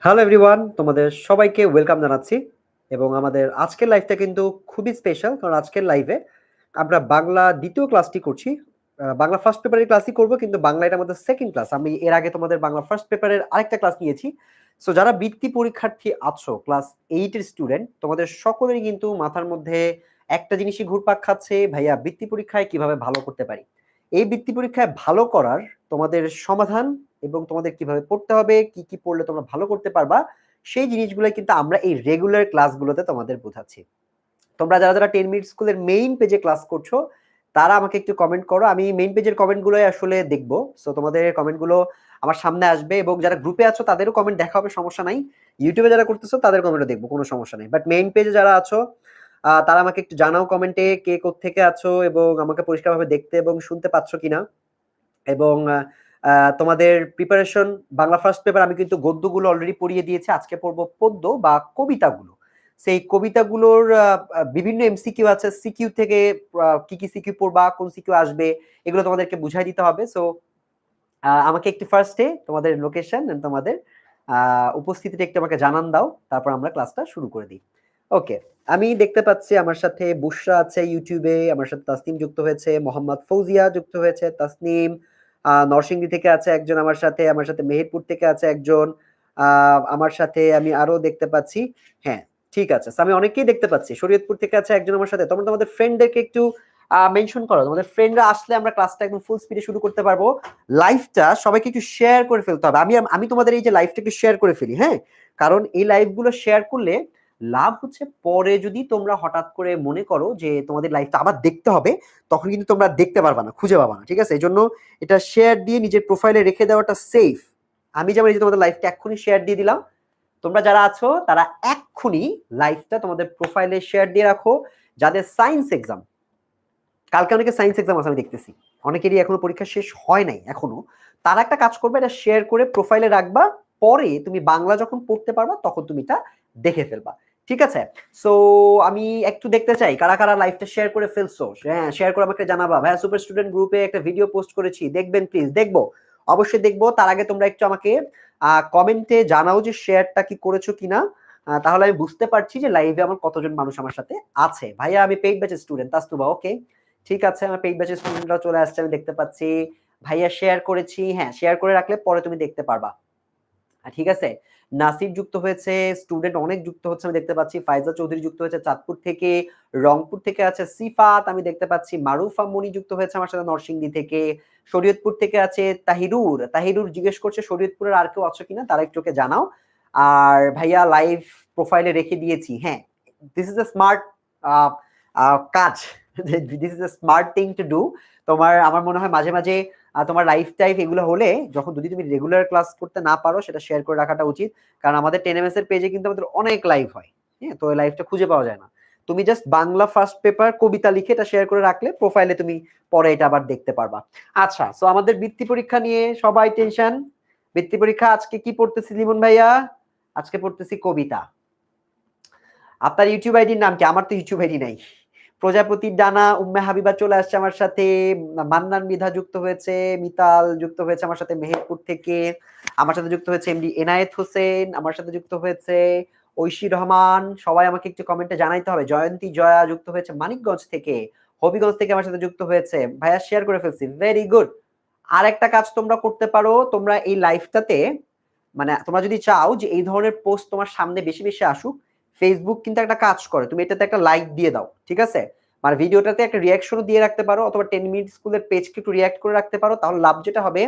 Hello everyone, তোমাদের সবাইকে welcome জানাচ্ছি এবং আমাদের আজকের লাইভটা কিন্তু খুবই স্পেশাল। কারণ আজকের লাইভে আমরা বাংলা ২য় ক্লাসটি করছি। বাংলা ফার্স্ট পেপারের ক্লাসই করব, কিন্তু বাংলা এটা আমাদের সেকেন্ড ক্লাস। আমি এর আগে তোমাদের বাংলা ফার্স্ট পেপারের আরেকটা ক্লাস নিয়েছি। সো যারা বৃত্তি পরীক্ষার্থী আছো, ক্লাস 8 এর স্টুডেন্ট, তোমাদের সকলেরই কিন্তু মাথার মধ্যে একটা জিনিসই ঘুরপাক খাচ্ছে, ভাইয়া বৃত্তি পরীক্ষায় কিভাবে ভালো করতে পারি। এই বৃত্তি পরীক্ষায় ভালো করার তোমাদের সমাধান এবং তোমাদের কিভাবে পড়তে হবে, কি, কি পড়লে তোমরা ভালো করতে পারবা, সেই জিনিসগুলাই কিন্তু আমরা এই রেগুলার ক্লাসগুলোতে তোমাদের বোঝাচ্ছি। তোমরা যারা 10 মিনিট স্কুলের মেইন পেজে ক্লাস করছো, তারা আমাকে একটু কমেন্ট করো। আমি মেইন পেজের কমেন্টগুলোই আসলে দেখব। সো তোমাদের কমেন্টগুলো আমার সামনে আসবে এবং যারা গ্রুপে আছো তাদেরও কমেন্ট দেখা হবে, সমস্যা নাই। ইউটিউবে যারা করতেছো তাদের কমেন্টও দেখব, কোনো সমস্যা নেই। বাট মেইন পেজে যারা আছো তারা আমাকে একটু জানাও কমেন্টে কে কোত্থেকে আছো এবং আমাকে পরিষ্কারভাবে দেখতে এবং শুনতে পাচ্ছ কিনা। এবং তোমাদের প্রিপারেশন বাংলা ফার্স্ট পেপার আমি কিন্তু গদ্যগুলো অলরেডি পড়িয়ে দিয়েছি। আজকে পড়বো পদ্য বা কবিতাগুলো। সেই কবিতাগুলোর বিভিন্ন এমসিকিউ আছে। সিকিউ থেকে কি, কি সিকিউ পড়বা, কোন সিকিউ আসবে, এগুলো তোমাদেরকে বুঝাই দিতে হবে। সো আমাকে একটু ফার্স্টে তোমাদের লোকেশন এন্ড তোমাদের উপস্থিতিটা একটু আমাকে জানান দাও। তারপর আমরা ক্লাসটা শুরু করে দিই। ওকে, আমি দেখতে পাচ্ছি আমার সাথে বুশরা আছে ইউটিউবে, আমার সাথে তাসনিম যুক্ত হয়েছে, মোহাম্মদ ফৌজিয়া যুক্ত হয়েছে, তাসনিম নরসিংদী থেকে আছে একজন আমার সাথে মেহেরপুর থেকে আছে একজন, আমার সাথে আমি আরো দেখতে পাচ্ছি। হ্যাঁ, ঠিক আছে। So, আমি অনেককেই দেখতে পাচ্ছি। শরীয়তপুর থেকে আছে একজন আমার সাথে। তোমরা তোমাদের ফ্রেন্ডদেরকে একটু মেনশন করো। তোমাদের ফ্রেন্ডরা আসলে আমরা ক্লাসটা একদম ফুল স্পিডে শুরু করতে পারবো। লাইভটা সবাইকে একটু শেয়ার করে ফেলতে হবে। আমি তোমাদের এই যে লাইভটাকে শেয়ার করে ফেলি, হ্যাঁ? কারণ এই লাইভগুলো শেয়ার করলে লাভ হচ্ছে পরে যদি তোমরা হঠাৎ করে মনে করো যে তোমাদের লাইভটা আবার দেখতে হবে, তখন কিন্তু তোমরা দেখতে পারবা না, খুঁজে পাবা না। ঠিক আছে? এজন্য এটা শেয়ার দিয়ে নিজের প্রোফাইলে রেখে দেওয়াটা সেফ। আমি যেমন এই যে তোমাদের লাইভটা এক্ষুনি শেয়ার দিয়ে দিলাম। তোমরা যারা আছো তারা এক্ষুনি লাইভটা তোমাদের প্রোফাইলে শেয়ার দিয়ে রাখো। যাদের সায়েন্স এক্সাম, কালকে অনেকে সায়েন্স এক্সাম আছে আমি দেখতেছি, অনেকেরই এখনো পরীক্ষা শেষ হয় নাই এখনো, তারা একটা কাজ করবে, এটা শেয়ার করে প্রোফাইলে রাখবা। পরে তুমি বাংলা যখন পড়তে পারবা তখন তুমি এটা দেখে ফেলবা। ঠিক আছে? সো আমি একটু দেখতে চাই কারা কারা লাইভটা শেয়ার করে ফেলছো। হ্যাঁ, শেয়ার করে আমাকে জানাবা। ভাইয়া সুপার স্টুডেন্ট গ্রুপে একটা ভিডিও পোস্ট করেছি, দেখবেন প্লিজ। দেখবো, অবশ্যই দেখবো। তার আগে তোমরা একটু আমাকে কমেন্টে জানাও যে শেয়ারটা কি করেছো কিনা। তাহলে আমি বুঝতে পারছি যে লাইভে আমার কতজন মানুষ আমার সাথে আছে। ভাইয়া আমি পেইড ব্যাচের স্টুডেন্ট, তাস্তুবা। ওকে, ঠিক আছে, আমার পেইড ব্যাচের স্টুডেন্টরা চলে আসছে, আমি দেখতে পাচ্ছি। ভাইয়া শেয়ার করেছি, হ্যাঁ, শেয়ার করে রাখলে পরে তুমি দেখতে পারবা। ঠিক আছে? নাসির যুক্ত হয়েছে, স্টুডেন্ট অনেক যুক্ত হচ্ছে আমি দেখতে পাচ্ছি। ফাইজা চৌধুরী যুক্ত হয়েছে চাঁদপুর থেকে, রংপুর থেকে আছে সিফাত আমি দেখতে পাচ্ছি। মারুফা মনি যুক্ত হয়েছে আমার সাথে নরসিংদী থেকে। শরীয়তপুর থেকে আছে তাহিরুর। তাহিরুর জিজ্ঞেস করছে শরীয়তপুরের আর কেউ আছো কিনা, তারা একটু ওকে জানাও। আর ভাইয়া লাইভ প্রোফাইলে রেখে দিয়েছি। হ্যাঁ, দিস ইজ আ স্মার্ট কাজ। This is a smart thing to do. আমার মনে হয় মাঝে, মাঝে তোমার লাইফ টাইপ এগুলো হলে, যখন যদি তুমি রেগুলার ক্লাস করতে না পারো, সেটা শেয়ার করে রাখাটা উচিত। কারণ আমাদের 10ms এর পেজে কিন্তু আমাদের অনেক লাইভ হয়। হ্যাঁ, তো ওই লাইভটা খুঁজে পাওয়া যায় না। তুমি জাস্ট বাংলা ফার্স্ট পেপার কবিতা লিখে এটা শেয়ার করে রাখলে প্রোফাইলে তুমি পরে এটা আবার দেখতে পারবা। আচ্ছা, সো আমাদের বৃত্তি পরীক্ষা নিয়ে সবাই টেনশন। বৃত্তি পরীক্ষা আজকে কি পড়তেছি লিমন ভাইয়া? আজকে পড়তেছি কবিতা। আপনার ইউটিউব আইডির নাম কি? আমার তো ইউটিউব আইডি নাই। প্রজাপতির ডানা, উম্মে হাবিবা চলে আসছে আমার সাথে, মান্নান মৃধা যুক্ত হয়েছে, মিতাল যুক্ত হয়েছে আমার সাথে মেহেরপুর থেকে, আমার সাথে যুক্ত হয়েছে এমডি এনায়েত হোসেন, আমার সাথে যুক্ত হয়েছে ঐশী রহমান। সবাই আমাকে একটু কমেন্টে জানাইতে হবে। জয়ন্তী জয়া যুক্ত হয়েছে মানিকগঞ্জ থেকে, হবিগঞ্জ থেকে আমার সাথে যুক্ত হয়েছে। ভাইয়া শেয়ার করে ফেলছি, ভেরি গুড। আর একটা কাজ তোমরা করতে পারো, তোমরা এই লাইভটাতে মানে তোমরা যদি চাও যে এই ধরনের পোস্ট তোমার সামনে বেশি বেশি আসুক, ফেসবুক কিন্তু একটা কাজ করে, তুমি এটাতে একটা লাইক দিয়ে দাও। ঠিক আছে? মানে ভিডিওটাতে একটা রিয়াকশনও দিয়ে রাখতে পারো, অথবা 10 মিনিট স্কুলের পেজকে একটু রিয়াক্ট করে রাখতে পারো। তাহলে লাভ যেটা হবে,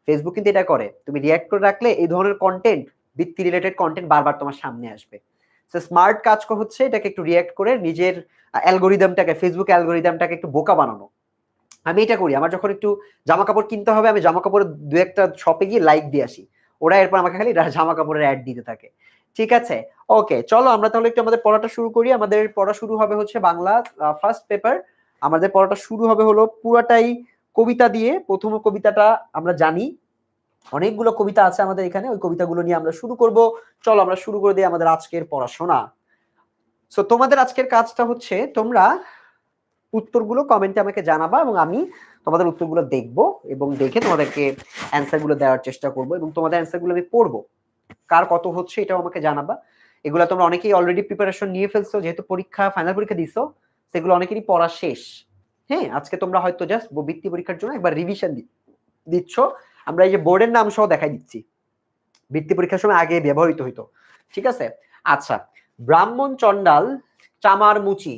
ফেসবুক কিন্তু এটা করে, তুমি রিয়াক্ট করে রাখলে এই ধরনের কন্টেন্ট, বৃত্তি রিলেটেড কন্টেন্ট বারবার তোমার সামনে আসবে। সো স্মার্ট কাজ হচ্ছে এটাকে একটু রিয়াক্ট করে নিজের অ্যালগরিদমটাকে, ফেসবুক অ্যালগরিদমটাকে একটু বোকা বানানো। আমি এটা করি, আমার যখন একটু জামা কাপড় কিনতে হবে, আমি জামা কাপড়ের দু একটা শপে গিয়ে লাইক দিয়ে আসি। ওরা এরপর আমাকে খালি জামা কাপড়ের অ্যাড দিতে থাকে। ঠিক আছে? ওকে, চলো আমরা তাহলে একটু আমাদের পড়াটা শুরু করি। আমাদের পড়া শুরু হবে হচ্ছে বাংলা ফার্স্ট পেপার। আমাদের পড়াটা শুরু হবে হলো পুরাটাই কবিতা দিয়ে। প্রথম কবিতাটা আমরা জানি, অনেকগুলো কবিতা আছে আমাদের এখানে, ওই কবিতাগুলো নিয়ে আমরা শুরু করব। চলো আমরা শুরু করে দিই আমাদের আজকের পড়াশোনা। সো তোমাদের আজকের কাজটা হচ্ছে তোমরা উত্তরগুলো কমেন্টে আমাকে জানাবা এবং আমি তোমাদের উত্তরগুলো দেখব এবং দেখে তোমাদেরকে অ্যান্সারগুলো দেওয়ার চেষ্টা করব এবং তোমাদের অ্যান্সারগুলো আমি পড়বো। কার কত হচ্ছে এটাও আমাকে জানাবা। এগুলা তোমরা অনেকেই অলরেডি প্রিপারেশন নিয়ে ফেলছো, যেহেতু পরীক্ষা ফাইনাল পরীক্ষা দিছো, সেগুলো অনেকেরই পড়া শেষ। হ্যাঁ, আজকে তোমরা হয়তো জাস্ট বৃত্তি পরীক্ষার জন্য একবার রিভিশন দিচ্ছ। আমরা এই যে বোর্ডের নাম সহ দেখাই দিচ্ছি, বৃত্তি পরীক্ষার সময় আগে ব্যবহৃত হইতো। ঠিক আছে, আচ্ছা। ব্রাহ্মণ চণ্ডাল চামার মুচি,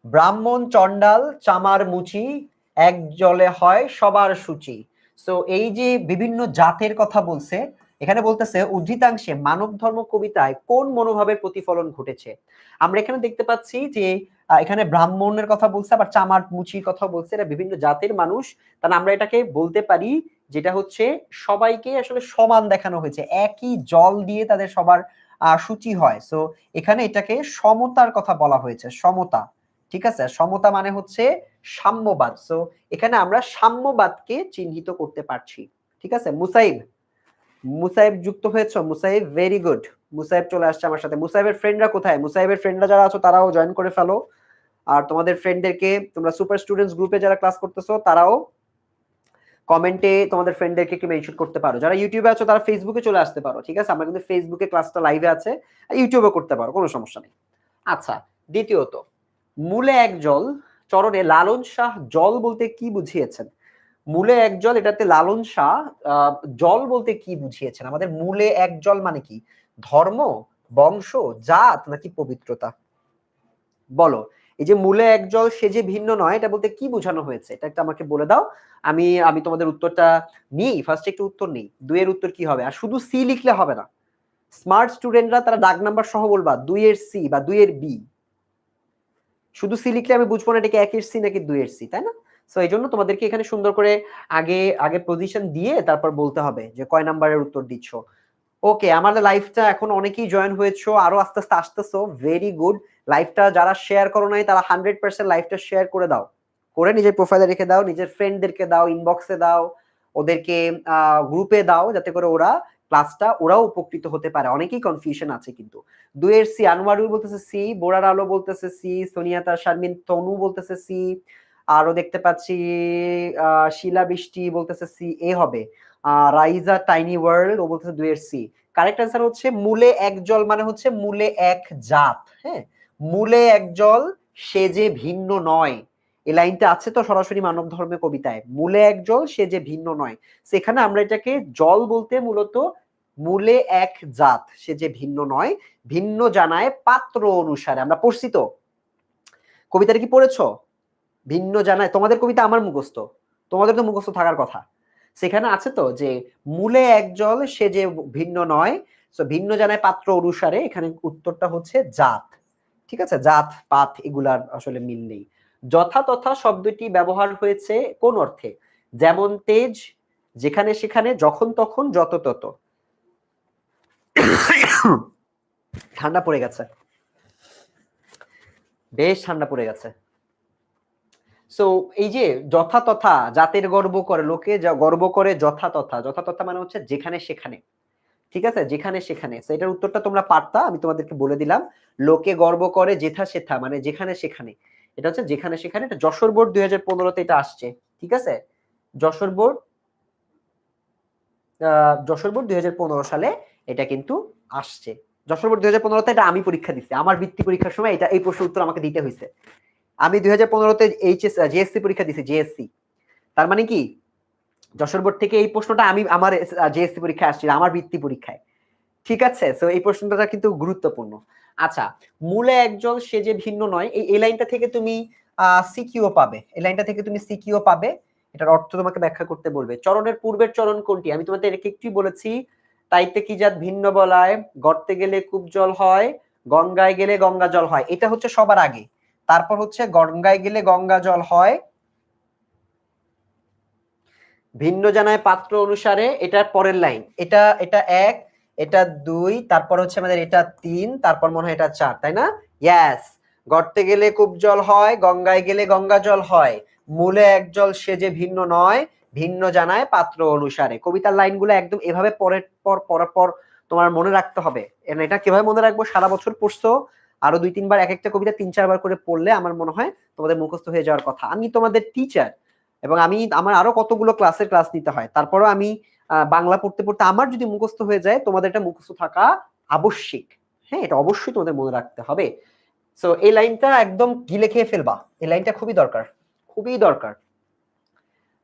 ব্রাহ্মণ চণ্ডাল চামার মুচি, এক জলে হয় সবার সূচি। সো এই যে বিভিন্ন জাতের কথা বলছে, এখানে বলতেছে উদ্ধৃতাংশে মানব ধর্ম কবিতায় কোন মনোভাবের প্রতিফলন ঘটেছে। আমরা এখানে দেখতে পাচ্ছি যে এখানে ব্রাহ্মণের কথা বলছে, আবার চামার মুচির কথা বলছে, এটা বিভিন্ন জাতের মানুষ। তাহলে আমরা এটাকে বলতে পারি যেটা হচ্ছে সবাইকে আসলে সমান দেখানো হয়েছে, একই জল দিয়ে তাদের সবার সূচি হয়। সো এখানে এটাকে সমতার কথা বলা হয়েছে, সমতা। ঠিক আছে, সমতা মানে হচ্ছে সাম্যবাদ। সো এখানে আমরা সাম্যবাদকে চিহ্নিত করতে পারছি। ঠিক আছে, মুসাইব, মুসাইব যুক্ত হয়েছে, মুসাইব ভেরি গুড। মুসাইব চলে আসছে আমার সাথে। মুসাইবের ফ্রেন্ডরা কোথায়? মুসাইবের ফ্রেন্ডরা যারা আছো তারাও জয়েন করে ফেলো। আর তোমাদের ফ্রেন্ডদেরকে, তোমরা সুপার স্টুডেন্টস গ্রুপে যারা ক্লাস করতেছো তারাও কমেন্টে তোমাদের ফ্রেন্ডদেরকে একটু মেনশন করতে পারো। যারা ইউটিউবে আছো তারা ফেসবুকে চলে আসতে পারো। ঠিক আছে, আমরা কিন্তু ফেসবুকে ক্লাসটা লাইভে আছে, ইউটিউবে করতে পারো, কোনো সমস্যা নেই। আচ্ছা, দ্বিতীয়ত, মূলে এক জল চরণে লালন শাহ জল বলতে কি বুঝিয়েছেন? মূলে এক জল, এটাতে লালন শাহ জল বলতে কি বুঝিয়েছেন? আমাদের মূলে এক জল মানে কি? ধর্ম, বংশ, জাত নাকি পবিত্রতা? বলো, এই যে মূলে এক জল সে যে ভিন্ন নয়, এটা বলতে কি বোঝানো হয়েছে? এটা একটা আমাকে বলে দাও। আমি আমি তোমাদের উত্তরটা নিই, ফার্স্ট একটু উত্তর নিই। দুইয়ের উত্তর কি হবে? আর শুধু সি লিখলে হবে না, স্মার্ট স্টুডেন্টরা তারা দাগ নাম্বার সহ বলবা, দুইয়ের সি বা দুইয়ের বি। শুধু সি লিখলে আমি বুঝবো না এটা কি একের সি নাকি দুইয়ের সি, তাই না? সো এই জন্য তোমাদেরকে এখানে সুন্দর করে আগে আগে পজিশন দিয়ে তারপর বলতে হবে যে কয় নাম্বারের উত্তর দিচ্ছ। ওকে, আমাদের লাইভটা এখন অনেকেই জয়েন হয়েছো, আরো আস্তে আস্তে আসতেছো, ভেরি গুড। লাইভটা যারা শেয়ার করো নাই তারা 100% লাইভটা শেয়ার করে দাও, করে নিজের প্রোফাইলে রেখে দাও, নিজের ফ্রেন্ডদেরকে দাও, ইনবক্সে দাও, ওদেরকে গ্রুপে দাও, যাতে করে ওরা ক্লাসটা ওরাও উপকৃত হতে পারে। অনেকেই কনফিউশন আছে কিন্তু। দুইয়ের সি, আনোয়ারুল বলতেছে সি, বোরার আলো বলতেছে সি, সোনিয়াতা শারমিন তনু বলতেছে সি, আরো দেখতে পাচ্ছি শিলা বৃষ্টি বলতেছে সি, এ হবে। রাইজা টাইনি ওয়ার্ল্ড ও বলতেছে দুইয়ের সি। কারেক্ট অ্যান্সার হচ্ছে মূলে এক জল মানে হচ্ছে মূলে এক জাত। হ্যাঁ, মূলে এক জল সে যে ভিন্ন নয়, এই লাইনটা আছে তো সরাসরি মানব ধর্মে কবিতায়, মূলে এক জল সে যে ভিন্ন নয়। সেখানে আমরা এটাকে জল বলতে মূলত মূলে এক জাত সে যে ভিন্ন নয়, ভিন্ন জানায় পাত্র অনুসারে। আমরা পড়ছি তো কবিতাটা, কি পড়েছো? ভিন্ন জানায়, তোমাদের কবিতা আমার মুখস্থ, তোমাদের তো মুখস্থ থাকার কথা। সেখানে আছে তো যে মূলে এক জল সে যে ভিন্ন নয়, সো ভিন্ন জানায় পাত্র অনুসারে, এখানে উত্তরটা হচ্ছে জাত। ঠিক আছে, জাত পাত এগুলার আসলে মিল নেই। যথাতথা শব্দটি ব্যবহার হয়েছে কোন অর্থে? যেমন তেজ, যেখানে সেখানে, যখন তখন, যত তত। ঠান্ডা পড়ে গেছে, বেশ ঠান্ডা পড়ে গেছে। সো এই যে যথাতথা, জাতের গর্ব করে, লোকে যা গর্ব করে যথাতথা, যথাতথা মানে হচ্ছে যেখানে সেখানে। ঠিক আছে, যেখানে সেখানে। সো এটার উত্তরটা তোমরা পারতা, আমি তোমাদেরকে বলে দিলাম। লোকে গর্ব করে যেথা সেথা মানে যেখানে সেখানে, এটা হচ্ছে যেখানে সেখানে। এটা যশোর বোর্ড 2015-তে এটা আসছে। ঠিক আছে, যশোর বোর্ড, যশোর বোর্ড 2015 সালে এটা কিন্তু আসছে। যশোর বোর্ড 2015-তে এটা আমি পরীক্ষা দিচ্ছি, আমার বৃত্তি পরীক্ষার সময় এটা এই প্রশ্ন উত্তর আমাকে দিতে হয়েছে। আমি 2015-তে এইচএস জিএসসি পরীক্ষা দিছি, জিএসসি। তার মানে কি যশোর বোর্ড থেকে এই প্রশ্নটা আমি আমার জিএসসি পরীক্ষায় আসছিল, আমার বৃত্তি পরীক্ষায়। ঠিক আছে, সো এই প্রশ্নটা কিন্তু গুরুত্বপূর্ণ। আচ্ছা, মূলে একজন সে যে ভিন্ন নয়, এই লাইনটা থেকে তুমি সিকিউ পাবে, এই লাইনটা থেকে তুমি সিকিউ পাবে। এটার অর্থ তোমাকে ব্যাখ্যা করতে বলবে। চরণের পূর্বের চরণ কোনটি? আমি তোমাদের একটুই বলেছি। তাইতে কি জাত ভিন্ন বলায়, গর্তে গেলে কূপ জল হয়, গঙ্গায় গেলে গঙ্গা জল হয়, এটা হচ্ছে সবার আগে। তারপর হচ্ছে গঙ্গায় গেলে গঙ্গা জল হয়, ভিন্ন জানায় পাত্র অনুসারে, এটার পরের লাইন। এটা এটা এক, এটা দুই, তারপর হচ্ছে আমাদের এটা তিন, তারপর মনে হয় এটা চার, তাই না? ইয়েস, গর্তে গেলে কূপ জল হয়, গঙ্গায় গেলে গঙ্গা জল হয়, মূলে এক জল সে যে ভিন্ন নয়, ভিন্ন জানায় পাত্র অনুসারে। কবিতার লাইনগুলো একদম এভাবে পরের পর পর তোমার মনে রাখতে হবে। এটা কিভাবে মনে রাখবো? সারা বছর পড়ছো, আরো 2-3 বার এক একটা কবিতা 3-4 বার করে পড়লে আমার মনে হয় তোমাদের মুখস্থ হয়ে যাওয়ার কথা। আমি তোমাদের টিচার, এবং আমি আমার আরো কতগুলো ক্লাসের ক্লাস নিতে হয়, তারপরও আমি বাংলা পড়তে পড়তে আমার যদি মুখস্থ হয়ে যায়, তোমাদের এটা মুখস্থ থাকা আবশ্যিক। হ্যাঁ, এটা অবশ্যই তোমাদের মনে রাখতে হবে। সো এই লাইনটা একদম গিলে খেয়ে ফেলবা। এই লাইনটা খুবই দরকার, খুবই দরকার।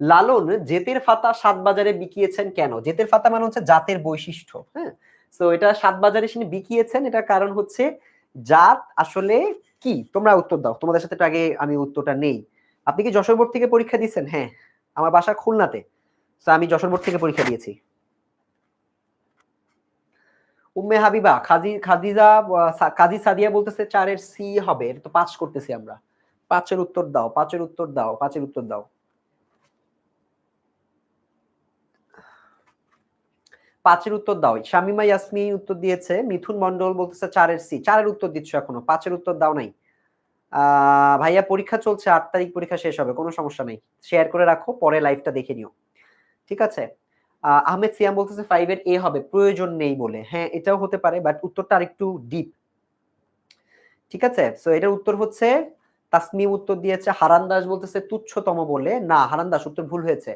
লালন জেতের ফাতা সাত বাজারে বিকিয়েছেন কেন? জেতের ফাতা মানে হচ্ছে জাতের বৈশিষ্ট্য। হ্যাঁ, সো এটা সাত বাজারে তিনি বিকিয়েছেন, এটার কারণ হচ্ছে জাত আসলে কি? তোমরা উত্তর দাও। তোমাদের সাথে একটু আগে আমি উত্তরটা নেই। আপনি কি যশোর বোর্ড থেকে পরীক্ষা দিয়েছেন? হ্যাঁ, আমার বাসা খুলনাতে। সো আমি যশোর বোর্ড থেকে পরীক্ষা দিয়েছি। উম্মে হাবিবা, খাদিজা, কাজী সাদিয়া বলতেছে 4 এর সি হবে। এটা তো 5 করতেছি আমরা। 5 এর উত্তর দাও, 5 এর উত্তর দাও, 5 এর উত্তর দাও। 5 এর উত্তর দাও। শামিমা ইয়াসমিন উত্তর দিয়েছে। মিথুন মন্ডল বলতেছে 4 এর সি। 4 এর উত্তর দিচ্ছ এখনো। 5 এর উত্তর দাও নাই। ভাইয়া পরীক্ষা চলছে, 8 তারিখ পরীক্ষা শেষ হবে। কোনো সমস্যা নাই। শেয়ার করে রাখো, পরে লাইভটা দেখে নিও। ঠিক আছে? আহমেদ সিয়াম বলতেছে 5 এর এ হবে, প্রয়োজন নেই বলে। হ্যাঁ, এটাও হতে পারে, বাট উত্তরটা আরেকটু ডিপ। ঠিক আছে? সো এটার উত্তর হচ্ছে তাসমিম উত্তর দিয়েছে। হারান দাস বলতেছে তুচ্ছতম বলে। না, হারান দাস উত্তর ভুল হয়েছে।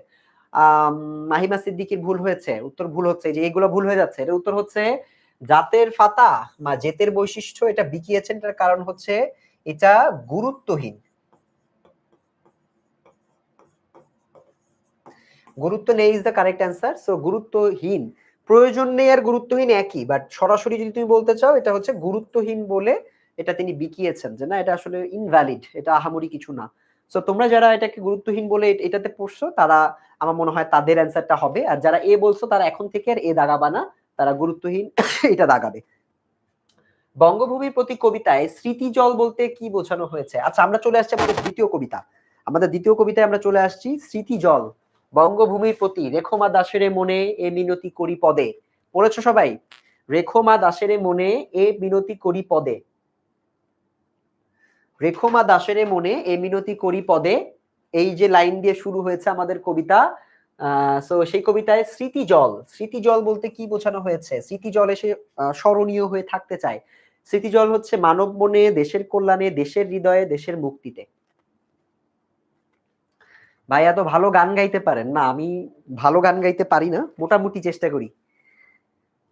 আম মাহিমা সিদ্দিকীর ভুল হয়েছে। উত্তর ভুল হচ্ছে। এই যে এগুলো ভুল হয়ে যাচ্ছে। এর উত্তর হচ্ছে জাতের ফাতা বা জেতের বৈশিষ্ট্য এটা বিকিয়েছেন, এটার কারণ হচ্ছে এটা গুরুত্বহীন। গুরুত্ব নেই is the correct answer. So গুরুত্বহীন, প্রয়োজন নেই আর গুরুত্বহীন একই, বাট সরাসরি যদি তুমি বলতে চাও এটা হচ্ছে গুরুত্বহীন বলে এটা তিনি বিকিয়েছেন, যে না এটা আসলে ইনভ্যালিড, এটা আহামরি কিছু না। সো তোমরা যারা এটাকে গুরুত্বহীন বলে এটাতে পড়ছো, তারা আমার মনে হয় তাদের অ্যান্সারটা হবে। আর যারা এ বলছো তারা এখন থেকে আর এ দাগাবা না, তারা গুরুত্বহীন এটা দাগাবে। বঙ্গভূমির প্রতি কবিতায় স্মৃতিজল বলতে কি বোঝানো হয়েছে? আচ্ছা, আমরা চলে আসছি আমাদের দ্বিতীয় কবিতা। আমাদের দ্বিতীয় কবিতায় আমরা চলে আসছি। স্মৃতিজল বঙ্গভূমির প্রতি রেখমা দাসের মনে এ মিনতি করি পদে। পড়েছো সবাই? রেখমা দাসের মনে এ মিনতি করি পদে। রেখমা দাসের মনে এ মিনতি করি পদে, এই যে লাইন দিয়ে শুরু হয়েছে আমাদের কবিতা। সো সেই কবিতায় স্মৃতিজল, স্মৃতিজল বলতে কি বোঝানো হয়েছে? স্মৃতিজল এসে স্মরণীয় হয়ে থাকতে চায়। স্মৃতিজল হচ্ছে মানব মনে, দেশের কল্যাণে, দেশের হৃদয়ে, দেশের মুক্তিতে। ভাইয়া তো ভালো গান গাইতে পারেন না? আমি ভালো গান গাইতে পারি না, মোটামুটি চেষ্টা করি।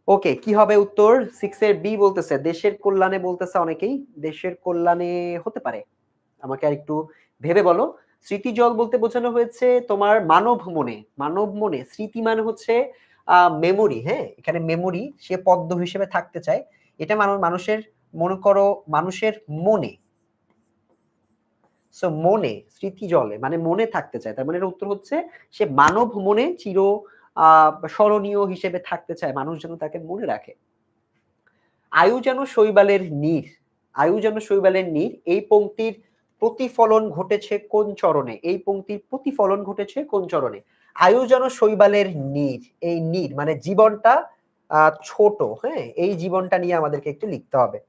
ওকে, কি হবে উত্তর? 6 এর বি বলতেছে দেশের কল্যাণে, বলতেছে অনেকেই দেশের কল্যাণে হতে পারে। আমাকে আর একটু ভেবে বলো। স্মৃতিজল বলতে বোঝানো হয়েছে তোমার মানব মনে। মানব মনে, স্মৃতি মানে হচ্ছে মেমোরি। হ্যাঁ, এখানে মেমোরি, সে পদ্ম হিসেবে থাকতে চায়। এটা মানুষের, মনে করো মানুষের মনে। সো মনে, স্মৃতি জলে মানে মনে থাকতে চায়। তার মানে এর উত্তর হচ্ছে সে মানব মনে চির স্মরণীয় হিসেবে থাকতে চায়, মানুষ যেন তাকে মনে রাখে। আয়ু যেন শৈবালের নীর, আয়ু যেন শৈবালের নীর, এই পংক্তির প্রতিফলন ঘটেছে কোন চরণে? এই পংক্তির প্রতিফলন ঘটেছে কোন চরণে? আয়ু যেন শৈবালের নীর, এই নীর মানে জীবনটা ছোট। হ্যাঁ, এই জীবনটা নিয়ে আমাদেরকে একটু লিখতে হবে।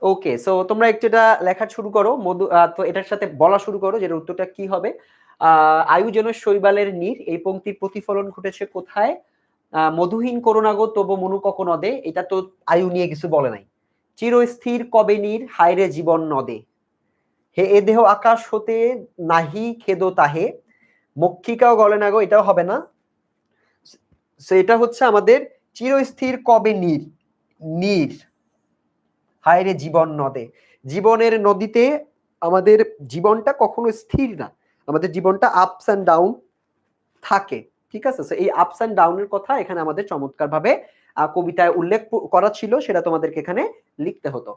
ওকে, সো তোমরা একটু এটা লেখা শুরু করো। মধু তো এটার সাথে বলা শুরু করো যে উত্তরটা কি হবে। আয়ু যেন শৈবালের নীর, এই পংক্তির প্রতিফলন ঘটেছে কোথায়? মধুহীন করুণা গো তবু মনু কখন নদে, এটা তো আয়ু নিয়ে কিছু বলে নাই। চিরস্থির কবে নীর, হায়রে জীবন নদে। হে এ দেহ আকাশ হতে, নাহি খেদো তাহে, মক্ষিকাও গলে না গো, এটাও হবে না। সো এটা হচ্ছে আমাদের চিরস্থির কবে নীর, নীর হায়রে জীবন নদে। জীবনের নদীতে আমাদের জীবনটা কখনো স্থির না, আমাদের জীবনটা আপস অ্যান্ড ডাউন থাকে। ঠিক আছে? সো এই আপস অ্যান্ড ডাউনের কথা এখানে আমাদের চমৎকারভাবে কবিতায় উল্লেখ করা ছিল, সেটা তোমাদেরকে এখানে লিখতে হতো।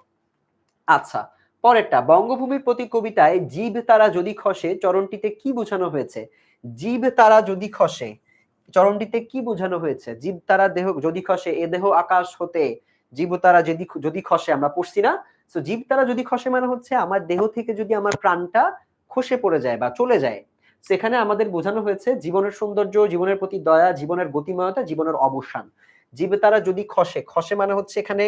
আচ্ছা, পরেরটা, বঙ্গভূমির প্রতি কবিতায় জীব তারা যদি খসে চরণটিতে কি বোঝানো হয়েছে? জীব তারা যদি খসে চরণটিতে কি বোঝানো হয়েছে? জীব তারা দেহ যদি খসে, এ দেহ আকাশ হতে, জীব তারা যদি যদি খসে, আমরা পড়ছি না? সো জীব তারা যদি খসে মানে হচ্ছে আমার দেহ থেকে যদি আমার প্রাণটা খসে পড়ে যায় বা চলে যায়, সেখানে আমাদের বোঝানো হয়েছে জীবনের সৌন্দর্য, জীবনের প্রতি দয়া, জীবনের গতিময়তা, জীবনের অবসান। জীব তারা যদি খসে, খসে মানে হচ্ছে এখানে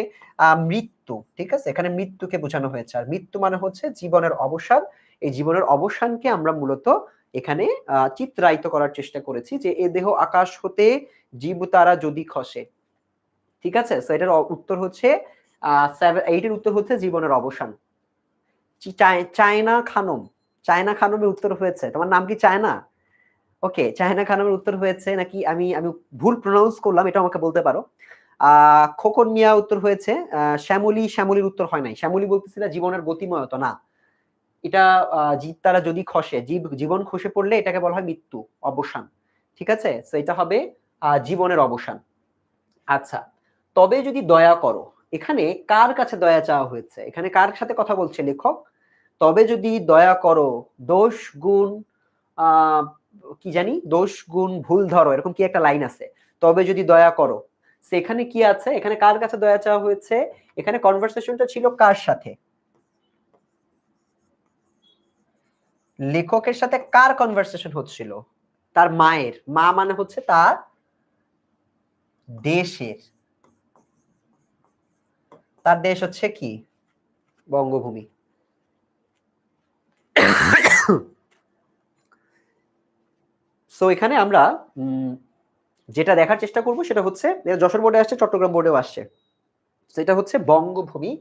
মৃত্যু। ঠিক আছে? এখানে মৃত্যুকে বোঝানো হয়েছে। আর মৃত্যু মানে হচ্ছে জীবনের অবসান। এই জীবনের অবসানকে আমরা মূলত এখানে চিত্রায়িত করার চেষ্টা করেছি, যে এ দেহ আকাশ হতে জীব তারা যদি খসে। ঠিক আছে? সো এটার উত্তর হচ্ছে 8 এর উত্তর হচ্ছে জীবনের অবসান। চায়না খানম, চায়না খানমের উত্তর হয়েছে। তোমার নাম কি চায়না? ওকে, চায়না খানমের উত্তর হয়েছে নাকি আমি আমি ভুল প্রোনাউন্স করলাম এটা আমাকে বলতে পারো। খোকন মিয়া উত্তর হয়েছে। শ্যামলীর উত্তর হয় নাই। শ্যামলী বলতেছিল জীবনের গতিময়তা না। এটা জীব তারা যদি খসে, জীবন খসে পড়লে এটাকে বলা হয় মৃত্যু, অবসান। ঠিক আছে? সো এটা হবে জীবনের অবসান। আচ্ছা। তবে যদি দয়া করো, এখানে কার কাছে দয়া চাওয়া হয়েছে? এখানে কার সাথে কথা বলছে লেখক? তবে যদি দয়া করো, দোষ গুণ আ কি জানি? দোষ গুণ ভুল ধরো, এরকম কি একটা লাইন আছে। তবে যদি দয়া করো। সেখানে কি আছে? এখানে কার কাছে দয়া চাওয়া হয়েছে? এখানে কনভারসেশনটা ছিল কার সাথে? লেখকের সাথে কার কনভারসেশন হচ্ছিল? তার মায়ের। মা মানে হচ্ছে তার দেশের। তার দেশ হচ্ছে কি? বঙ্গভূমি। সো এখানে আমরা যেটা দেখার চেষ্টা করব সেটা হচ্ছে যশোর বোর্ডে আসছে, চট্টগ্রাম বোর্ডেও আসছে। সেটা হচ্ছে বঙ্গভূমি।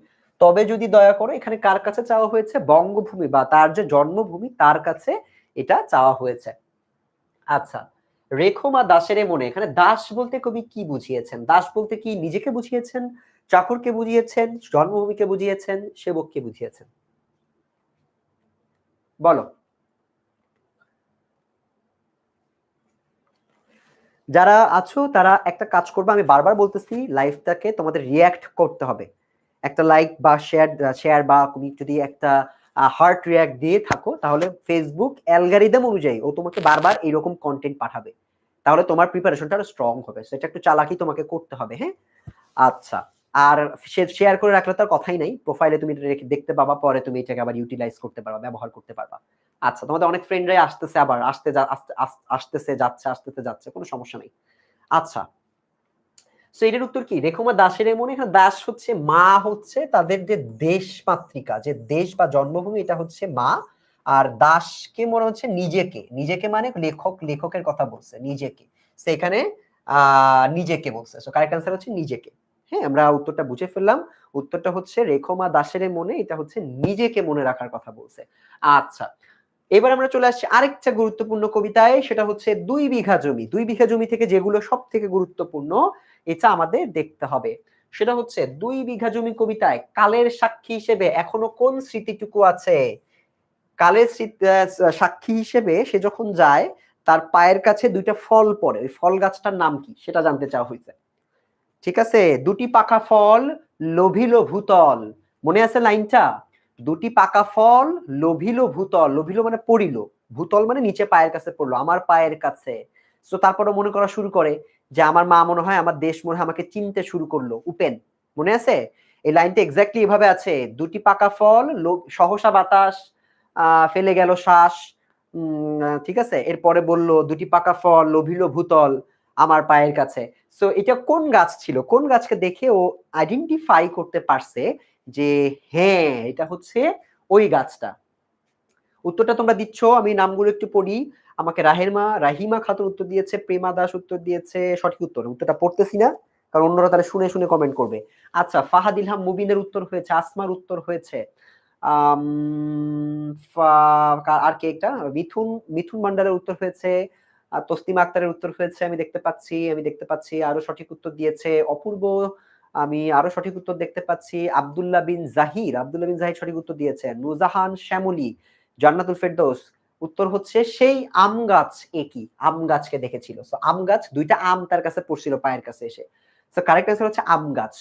তবে যদি দয়া করো, এখানে কার কাছে চাওয়া হয়েছে? বঙ্গভূমি বা তার যে জন্মভূমি তার কাছে এটা চাওয়া হয়েছে। আচ্ছা, রেখমা দাসের মনে, এখানে দাস বলতে কবি কি বুঝিয়েছেন? দাস বলতে কি নিজেকে বুঝিয়েছেন, চাকরকে বুঝিয়েছেন, জন্মভূমিকে বুঝিয়েছেন, সেবককে বুঝিয়েছেন? বলো। যারা আছো তারা একটা কাজ করবে, আমি বারবার বলতেছি লাইভটাকে তোমাদের রিঅ্যাক্ট করতে হবে। একটা লাইক বা শেয়ার বা তুমি যদি একটা হার্ট রিঅ্যাক্ট দিয়ে থাকো তাহলে ফেসবুক অ্যালগরিদম অনুযায়ী ও তোমাকে বারবার এরকম কন্টেন্ট পাঠাবে। তাহলে তোমার প্রিপারেশনটা আরো স্ট্রং হবে। সেটা একটু চালাকি তোমাকে করতে হবে, হ্যাঁ? আচ্ছা। আর শেয়ার করে রাখলে তো আর কথাই নাই। প্রোফাইলে তুমি এটা রেখে দেখতে পাবা, পরে তুমি এটাকে আবার ইউটিলাইজ করতে পারবা, ব্যবহার করতে পারবা। আচ্ছা, তোমাদের অনেক ফ্রেন্ডরাই আসতেছে আবার, আসতেছে যাচ্ছে, আসতেছে যাচ্ছে, কোনো সমস্যা নাই। আচ্ছা। সো এটার উত্তর কি? রেখমা দাসের মনে, এখানে দাস হচ্ছে মা, হচ্ছে তাদের যে দেশমাতৃকা, যে দেশ বা জন্মভূমি এটা হচ্ছে মা। আর দাসকে মনে হচ্ছে নিজেকে। নিজেকে মানে লেখকের কথা বলছে, নিজেকে। সো এখানে নিজেকে বলছে। সো কারেক্ট অ্যান্সার হচ্ছে নিজেকে। হ্যাঁ, আমরা উত্তরটা বুঝে ফেললাম। উত্তরটা হচ্ছে রেখমা দাসের মনে, এটা হচ্ছে নিজেকে মনে রাখার কথা বলছে। আচ্ছা। এবার আমরা চলে আসছি আরেকটা গুরুত্বপূর্ণ কবিতায়, সেটা হচ্ছে ২ বিঘা জমি। ২ বিঘা জমি থেকে যেগুলো সবথেকে গুরুত্বপূর্ণ এটা আমাদের দেখতে হবে। সেটা হচ্ছে ২ বিঘা জমি কবিতায় কালের সাক্ষী হিসেবে এখনো কোন স্মৃতিটুকু আছে? কালের সাক্ষী হিসেবে সে যখন যায় তার পায়ের কাছে ২ টা ফল পড়ে। ওই ফল গাছটার নাম কি? সেটা জানতে চাওয়া হইছে। ঠিক আছে? ২টি পাকা ফল লোভিল ভূতল। মনে আছে লাইনটা? ২টি পাকা ফল লোভিল ভূতল। লোভিল মানে পড়িল। ভূতল মানে নিচে পায়ের কাছে পড়লো। আমার পায়ের কাছে। সো তারপরে মনে করা শুরু করে যে আমার মা মনে হয়, আমার দেশ মনে হয় আমাকে চিনতে শুরু করলো। উপেন। মনে আছে? এই লাইনটা এক্সাক্টলি এভাবে আছে। ২টি পাকা ফল সহসা বাতাস ফেলে গেল শ্বাস। ঠিক আছে? এরপরে বলল ২টি পাকা ফল লোভিল ভূতল আমার পায়ের কাছে। সো এটা কোন গাছ ছিল? কোন গাছকে দেখে ও আইডেন্টিফাই করতে পারছে যে হ্যাঁ, এটা হচ্ছে ওই গাছটা। উত্তরটা তোমরা দিচ্ছ, আমি নামগুলো একটু পড়ি। আমাকে রাহিমা খাতুন উত্তর দিয়েছে, প্রেমা দাস উত্তর দিয়েছে সঠিক উত্তর। উত্তরটা পড়তেছি না, কারণ অন্যরা তাহলে শুনে শুনে কমেন্ট করবে। আচ্ছা, ফাহাদ ইলহাম মুবিনের উত্তর হয়েছে, আসমার উত্তর হয়েছে। আম ফা আর কে এটা? মিথুন মান্ডারের উত্তর হয়েছে। তসলিমা আক্তারের উত্তর হয়েছে, আমি দেখতে পাচ্ছি। আরো সঠিক উত্তর দিয়েছে অপূর্ব। আমি আরো সঠিক উত্তর দেখতে পাচ্ছি। আব্দুল্লাহ বিন জাহির সঠিক উত্তর দিয়েছে। নুজাহান শ্যামলী, জান্নাতুল ফেরদৌস উত্তর হচ্ছে সেই আম গাছ একই আম গাছকে দেখেছিল। সো আম গাছ, ২টা আম তার কাছে পড়ছিল পায়ের কাছে এসে। সো কারেক্ট অ্যান্সার হচ্ছে আম গাছ।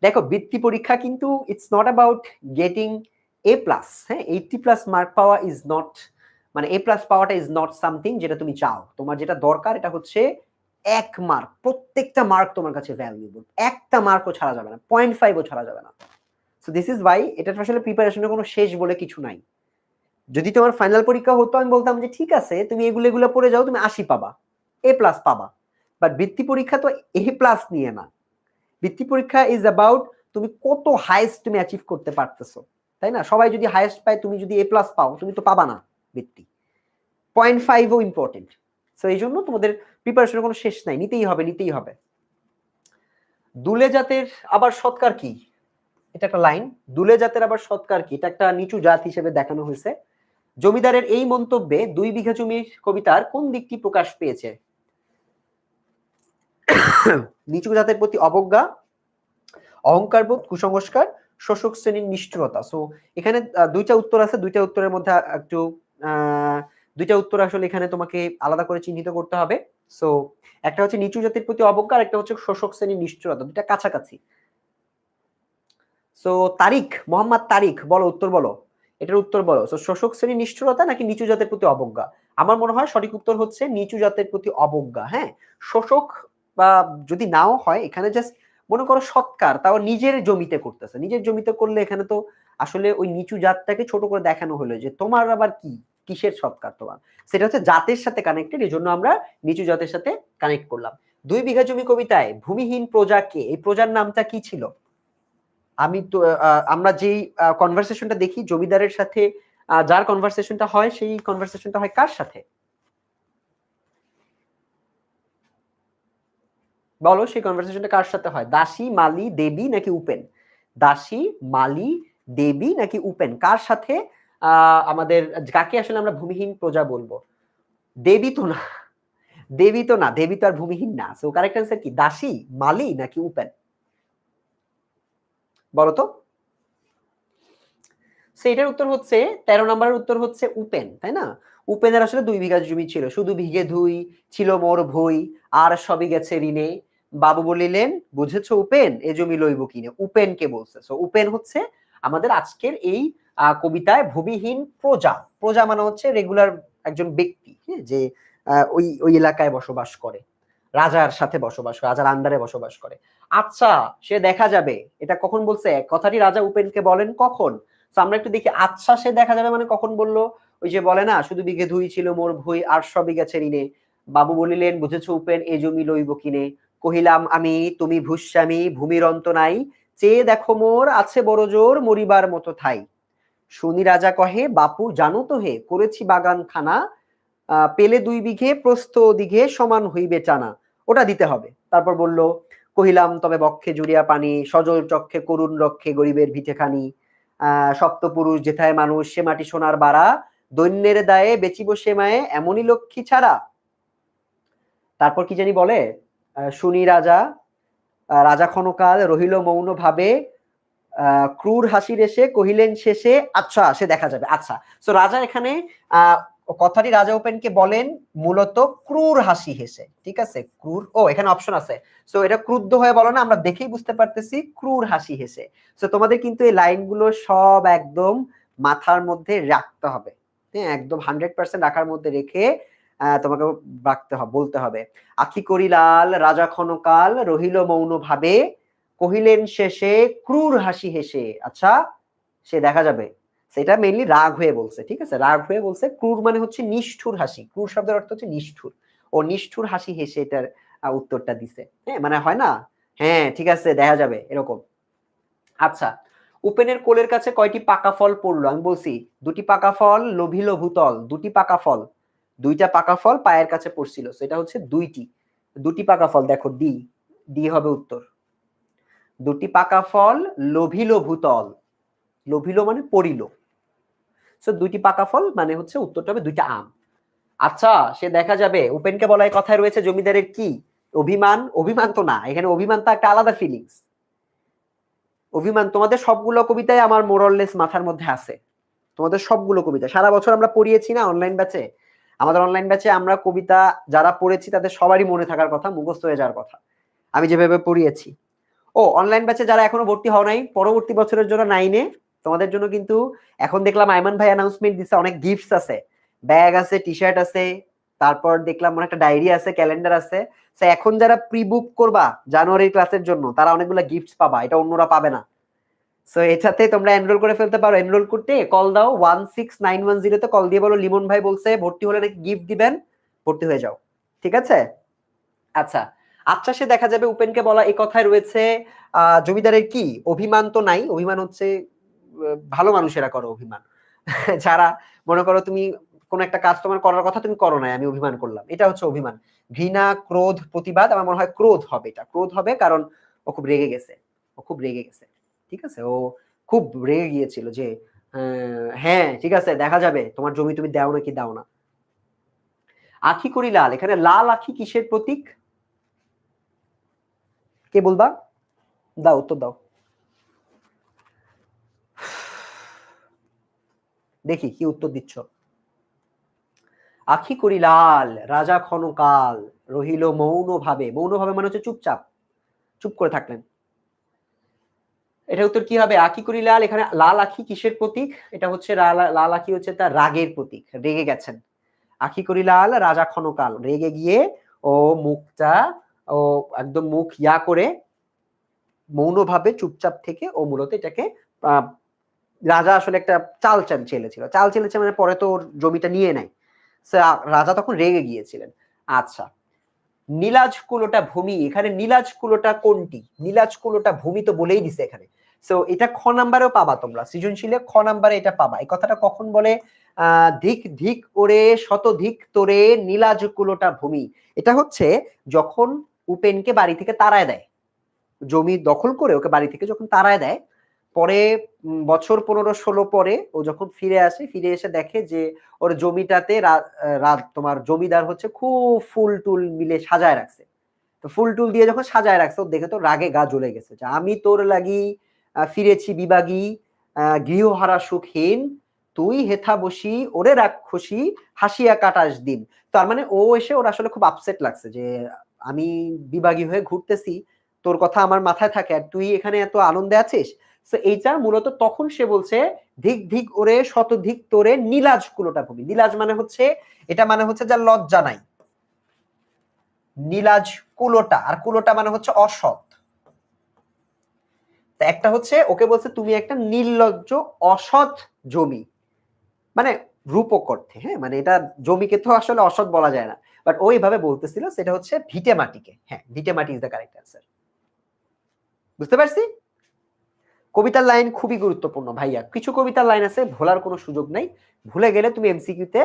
দেখো, বৃত্তি পরীক্ষা কিন্তু it's not about getting a plus. হ্যাঁ, 80+ মার্ক পাওয়া ইজ নট, মানে এ প্লাস পাওয়াটা ইজ নট সামথিং যেটা তুমি চাও। তোমার যেটা দরকার এটা হচ্ছে ১ মার্ক। প্রত্যেকটা মার্ক তোমার কাছে ভ্যালুয়েবল। একটা মার্কও ছাড়া যাবে না, 0.5 ও ছাড়া যাবে না। সো দিস ইজ ওয়াই এটা আসলে প্রিপারেশনের কোনো শেষ বলে কিছু নাই। যদি তোমার ফাইনাল পরীক্ষা হতো আমি বলতাম যে ঠিক আছে তুমি এগুলো পড়ে যাও, তুমি ৮০ পাবা, এ প্লাস পাবা। বাট বৃত্তি পরীক্ষা তো এ প্লাস নিয়ে না। বৃত্তি পরীক্ষা ইজ অ্যাবাউট তুমি কত হাইয়েস্ট তুমি অ্যাচিভ করতে পারতেছো, তাই না? সবাই যদি হাইয়েস্ট পায়, তুমি যদি এ প্লাস পাও, তুমি তো পাবা না বৃত্তি। 0.5ও ইম্পর্টেন্ট। সো এই জন্য তোমাদের প্রিপারেশনের কোনো শেষ নাই, নিতেই হবে। দুলে জাতের আবার সৎকার কি? এটা একটা লাইন। দুলে জাতের আবার সৎকার কি? এটা একটা নিচু জাত হিসেবে দেখানো হয়েছে। জমিদারের এই মন্তব্যে 2 বিঘা জমির কবিতার কোন দিকটি প্রকাশ পেয়েছে? নিচু জাতের প্রতি অবজ্ঞা, অহংকারবোধ, কুসংস্কার, শোষক শ্রেণীর নিষ্ঠুরতা। সো এখানে দুইটা উত্তর আছে, দুইটা উত্তরের মধ্যে একটু দুইটা উত্তর আসলে এখানে তোমাকে আলাদা করে চিহ্নিত করতে হবে। সো একটা হচ্ছে নিচু জাতির প্রতি অবজ্ঞা, আর একটা হচ্ছে শোষক শ্রেণীর নিষ্ঠুরতা, দুইটা কাছাকাছি। সো তারিক, মোহাম্মদ তারিক, বলো উত্তর বলো, এটার উত্তর বলো। সো শোষক শ্রেণীর নিষ্ঠুরতা নাকি নিচু জাতের প্রতি অবজ্ঞা? আমার মনে হয় সঠিক উত্তর হচ্ছে নিচু জাতের প্রতি অবজ্ঞা। হ্যাঁ, শোষক বা যদি নাও হয়, এখানে জাস্ট মনে করো সৎকার, তাও নিজের জমিতে করতেছে। নিজের জমিতে করলে এখানে তো আসলে ওই নিচু জাতটাকে ছোট করে দেখানো হলো যে তোমার আবার কি, কিসের সৎকার তোমার, সেটা হচ্ছে জাতের সাথে কানেক্টেড, এই জন্য আমরা নিচু জাতের সাথে কানেক্ট করলাম। 2 বিঘা জমি কবিতায় ভূমিহীন প্রজা কে? এই প্রজার নামটা কি ছিল? আমি তো আমরা যেই কনভারসেশনটা দেখি জমিদারের সাথে, যার কনভারসেশনটা হয় সেই কনভারসেশনটা হয় কার সাথে? বলো সেই কনভারসেশনটা কার সাথে হয়? দাসী, মালি, দেবী নাকি উপেন? দাসী, মালি, দেবী নাকি উপেন, কার সাথে আমাদের, কাকে আসলে আমরা ভূমিহীন প্রজা বলবো? দেবী তো না, দেবী তো না, দেবী তো আর ভূমিহীন না। সো কারেক্ট অ্যান্সার কি? দাসী, মালি নাকি উপেন? বলো তো। সেটার উত্তর হচ্ছে 13 নম্বরের উত্তর হচ্ছে উপেন, তাই না? উপেনের আসলে 2 বিঘা জমি ছিল। শুধু ভিগে ধুই ছিল মোর ভুই, আর সবই গেছে ঋণে। বাবু বলিলেন বুঝেছো উপেন, এ জমি লইব কিনে। উপেনকে বলছে। সো উপেন হচ্ছে আমাদের আজকের এই কবিতায় ভূমিহীন প্রজা। প্রজা মানে হচ্ছে রেগুলার একজন ব্যক্তি, হ্যাঁ, যে ওই ওই এলাকায় বসবাস করে, রাজার সাথে বসবাস করে, রাজার আন্ডারে বসবাস করে। আচ্ছা, সে দেখা যাবে, এটা কখন বলছে? কথাটি রাজা উপেনকে বলেন কখন? তো আমরা একটু দেখি, আচ্ছা সে দেখা যাবে মানে কখন বললো? ওই যে বলে না, শুধু বিঘে ধুই ছিল মোর ভুই, আর সবই গেছে ঋণে। বাবু বলিলেন বুঝেছ উপেন, এ জমি লইব কিনে। কহিলাম আমি তুমি ভূস্বামী, ভূমির অন্ত নাই, চেয়ে দেখো মোর আছে বড় জোর, মরিবার মতো ঠাই। শুনি রাজা কহে বাপু জানো তো হে, করেছি বাগান খানা, পেলে 2 বিঘে প্রস্থ দিঘে সমান হইবে টানা। ওটা দিতে হবে। তারপর বলল, কহিলাম তবে বক্ষে জুড়িয়া পানি, সজল চক্ষে করুণ রক্ষে গরিবের ভিটেখানি। সপ্তপুরুষ যেথায় মানুষ, সে মাটি সোনার বাড়া, দৈন্যের দায়ে বেচিব সে মায়ে, এমনই লক্ষ্মী ছাড়া। তারপর কি জানি বলে, শুনি রাজা, রাজা ক্ষণকাল রহিল মৌন ভাবে, ক্রুর হাসির এসে কহিলেন শেষে আচ্ছা সে দেখা যাবে। আচ্ছা, সো রাজা এখানে আহ কথাটি রাজা উপেনকে বলেন মূলত ক্রুর হাসি হেসে, ঠিক আছে? ক্রুর, ও এখানে অপশন আছে। সো এটা ক্রুদ্ধ হয়ে বলো না, আমরা দেখেই বুঝতে পারতেছি ক্রুর হাসি হেসে। সো তোমাদের কিন্তু এই লাইনগুলো সব একদম মাথার মধ্যে রাখতে হবে, হ্যাঁ, একদম 100% রাখার মধ্যে রেখে তোমাকে রাখতে হবে, বলতে হবে। আখি করি লাল রাজা ক্ষণকাল রহিল মৌন ভাবে, কহিলেন শেষে ক্রুর হাসি হেসে। আচ্ছা, সে দেখা যাবে, সেটা মেইনলি রাগ হয়ে বলছে, ঠিক আছে? রাগ হয়ে বলছে। ক্রুর মানে হচ্ছে নিষ্ঠুর হাসি, ক্রুর শব্দের অর্থ হচ্ছে নিষ্ঠুর। ও নিষ্ঠুর হাসি হেসে এটার উত্তরটা দিছে। হ্যাঁ, মানে হয় না, হ্যাঁ ঠিক আছে দেখা যাবে এরকম। আচ্ছা, উপেনের কোলের কাছে কয়টি পাকা ফল পড়লো? আমি বলছি 2টি পাকা ফল, লোভিল ভূতল। 2টি পাকা ফল, 2টা পাকা ফল পায়ের কাছে পড়ছিল। সেটা হচ্ছে 2টি, 2টি পাকা ফল। দেখো ডি, ডি হবে উত্তর। 2টি পাকা ফল লোভিল ভূতল, লোভিল মানে পড়িল। সো 2টি পাকা ফল মানে হচ্ছে উত্তরটা হবে 2টা আম। আচ্ছা, সে দেখা যাবে উপেনকে বলা এই কথায় রয়েছে জমিদারের কি? অভিমান। অভিমান তো না, এখানে অভিমান তো একটা আলাদা ফিলিংস। অভিমান তোমাদের সবগুলো কবিতায় আমার মোরললেস মাথার মধ্যে আছে। তোমাদের সবগুলো কবিতা সারা বছর আমরা পড়িয়েছি না অনলাইন ব্যাচে। আমাদের অনলাইন ব্যাচে আমরা কবিতা যারা পড়েছি তাদের সবারই মনে থাকার কথা, মুখস্থ হয়ে যাওয়ার কথা, আমি যেভাবে পড়িয়েছি। ও অনলাইন ব্যাচে যারা এখনো ভর্তি হও নাই, পরবর্তী বছরের জন্য 9-এ তোমাদের জন্য কিন্তু এখন দেখলাম আইমান ভাই অ্যানাউন্সমেন্ট দিচ্ছে, অনেক গিফটস আছে, ব্যাগ আছে, টি-শার্ট আছে, তারপর দেখলাম একটা ডায়েরি আছে, ক্যালেন্ডার আছে। সো এখন যারা প্রি বুক করবা জানুয়ারির ক্লাসের জন্য, তারা অনেকগুলো গিফটস পাবা, এটা অন্যরা পাবে না। সো এটাতে তোমরা এনরোল করে ফেলতে পারো। এনরোল করতে কল দাও 16910 তে কল দিয়ে বলো লিমন ভাই বলছে ভর্তি হলে নাকি গিফট দিবেন, ভর্তি হয়ে যাও, ঠিক আছে? আচ্ছা, আচ্ছা সে দেখা যাবে উপেনকে বলা এই কথায় রয়েছে জমিদারের কি? অভিমান তো নাই। অভিমান হচ্ছে ভালো মানুষেরা করো অভিমান। যারা মনে করো তুমি কোন একটা কাজ তোমার করার কথা তুমি করো নাই, আমি অভিমান করলাম, এটা হচ্ছে অভিমান। ঘৃণা, ক্রোধ, প্রতিবাদ, আমার মনে হয় ক্রোধ হবে, এটা ক্রোধ হবে, কারণ ও খুব রেগে গেছে, ও খুব রেগে গেছে, ঠিক আছে? ও খুব রেগে গিয়েছিল যে হ্যাঁ ঠিক আছে, দেখা যাবে তোমার জমি তুমি দাও নাকি দাও না। আখি করি লাল, এখানে লাল আখি কিসের প্রতীক? কে বলবা? দাও উত্তর দাও। দেখি কি উত্তর দিচ্ছ। আখি করি লাল, রাজা ক্ষণকাল রহিল মৌন ভাবে। মৌন ভাবে মানে হচ্ছে চুপচাপ, চুপ করে থাকলেন। এটা উত্তর কি হবে? আখি করি লাল, এখানে লাল আখি কিসের প্রতীক? এটা হচ্ছে লাল আখি হচ্ছে তার রাগের প্রতীক, রেগে গেছেন। আখি করি লাল, রাজা ক্ষণকাল, রেগে গিয়ে ও মুখটা ও একদম মুখ ইয়া করে মৌনভাবে চুপচাপ থেকে ও মূলত এটাকে রাজা আসলে একটা চাল চেলেছিল, চাল চেলেছে মানে পরে তো ওর জমিটা নিয়ে নেয়। রাজা তখন রেগে গিয়েছিলেন। আচ্ছা, নীলাজ কুলোটা ভূমি, এখানে নীলাজ কুলোটা কোনটি? নীলাজ কুলোটা ভূমি তো বলেই দিছে এখানে। সো এটা খ নাম্বারেও পাবা তোমরা, সৃজনশীলে খ নাম্বারে এটা পাবা। এই কথাটা কখন বলে? ধিক ধিক ওরে শতধিক তোরে নীলাজ কুলোটা ভূমি। এটা হচ্ছে যখন উপেনকে বাড়ি থেকে তাড়ায় দেয়, জমি দখল করে ওকে বাড়ি থেকে যখন তাড়ায় দেয়, পরে বছর 15-16 পরে ও যখন ফিরে আসে, ফিরে এসে দেখে যে ওর জমিটাতে তোমার জমিদার হচ্ছে খুব ফুল টুল মিলে সাজায় রাখছে। তো ফুল টুল দিয়ে যখন সাজায় রাখছে, ও দেখে তো রাগে গা জ্বলে গেছে যে আমি তোর লাগি ফিরেছি বিবাগী, গৃহহারা সুখহীন, তুই হেথা বসি ওরে রাক্ষসী হাসিয়া কাটাস দিন। তার মানে ও এসে ওর আসলে খুব আপসেট লাগছে যে আমি বিবাগী হয়ে ঘুরতেছি, তোর কথা আমার মাথায় থাকে আর তুই এখানে এত আনন্দে আছিস। তো এইটা মূলত তখন সে বলছে ধিক ধিক ওরে শতধিক তোরে নীলাজ কুলোটা ভূমি। নীলাজ মানে হচ্ছে, এটা মানে হচ্ছে যার লজ্জা নাই। নীলাজ কুলোটা, আর কুলোটা মানে হচ্ছে অসৎ। একটা হচ্ছে ওকে বলছে তুমি একটা নির্লজ্জ অসৎ জমি, মানে রূপক অর্থে, হ্যাঁ মানে এটা জমিকে তো আসলে অসৎ বলা যায় না, বাট ওইভাবে বলতেছিল। সেটা হচ্ছে ভিটে মাটিকে। হ্যাঁ, ভিটে মাটি ইজ দ্য কারেক্ট অ্যান্সার। বুঝতে পারছি? কবিতার লাইন খুবই গুরুত্বপূর্ণ ভাইয়া, কিছু কবিতার লাইন আছে ভোলার কোনো সুযোগ নাই, ভুলে গেলে তুমি এমসিকিউতে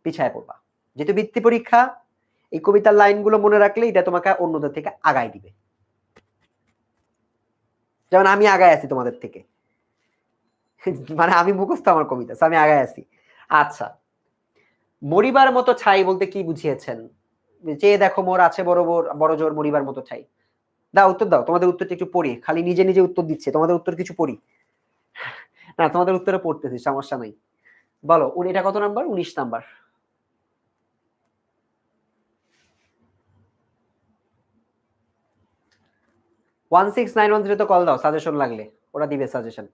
পিছায় পড়বা। যেহেতু বৃত্তি পরীক্ষা, এই কবিতার লাইনগুলো মনে রাখলে এটা তোমাকে অন্যদের থেকে আগায় দিবে। যেমন আমি আগায় আছি তোমাদের থেকে, মানে আমি মুখস্থ আমার কবিতা, আমি আগায় আছি। আচ্ছা, মরিবার মতো ছাই বলতে কি বুঝিয়েছেন? যে দেখো মোর আছে বড় বড় জোর মরিবার মতো ছাই। দাও উত্তর দাও, তোমাদের উত্তরটা একটু পড়ি, খালি নিজে নিজে উত্তর দিচ্ছে, তোমাদের উত্তর কিছু পড়ি। না তোমাদের উত্তরে পড়তেছি, সমস্যা নাই। বলো এটা কত নাম্বার? 19 নাম্বার। 16910 কল দাও সাজেশন লাগলে, ওরা দিবে সাজেশন।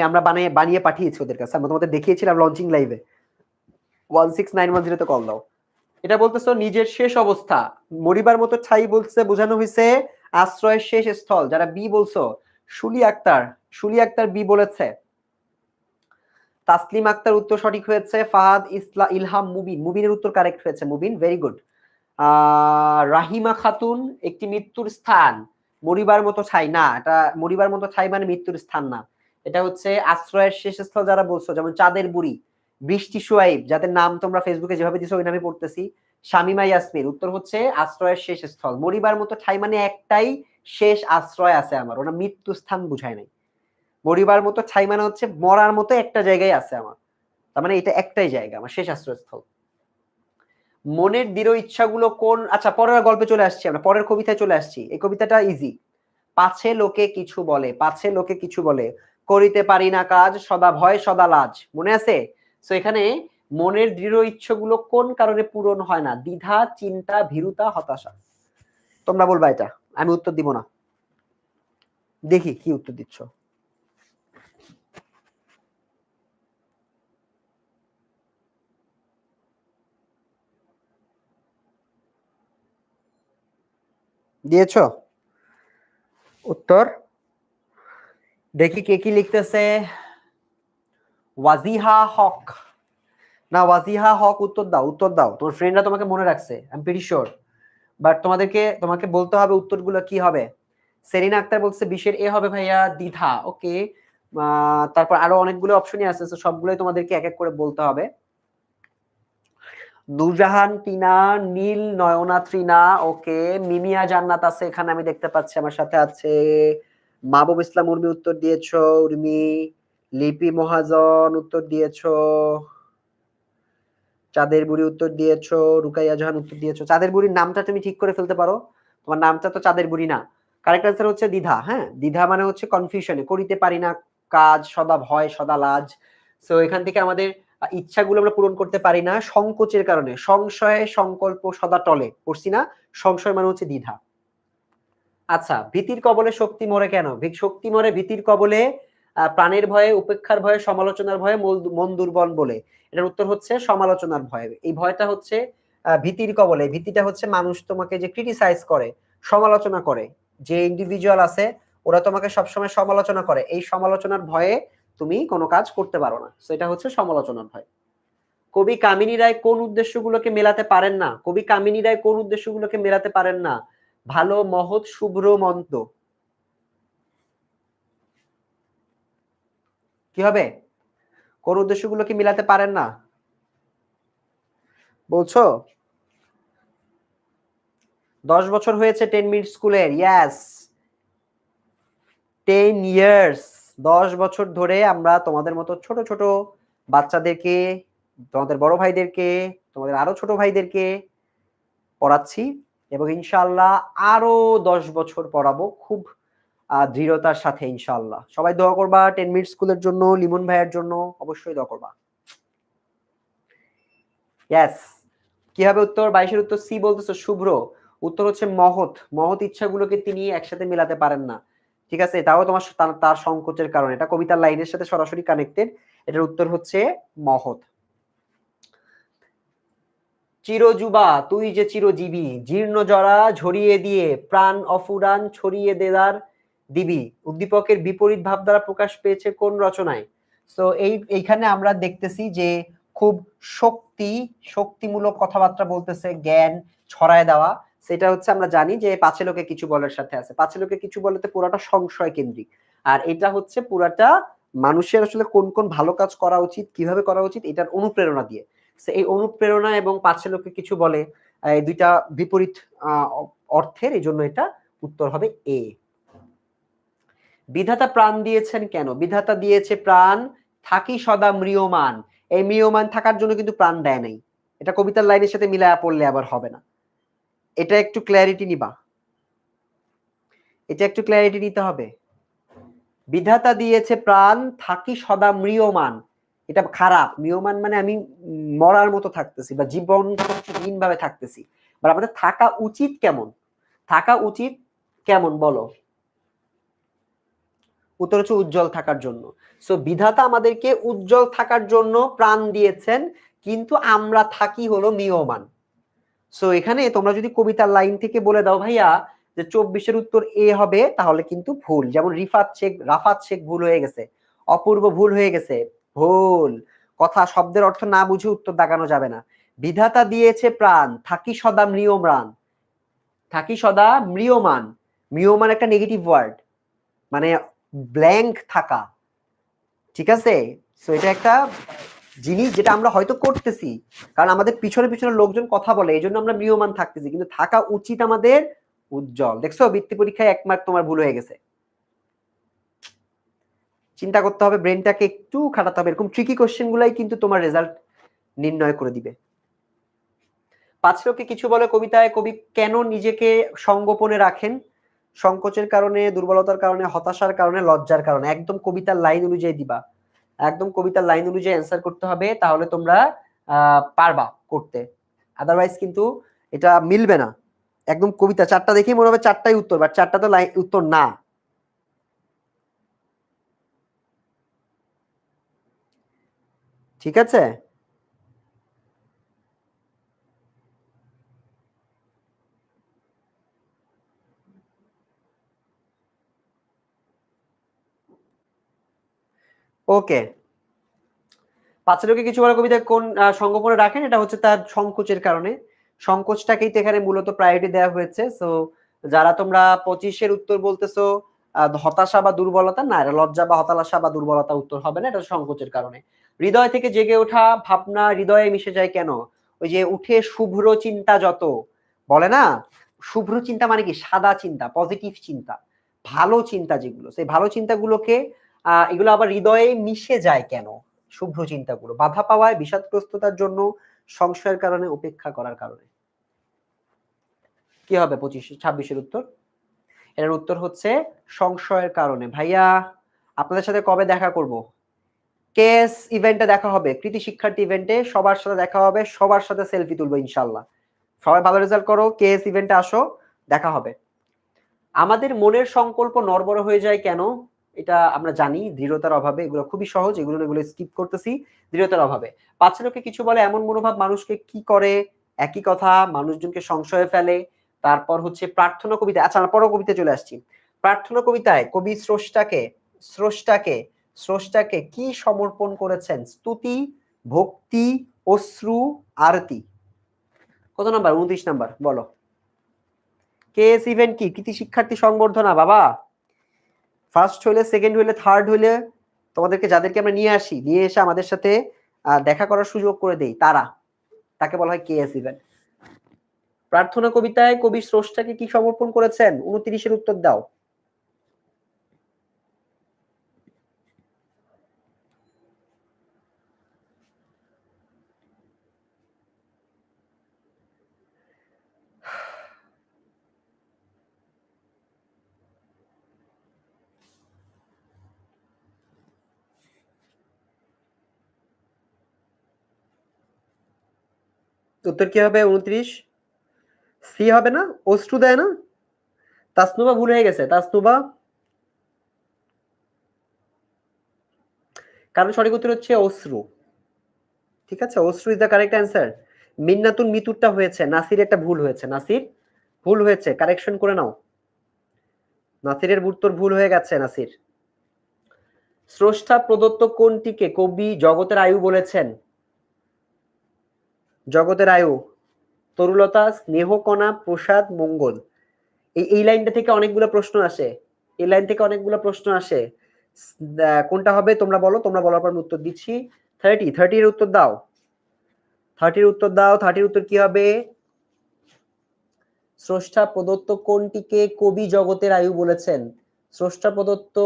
আমরা বানিয়ে পাঠিয়েছি ওদের কাছে, আমরা তোমাদের দেখিয়েছিলাম লঞ্চিং লাইভে। 16910 কল দাও। এটা বলতেছো নিজের শেষ অবস্থা, মরিবার মতো ছাই বলছে, বোঝানো হয়েছে আশ্রয়ের শেষ স্থল। যারা বি বলছো, শুলি আক্তার বি বলেছে। তাসলিম আক্তার উত্তর সঠিক হয়েছে। ফাহাদ ইলহাম মুবিনের উত্তর কারেক্ট হয়েছে। Mubin very good. রাহিমা খাতুন একটি মৃত্যুর স্থান, মরিবার মতো ছাই না, এটা মরিবার মতো ছাই মানে মৃত্যুর স্থান না, এটা হচ্ছে আশ্রয়ের শেষ স্থল। যারা বলছো যেমন চাঁদের বুড়ি, বৃষ্টি সোয়াইব, যাদের নাম তোমরা ফেসবুকে যেভাবে দিছো ওই নামে পড়তেছি, শামিমা ইয়াসমিন, উত্তর হচ্ছে আশ্রয়ের শেষ স্থল। মরিবার মতো ঠাই মানে একটাই শেষ আশ্রয় আছে আমার, ওটা মৃত্যু স্থান বুঝায় নাই। মরিবার মতো ছাই মানে হচ্ছে মরার মতো একটা জায়গায় আছে আমার, তার মানে এটা একটাই জায়গা আমার শেষ আশ্রয়স্থল। মনের দৃঢ় ইচ্ছাগুলো কোন, আচ্ছা পরের গল্পে চলে আসছি, আমরা পরের কবিতায় চলে আসছি। এই কবিতাটা ইজি। পাছে লোকে কিছু বলে, পাছে লোকে কিছু বলে, করিতে পারি না কাজ, সদা ভয় সদা লাজ। মনে আছে? তো এখানে মনের দৃঢ় ইচ্ছাগুলো কোন কারণে পূরণ হয় না? দ্বিধা, চিন্তা, ভীরুতা, হতাশা। তোমরা বলবা এটা, আমি উত্তর দিব না। দেখি কি উত্তর দিচ্ছ। দিয়েছো উত্তর? দেখি কে কি লিখতেছে। ওয়াজিহা হক, না ওয়াজিহা হক উত্তর দাও, উত্তর দাও। তোমার ফ্রেন্ডরা তোমাকে মনে রাখছে, I am pretty sure, but তোমাকে বলতে হবে উত্তরগুলো কি হবে। সেরিনা আক্তার বলছে বিশের এ হবে ভাইয়া, দ্বিধা। ওকে, তারপর আরো অনেকগুলো অপশনই আছে, সবগুলোই তোমাদেরকে এক এক করে বলতে হবে। নূরজাহান টিনা, নীল নয়না ত্রিনা, ওকে। মিমিয়া জান্নাত আছে এখানে, আমি দেখতে পাচ্ছি আমার সাথে আছে। মাহবুব ইসলাম উর্মি উত্তর দিয়েছো, উর্মি। লিপি মহাজন উত্তর দিয়েছো, চাঁদের বুড়ি উত্তর দিয়েছো, রুকাইয়া জাহান উত্তর দিয়েছো। চাঁদের বুড়ির নামটা তুমি ঠিক করে ফেলতে পারো, তোমার নামটা তো চাঁদের বুড়ি না। কারেক্ট অ্যান্সার হচ্ছে দ্বিধা। হ্যাঁ, দ্বিধা মানে হচ্ছে কনফিউশনে, করিতে পারি না কাজ, সদা ভয় সদা লাজ। সো এখান থেকে আমাদের ইচ্ছাগুলো আমরা পূরণ করতে পারি না সংকোচের কারণে, সংশয়ে সংকল্প সদা টলে, পড়ছি না? সংশয় মানে হচ্ছে দ্বিধা। আচ্ছা, ভীতির কবলে শক্তি মরে কেন? শক্তি মরে ভীতির কবলে প্রাণের ভয়ে, উপেক্ষার ভয়ে, সমালোচনার ভয়ে, মন দুর্বল বলে। এটার উত্তর হচ্ছে সমালোচনার ভয়ে। এই ভয়টা হচ্ছে ভীতির কবলে। ভীতিটা হচ্ছে মানুষ তোমাকে যে ক্রিটিসাইজ করে, সমালোচনা করে, যে ইন্ডিভিজুয়াল আছে ওরা তোমাকে সবসময় সমালোচনা করে, এই সমালোচনার ভয়ে তুমি কোনো কাজ করতে পারো না। সো এটা হচ্ছে সমালোচনার ভয়। কবি কামিনী রায় কোন উদ্দেশ্যগুলোকে মেলাতে পারেন না? কবি কামিনী রায় কোন উদ্দেশ্যগুলোকে মেলাতে পারেন না? ভালো, মহৎ, শুভ্র, মন্ত। কি হবে? কোন উদ্দেশ্যগুলোকে মিলাতে পারেন না বলছো? 10 বছর হয়েছে 10 মিনিট স্কুলের। Yes, 10 years. 10 বছর ধরে আমরা তোমাদের মতো ছোট ছোট বাচ্চাদেরকে, তোমাদের বড় ভাইদেরকে, তোমাদের আরো ছোট ভাইদেরকে পড়াচ্ছি এবং ইনশাআল্লাহ আরো 10 বছর পড়াবো খুব দৃঢ়তার সাথে ইনশাআল্লাহ। সবাই দোয়া করবা 10 মিনিট স্কুলের জন্য, লিমন ভাইয়ের জন্য অবশ্যই দোয়া করবা। ইয়েস। কি হবে উত্তর? 22 এর উত্তর সি বলতেছো শুভ্র। উত্তর হচ্ছে মহৎ। মহৎ ইচ্ছাগুলোকে তিনি একসাথে মিলাতে পারেন না। ঠিক আছে? তাও তোমার তার সংকোচের কারণে। এটা কবিতার লাইনের সাথে সরাসরি কানেক্টেড। এটার উত্তর হচ্ছে মহৎ। চিরযুবা তুই যে চিরজীবী, জীর্ণ জরা ঝরিয়ে দিয়ে প্রাণ অফুরান ছড়িয়ে দেদার দিবি। উদ্দীপকের বিপরীত ভাব দ্বারা প্রকাশ পেয়েছে কোন রচনায়? সো এইখানে আমরা দেখতেছি যে খুব শক্তিমূলক কথাবার্তা বলতেছে, জ্ঞান ছড়ায় দেওয়া। সেটা হচ্ছে আমরা জানি যে পাছে লোকে কিছু বলার সাথে আছে। পাছে লোকে কিছু বলতে পুরাটা সংশয় কেন্দ্রিক, আর এটা হচ্ছে পুরাটা মানুষের আসলে কোন কোন ভালো কাজ করা উচিত, কিভাবে করা উচিত এটার অনুপ্রেরণা দিয়ে। এই অনুপ্রেরণা এবং পাছে লোকে কিছু বলে, এই দুইটা বিপরীত অর্থের, এই জন্য এটা উত্তর হবে এ। বিধাতা প্রাণ দিয়েছেন কেন? বিধাতা দিয়েছে প্রাণ থাকি সদা ম্রিয়মান। এই ম্রিয়মান থাকার জন্য কিন্তু প্রাণ দেয় নাই। এটা কবিতার লাইনের সাথে মিলায়া পড়লে আবার হবে না। এটা একটু ক্ল্যারিটি নিবা, এটা একটু ক্ল্যারিটি নিতে হবে। বিধাতা দিয়েছে প্রাণ থাকি সদা ম্রিয়মান, এটা খারাপ। ম্রিয়মান মানে আমি মরার মতো থাকতেছি বা জীবন ভাবে থাকতেছি। বা আমাদের থাকা উচিত কেমন? থাকা উচিত কেমন বলো? উত্তর হচ্ছে উজ্জ্বল থাকার জন্য। সো বিধাতা আমাদেরকে উজ্জ্বল থাকার জন্য প্রাণ দিয়েছেন, কিন্তু আমরা থাকি হলো ম্রিয়মান। সো এখানে তোমরা যদি কবিতার লাইন থেকে বলে দাও ভাইয়া যে 24-এর উত্তর এ হবে, তাহলে কিন্তু ভুল। যেমন রাফাত শেখ ভুল হয়ে গেছে, অপূর্ব ভুল হয়ে গেছে, ভুল কথা। শব্দের অর্থ না বুঝে উত্তর দাগানো যাবে না। বিধাতা দিয়েছে প্রাণ থাকি সদা ম্রিয়মান, থাকি সদা ম্রিয়মান। ম্রিয়মান একটা নেগেটিভ ওয়ার্ড, মানে ব্ল্যাঙ্ক থাকা। ঠিক আছে? সো এটা একটা জিনিস যেটা আমরা হয়তো করতেছি, কারণ আমাদের পিছনে পিছনে লোকজন কথা বলে, এই জন্য আমরা ম্রিয়মান থাকতেছি, কিন্তু থাকা উচিত আমাদের উজ্জ্বল। দেখছো, বৃত্তি পরীক্ষায় 1 মার্ক তোমার ভুল হয়ে গেছে। চিন্তা করতে হবে, ব্রেনটাকে একটু খাটাতে হবে। এরকম ট্রিকি কোশ্চেন গুলাই কিন্তু তোমার রেজাল্ট নির্ণয় করে দিবে। পাঁচ লোকে কিছু বলে কবিতায় কবি কেন নিজেকে সংগোপনে রাখেন? সংকোচের কারণে, দুর্বলতার কারণে, হতাশার কারণে, লজ্জার কারণে। একদম কবিতার লাইন অনুযায়ী দিবা, একদম কবিতার লাইন অনুযায়ী অ্যান্সার করতে হবে, তাহলে তোমরা পারবা করতে। আদারওয়াইজ কিন্তু এটা মিলবে না। একদম কবিতা চারটা দেখেই মনে হবে চারটাই উত্তর, বাট চারটা তো উত্তর না। ঠিক আছে? ওকে। পাঁচ লোকে কিছু বলে কবিতা কোন সংগোপনে রাখেন? এটা হচ্ছে তার সংকোচের কারণে। সংকোচটাকেই তো এখানে মূলত প্রায়োরিটি দেওয়া হয়েছে। সো যারা তোমরা 25-এর উত্তর বলতেছো হতাশা বা দুর্বলতা, না, এটা লজ্জা বা হতাশা বা দুর্বলতা উত্তর হবে না, এটা সংকোচের কারণে। হৃদয় থেকে জেগে ওঠা ভাবনা হৃদয়ে মিশে যায় কেন? ওই যে উঠে শুভ্র চিন্তা যত, বলে না, শুভ্র চিন্তা মানে কি? সাদা চিন্তা, পজিটিভ চিন্তা, ভালো চিন্তা যেগুলো, সেই ভালো চিন্তাগুলোকে এগুলো আবার হৃদয়ে মিশে যায় কেন? শুভ্র চিন্তাগুলো বাধা পাওয়ায়, বিষাদগ্রস্ততার জন্য, সংশয়ের কারণে, উপেক্ষা করার কারণে। কি হবে 26 এর উত্তর? এর উত্তর হচ্ছে সংশয়ের কারণে। ভাইয়া আপনাদের সাথে কবে দেখা করব? কেএস ইভেন্টে দেখা হবে। কৃতি শিক্ষার্থী ইভেন্টে সবার সাথে দেখা হবে। সবার সাথে সেলফি তুলবো ইনশাআল্লাহ। সবাই ভালো রেজাল্ট করো, কেএস ইভেন্টে আসো, দেখা হবে। আমাদের মনের সংকল্প নড়বড় হয়ে যায় কেন? এটা আমরা জানি দৃঢ়তার অভাবে। এগুলো খুবই সহজ, এগুলো স্কিপ করতেছি। দৃঢ়তার অভাবে। পাছে লোকে কিছু বলে এমন মনোভাব মানুষকে কি করে? একই কথা মানুষজনকে সংশয়ে ফেলে। তারপর হচ্ছে প্রার্থনা কবিতা। আচ্ছা আমরা পরের কবিতায় চলে আসছি। প্রার্থনা কবিতায় কবি স্রষ্টাকে কি সমর্পণ করেছেন? স্তুতি, ভক্তি, অশ্রু, আরতি। কত নাম্বার? 29 নাম্বার বলো। কেএস ইভেন্ট কি? কৃতি শিক্ষার্থী সংবর্ধনা বাবা। ফার্স্ট হইলে, সেকেন্ড হইলে, থার্ড হইলে তোমাদেরকে যাদেরকে আমরা নিয়ে আসি, নিয়ে এসে আমাদের সাথে দেখা করার সুযোগ করে দেই, তাকে বলা হয় কেএস ইভেন্ট। প্রার্থনা কবিতায় কবি স্রষ্টাকে কি সমর্পণ করেছেন? 29 এর উত্তর দাও। উত্তর কি হবে? 29 সি হবে না? অশ্রু দেয় না? তাসনুবা ভুল হয়ে গেছে। তাসনুবা, কারণ সঠিক উত্তর হচ্ছে অশ্রু। ঠিক আছে, অশ্রু ইজ দ্য কারেক্ট অ্যান্সার। মিন্নাতুন মিতুরটা হয়েছে, নাসির একটা ভুল হয়েছে। নাসির ভুল হয়েছে, কারেকশন করে নাও। নাসিরের উত্তর ভুল হয়ে গেছে। নাসির, স্রষ্টা প্রদত্ত কোনটিকে কবি জগতের আয়ু বলেছেন? জগতের আয়ু, তরুলতা, স্নেহকণা, প্রসাদ, মঙ্গল। এই লাইনটা থেকে অনেকগুলো প্রশ্ন আসে। এই লাইন থেকে অনেকগুলো প্রশ্ন আসে। কোনটা হবে তোমরা বলো, তোমরা বলার পর আমি উত্তর দিচ্ছি। 30 এর উত্তর দাও। 30 উত্তর দাও। 30 উত্তর কি হবে? স্রষ্টা প্রদত্ত কোনটিকে কবি জগতের আয়ু বলেছেন? স্রষ্টা প্রদত্ত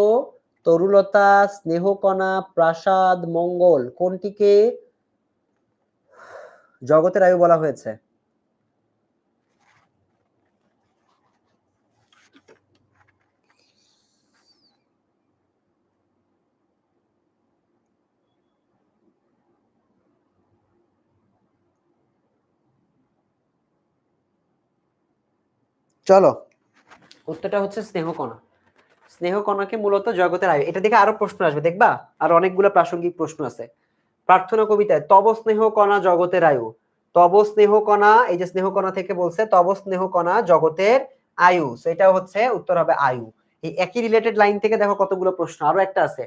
তরুলতা, স্নেহকণা, প্রাসাদ, মঙ্গল কোনটিকে জগতের আয়ু বলা হয়েছে? চলো, উত্তরটা হচ্ছে স্নেহকণা। স্নেহকণাকে মূলত জগতের আয়ু। এটা দেখে আরো প্রশ্ন আসবে, দেখবা আর অনেকগুলো প্রাসঙ্গিক প্রশ্ন আছে। প্রার্থনা কবিতায় তব স্নেহকণা জগতের আয়ু, তব স্নেহকণা, এই যে স্নেহকণা থেকে বলছে তব স্নেহকণা জগতের আয়ু, সেটা হচ্ছে উত্তর হবে আয়ু। এই একই রিলেটেড লাইন থেকে দেখো কতগুলো প্রশ্ন। আরো একটা আছে,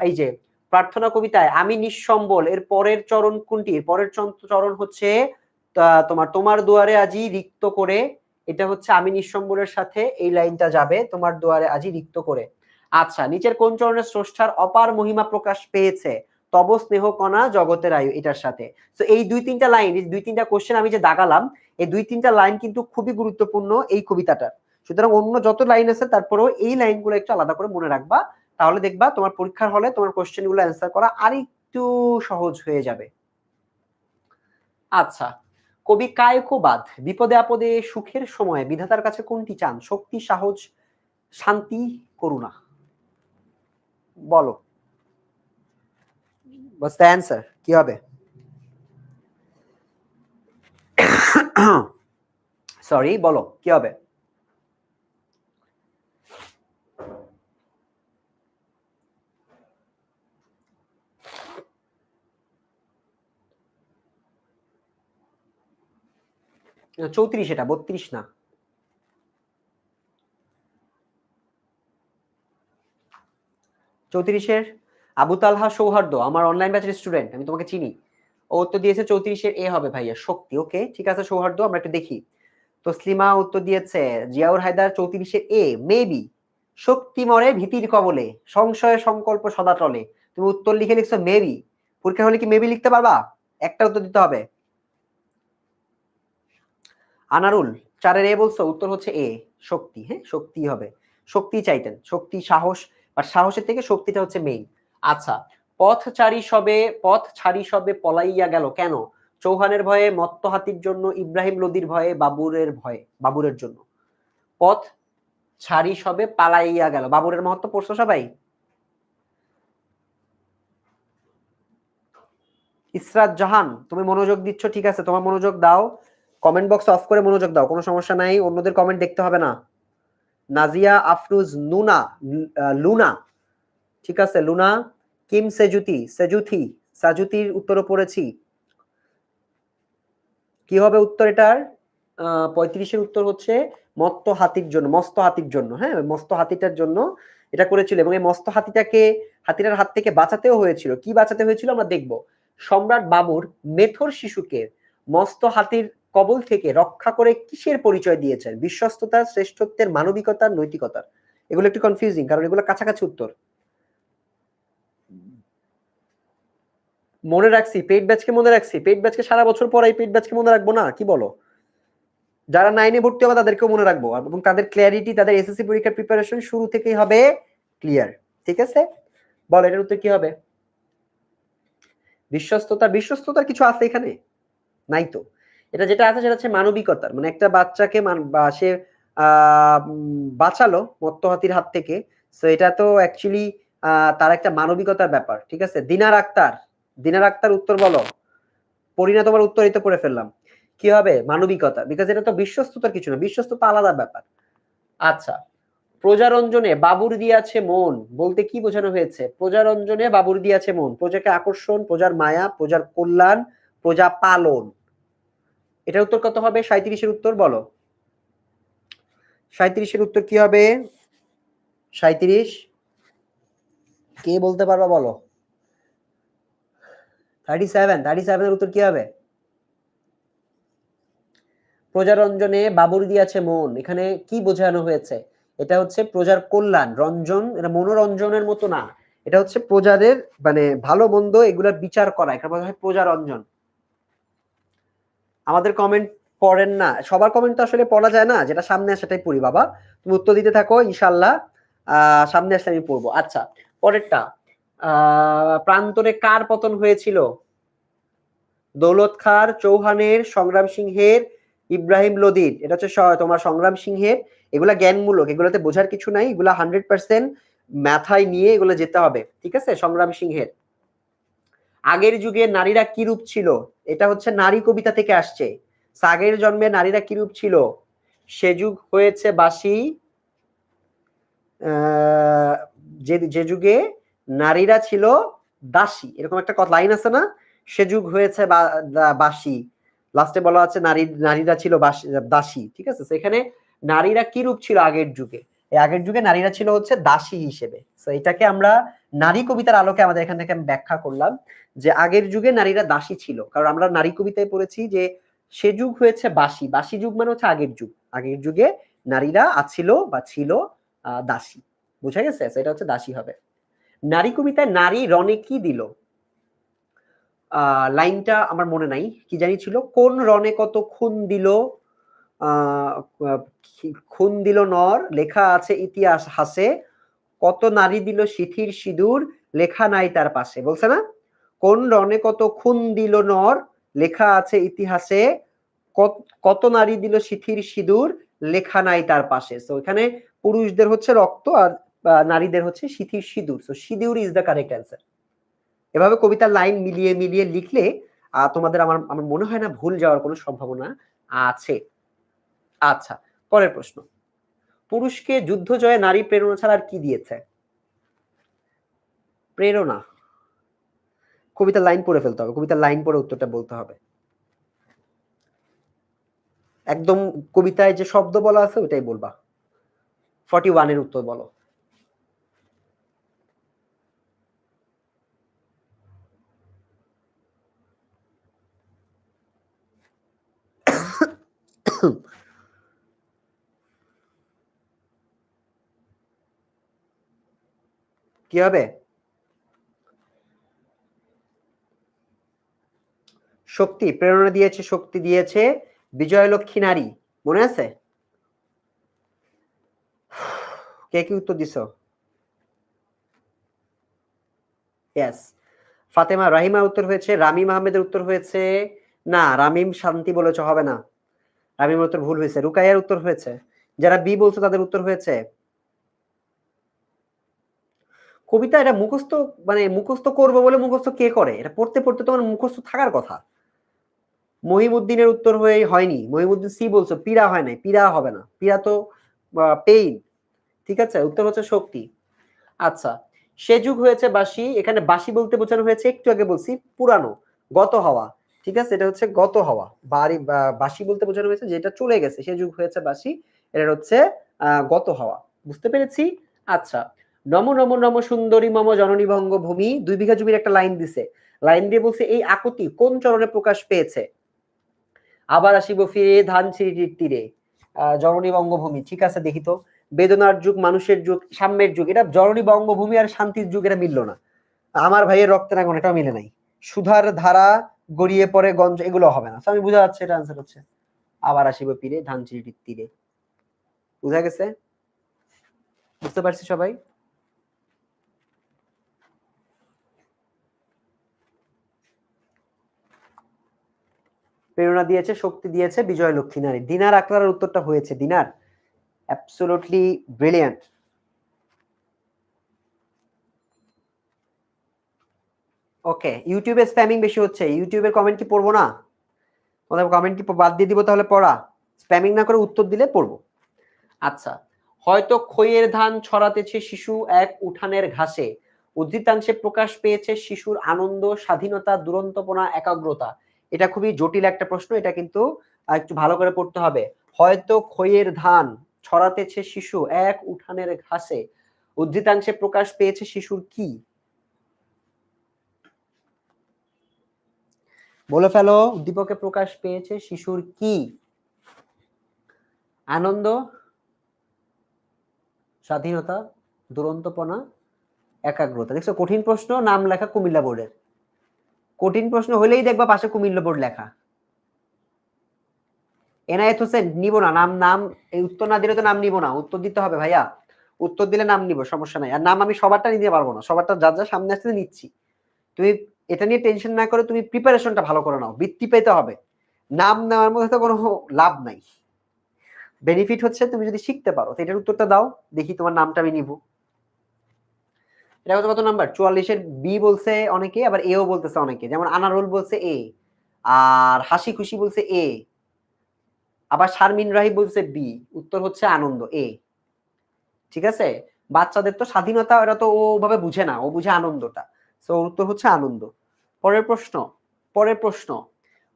এই যে প্রার্থনা কবিতায় আমি নিঃসম্বল, এর পরের চরণ কোনটি? পরের চরণ হচ্ছে তোমার দুয়ারে আজি রিক্ত করে। এটা হচ্ছে আমি নিঃসম্বলের সাথে এই লাইনটা যাবে, তোমার দুয়ারে আজি রিক্ত করে। আচ্ছা, নিচের কোন চরণের স্রষ্টার অপার মহিমা প্রকাশ পেয়েছে? তব স্নেহ কণা জগতের আয়ু, এটার সাথে। তো এই দুই তিনটা লাইন, এই দুই তিনটা কোশ্চেন আমি যে দাগালাম, এই দুই তিনটা লাইন কিন্তু খুবই গুরুত্বপূর্ণ এই কবিতাটার। সুতরাং অন্য যত লাইন আছে তারপরেও এই লাইনগুলো একটু আলাদা করে মনে রাখবা, তাহলে দেখবা তোমার পরীক্ষার হলে তোমার কোশ্চেনগুলো অ্যান্সার করা আরেকটু সহজ হয়ে যাবে। আচ্ছা, কবি কায়কোবাদ বিপদে আপদে সুখের সময় বিধাতার কাছে কোনটি চান? শক্তি, সাহস, শান্তি, করুণা। বলো, What's the answer? কি হবে? সরি, বলো কি হবে? চৌত্রিশ, এটা 32 না। চৌত্রিশের আবু তালহা সৌহার্দ্য আমার অনলাইন ব্যাচের স্টুডেন্ট, আমি তোমাকে চিনি। ও উত্তর দিয়েছে 34-এর এ হবে ভাইয়া, শক্তি। ওকে ঠিক আছে সৌহার্দ্য, আমরা একটু দেখি। তসলিমা উত্তর দিয়েছে জিয়াউর হায়দার 34-এর এ, মেবি শক্তি মরে ভীতির কবলে, সংশয় সংকল্প সদা টলে। তুমি উত্তর লিখে লিখছো মেবি। পরীক্ষা হলে কি মেবি লিখতে পারবা? একটা উত্তর দিতে হবে। আনারুল 4-এর এ বলছো, উত্তর হচ্ছে এ, শক্তি। হ্যাঁ, শক্তি হবে। শক্তি চাইতেন, শক্তি, সাহস, বাট সাহসের থেকে শক্তিটা হচ্ছে মেইন। আচ্ছা, পথ ছাড়ি সবে পলাইয়া গেল কেন? চৌহানের ভয়ে, মত্ত হাতির জন্য, ইব্রাহিম লোদির ভয়ে, বাবুরের জন্য। পথ ছাড়ি সবে পালাইয়া গেল। বাবুরের মহত্ব পড়ছো সবাই? ইসরাত জাহান, তুমি মনোযোগ দিচ্ছ, ঠিক আছে, তোমার মনোযোগ দাও। কমেন্ট বক্স অফ করে মনোযোগ দাও, কোনো সমস্যা নাই, অন্যদের কমেন্ট দেখতে হবে না। নাজিয়া আফরুজ লুনা, ঠিক আছে, লুনা। কিম সাজুতির উত্তরও পড়েছি। কি হবে উত্তর এটার? 35-এর উত্তর হচ্ছে মস্ত হাতির জন্য, হ্যাঁ, মস্ত হাতিটার জন্য এটা করেছিল। এবং এই মস্ত হাতিটার হাত থেকে বাঁচাতেও হয়েছিল। কি বাঁচাতে হয়েছিল আমরা দেখব। সম্রাট বাবর মেথর শিশুকে মস্ত হাতির কবল থেকে রক্ষা করে কিসের পরিচয় দিয়েছেন? বিশ্বস্ততা, শ্রেষ্ঠত্বের, মানবিকতার, নৈতিকতার। এগুলো একটু কনফিউজিং, কারণ এগুলো কাছাকাছি উত্তর। মনে রাখছি, পেইড ব্যাচকে মনে রাখছি। পেইড ব্যাচকে সারা বছর পড়াই, পেইড ব্যাচকে মনে রাখবো না? কি বলো? যারা 9 এ ভর্তি হবে তাদেরকেও মনে রাখবো, এবং তাদের ক্লিয়ারিটি, তাদের এসএসসি পরীক্ষার প্রিপারেশন শুরু থেকেই হবে ক্লিয়ার। ঠিক আছে, বল এটার উত্তর কি হবে? বিশ্বস্ততার কিছু আছে এখানে? নাই তো। এটা যেটা আছে সেটা হচ্ছে মানবিকতার, মানে একটা বাচ্চাকে সে বাঁচালো মত্ত হাতির হাত থেকে, সো এটা তো অ্যাকচুয়ালি তার একটা মানবিকতার ব্যাপার। ঠিক আছে, দিনার আক্তার উত্তর বলো। পড়ি না, তোমার উত্তর এই তো পড়ে ফেললাম। কি হবে? মানবিকতা, বিকজ এটা তো বিশ্বস্ততার কিছু না, বিশ্বস্ততা আলাদা ব্যাপার। আচ্ছা, প্রজারঞ্জনে বাবুর দিয়াছে মন বলতে কি বোঝানো হয়েছে? প্রজারঞ্জনে বাবুর দিয়াছে মন, প্রজাকে আকর্ষণ, প্রজার মায়া, প্রজার কল্যাণ, প্রজা পালন। এটার উত্তর কত হবে? 37-এর উত্তর বলো। 37-এর উত্তর কি হবে? 37 কে বলতে পারবা বলো? 37 এর উত্তর কি হবে? প্রজারঞ্জনে বাবুর দিয়াছে মন, এখানে কি বোঝানো হয়েছে? এটা হচ্ছে প্রজার কল্যাণ। রঞ্জন এটা মনোরঞ্জনের মতো না, এটা হচ্ছে প্রজাদের মানে ভালো মন্দ এগুলোর বিচার করা, এটা বলা হয় প্রজারঞ্জন। আমাদের কমেন্ট পড়েন না, সবার কমেন্ট তো আসলে পড়া যায় না, যেটা সামনে আসে সেটাই পড়ি বাবা। তুমি উত্তর দিতে থাকো, ইনশাআল্লাহ সামনে আসলে আমি পড়বো। আচ্ছা, পরেরটা, প্রান্তরে কার পতন হয়েছিল? দৌলত খাঁর, চৌহানের, সংগ্রাম সিংহের, ইব্রাহিম লোদির। এটা হচ্ছে তোমার সংগ্রাম সিংহের। এগুলা জ্ঞানমূলক, এগুলোতে বোঝার কিছু নাই, এগুলা 100% মাথায় নিয়ে এগুলো যেতে হবে। ঠিক আছে, সংগ্রাম সিংহের। আগের যুগে নারীরা কি রূপ ছিল? এটা হচ্ছে নারী কবিতা থেকে আসছে। আগের জন্মে নারীরা কি রূপ ছিল? সে যুগ হয়েছে বাসি, যে যুগে নারীরা ছিল দাসী, এরকম একটা লাইন আছে না? সে যুগ হয়েছে বাসি, লাস্টে বলা আছে নারীরা ছিল দাসী। ঠিক আছে, এখানে নারীরা কি রূপ ছিল আগের যুগে? আগের যুগে নারীরা ছিল হচ্ছে দাসী হিসেবে। এটাকে আমরা নারী কবিতার আলোকে আমাদের এখান থেকে ব্যাখ্যা করলাম যে আগের যুগে নারীরা দাসী ছিল, কারণ আমরা নারী কবিতায় পড়েছি যে সে যুগ হয়েছে বাসি যুগ মানে হচ্ছে আগের যুগ। আগের যুগে নারীরা ছিল দাসী, বুঝা গেছে? এটা হচ্ছে দাসী হবে। নারী কবিতায় নারী রণে কি দিল? লাইনটা আমার মনে নাই, কি জানি ছিল, কোন রণে কত খুন দিল, খুন দিল নর, লেখা আছে ইতিহাস হাসে, কত নারী দিল সিথির সিঁদুর, লেখা নাই তার পাশে। বলছে না? কোন রণে কত খুন দিল নর, লেখা আছে ইতিহাসে, কত নারী দিল সিথির সিঁদুর, লেখা নাই তার পাশে। সো এখানে পুরুষদের হচ্ছে রক্ত আর নারীদের হচ্ছে সিথির সিঁদুর। সো সিঁদুর ইজ দ্য কারেক্ট অ্যান্সার। এভাবে কবিতার লাইন মিলিয়ে মিলিয়ে লিখলে তোমাদের আমার মনে হয় না ভুল যাওয়ার কোনো সম্ভাবনা আছে। আচ্ছা, পরের প্রশ্ন, পুরুষকে যুদ্ধ জয়ে নারী প্রেরণা ছাড়া আর কি দিয়েছে? প্রেরণা, কবিতার লাইন পড়ে ফেলতে হবে, কবিতার লাইন পড়ে উত্তরটা বলতে হবে। একদম কবিতায় যে শব্দ বলা আছে ওটাই বলবা। 41 এর উত্তর বলো। কি হবে? শক্তি, প্রেরণা দিয়েছে, শক্তি দিয়েছে বিজয়লক্ষ্মী নারী। মনে আছে? কে কি উত্তর দিছ? ইয়েস। ফাতেমা রাহিমার উত্তর হয়েছে, রামিম আহমেদের উত্তর হয়েছে না, রামিম শান্তি বলেছ, হবে না। রামিমের উত্তর ভুল হয়েছে। রুকাইয়ার উত্তর হয়েছে। যারা বি বলছো তাদের উত্তর হয়েছে। কবিতা এটা মুখস্থ, মানে মুখস্থ করবো বলে মুখস্থ কে করে? এটা পড়তে পড়তে তোমার মুখস্থ থাকার কথা। মহিমউদ্দিনের উত্তর হয়নি। মহিমউদ্দিন সি বলছো, পীড়া হয় নাই, পীড়া হবে না, পীড়া তো পেইন। ঠিক আছে, উত্তর হচ্ছে শক্তি। আচ্ছা, সে যুগ হয়েছে বাসি, এখানে বাসি বলতে বোঝানো হয়েছে, একটু আগে বলছি পুরানো, গত হওয়া। ঠিক আছে, এটা হচ্ছে গত হওয়া। বাসি বলতে বোঝানো হয়েছে যেটা চলে গেছে, সে যুগ হয়েছে বাসি, এটা হচ্ছে গত হওয়া। বুঝতে পেরেছি। আচ্ছা, নম নম নম সুন্দরী মম জননী বঙ্গভূমি, 2 বিঘা জমির একটা লাইন দিছে। লাইন দিয়ে বলছে এই আকুতি কোন চরণে প্রকাশ পেয়েছে? আবার আসিব ফিরে ধান ছিঁড়িটির তীরে, জননী বঙ্গভূমি। ঠিক আছে, দেখি তো। বেদনার যুগ, মানুষের যুগ, সাম্যের যুগ, এটা জননী বঙ্গভূমি আর শান্তির যুগ, এটা মিললো না। আমার ভাইয়ের রক্তের আগুন, এটাও মিলে নাই। সুধার ধারা গড়িয়ে পড়ে গঞ্জ, এগুলো হবে না। আমি বুঝা যাচ্ছে এটা আনসার হচ্ছে আবার আসিব ফিরে ধান ছিঁড়িটির তীরে। বুঝা গেছে? বুঝতে পারছি সবাই? প্রেরণা দিয়েছে, শক্তি দিয়েছে বিজয় লক্ষ্মী নারী। দিনার আক্তারের উত্তরটা হয়েছে দিনার। Absolutely brilliant. ওকে, ইউটিউবে স্প্যামিং বেশি হচ্ছে, ইউটিউবের কমেন্ট কি পড়বো না? তোমাদের কমেন্ট কি বাদ দিয়ে দিব তাহলে পড়া? স্প্যামিং না করে উত্তর দিলে পড়বো। আচ্ছা, হয়তো খইয়ের ধান ছড়াতেছে শিশু এক উঠানের ঘাসে, উদ্ধৃতাংশে প্রকাশ পেয়েছে শিশুর আনন্দ, স্বাধীনতা, দুরন্তপনা, একাগ্রতা। এটা খুবই জটিল একটা প্রশ্ন, এটা কিন্তু একটু ভালো করে পড়তে হবে। হয়তো খইয়ের ধান ছড়াতেছে শিশু এক উঠানের ঘাসে, উদ্ধৃতাংশে প্রকাশ পেয়েছে শিশুর কি? বলে ফেলো, উদ্দীপকে প্রকাশ পেয়েছে শিশুর কি? আনন্দ, স্বাধীনতা, দুরন্তপনা, একাগ্রতা। দেখছো কঠিন প্রশ্ন, নাম লেখা কুমিল্লা বোর্ডের। কঠিন প্রশ্ন হলেই দেখবা পাশে কুমিল্লা বোর্ড লেখা। এনায়েত হোসেন নিব না, নাম নাম এই উত্তর না দিলে তো নাম নিব না, উত্তর দিতে হবে ভাইয়া। উত্তর দিলে নাম নিব, সমস্যা নাই। আর নাম আমি সবারটা নিতে পারবো না, সবারটা যা যা সামনে আসতে নিচ্ছি। তুমি এটা নিয়ে টেনশন না করে তুমি প্রিপারেশনটা ভালো করে নাও, বৃত্তি পেতে হবে। নাম নেওয়ার মধ্যে তো কোনো লাভ নাই। বেনিফিট হচ্ছে তুমি যদি শিখতে পারো। তো এটার উত্তরটা দাও, দেখি তোমার নামটা আমি নিব। এটা কত নাম্বার? 44-এর বি বলছে অনেকে, আবার এও বলতেছে অনেকে। যেমন আনারুল বলছে এ, আর হাসি খুশি বলছে এ, আবার শারমিন রাহি বলছে বি। উত্তর হচ্ছে আনন্দ, এ। ঠিক আছে, বাচ্চাদের তো স্বাধীনতা ওরা তো ওভাবে বুঝে না, ও বুঝে আনন্দটা। সো উত্তর হচ্ছে আনন্দ। পরের প্রশ্ন, পরের প্রশ্ন।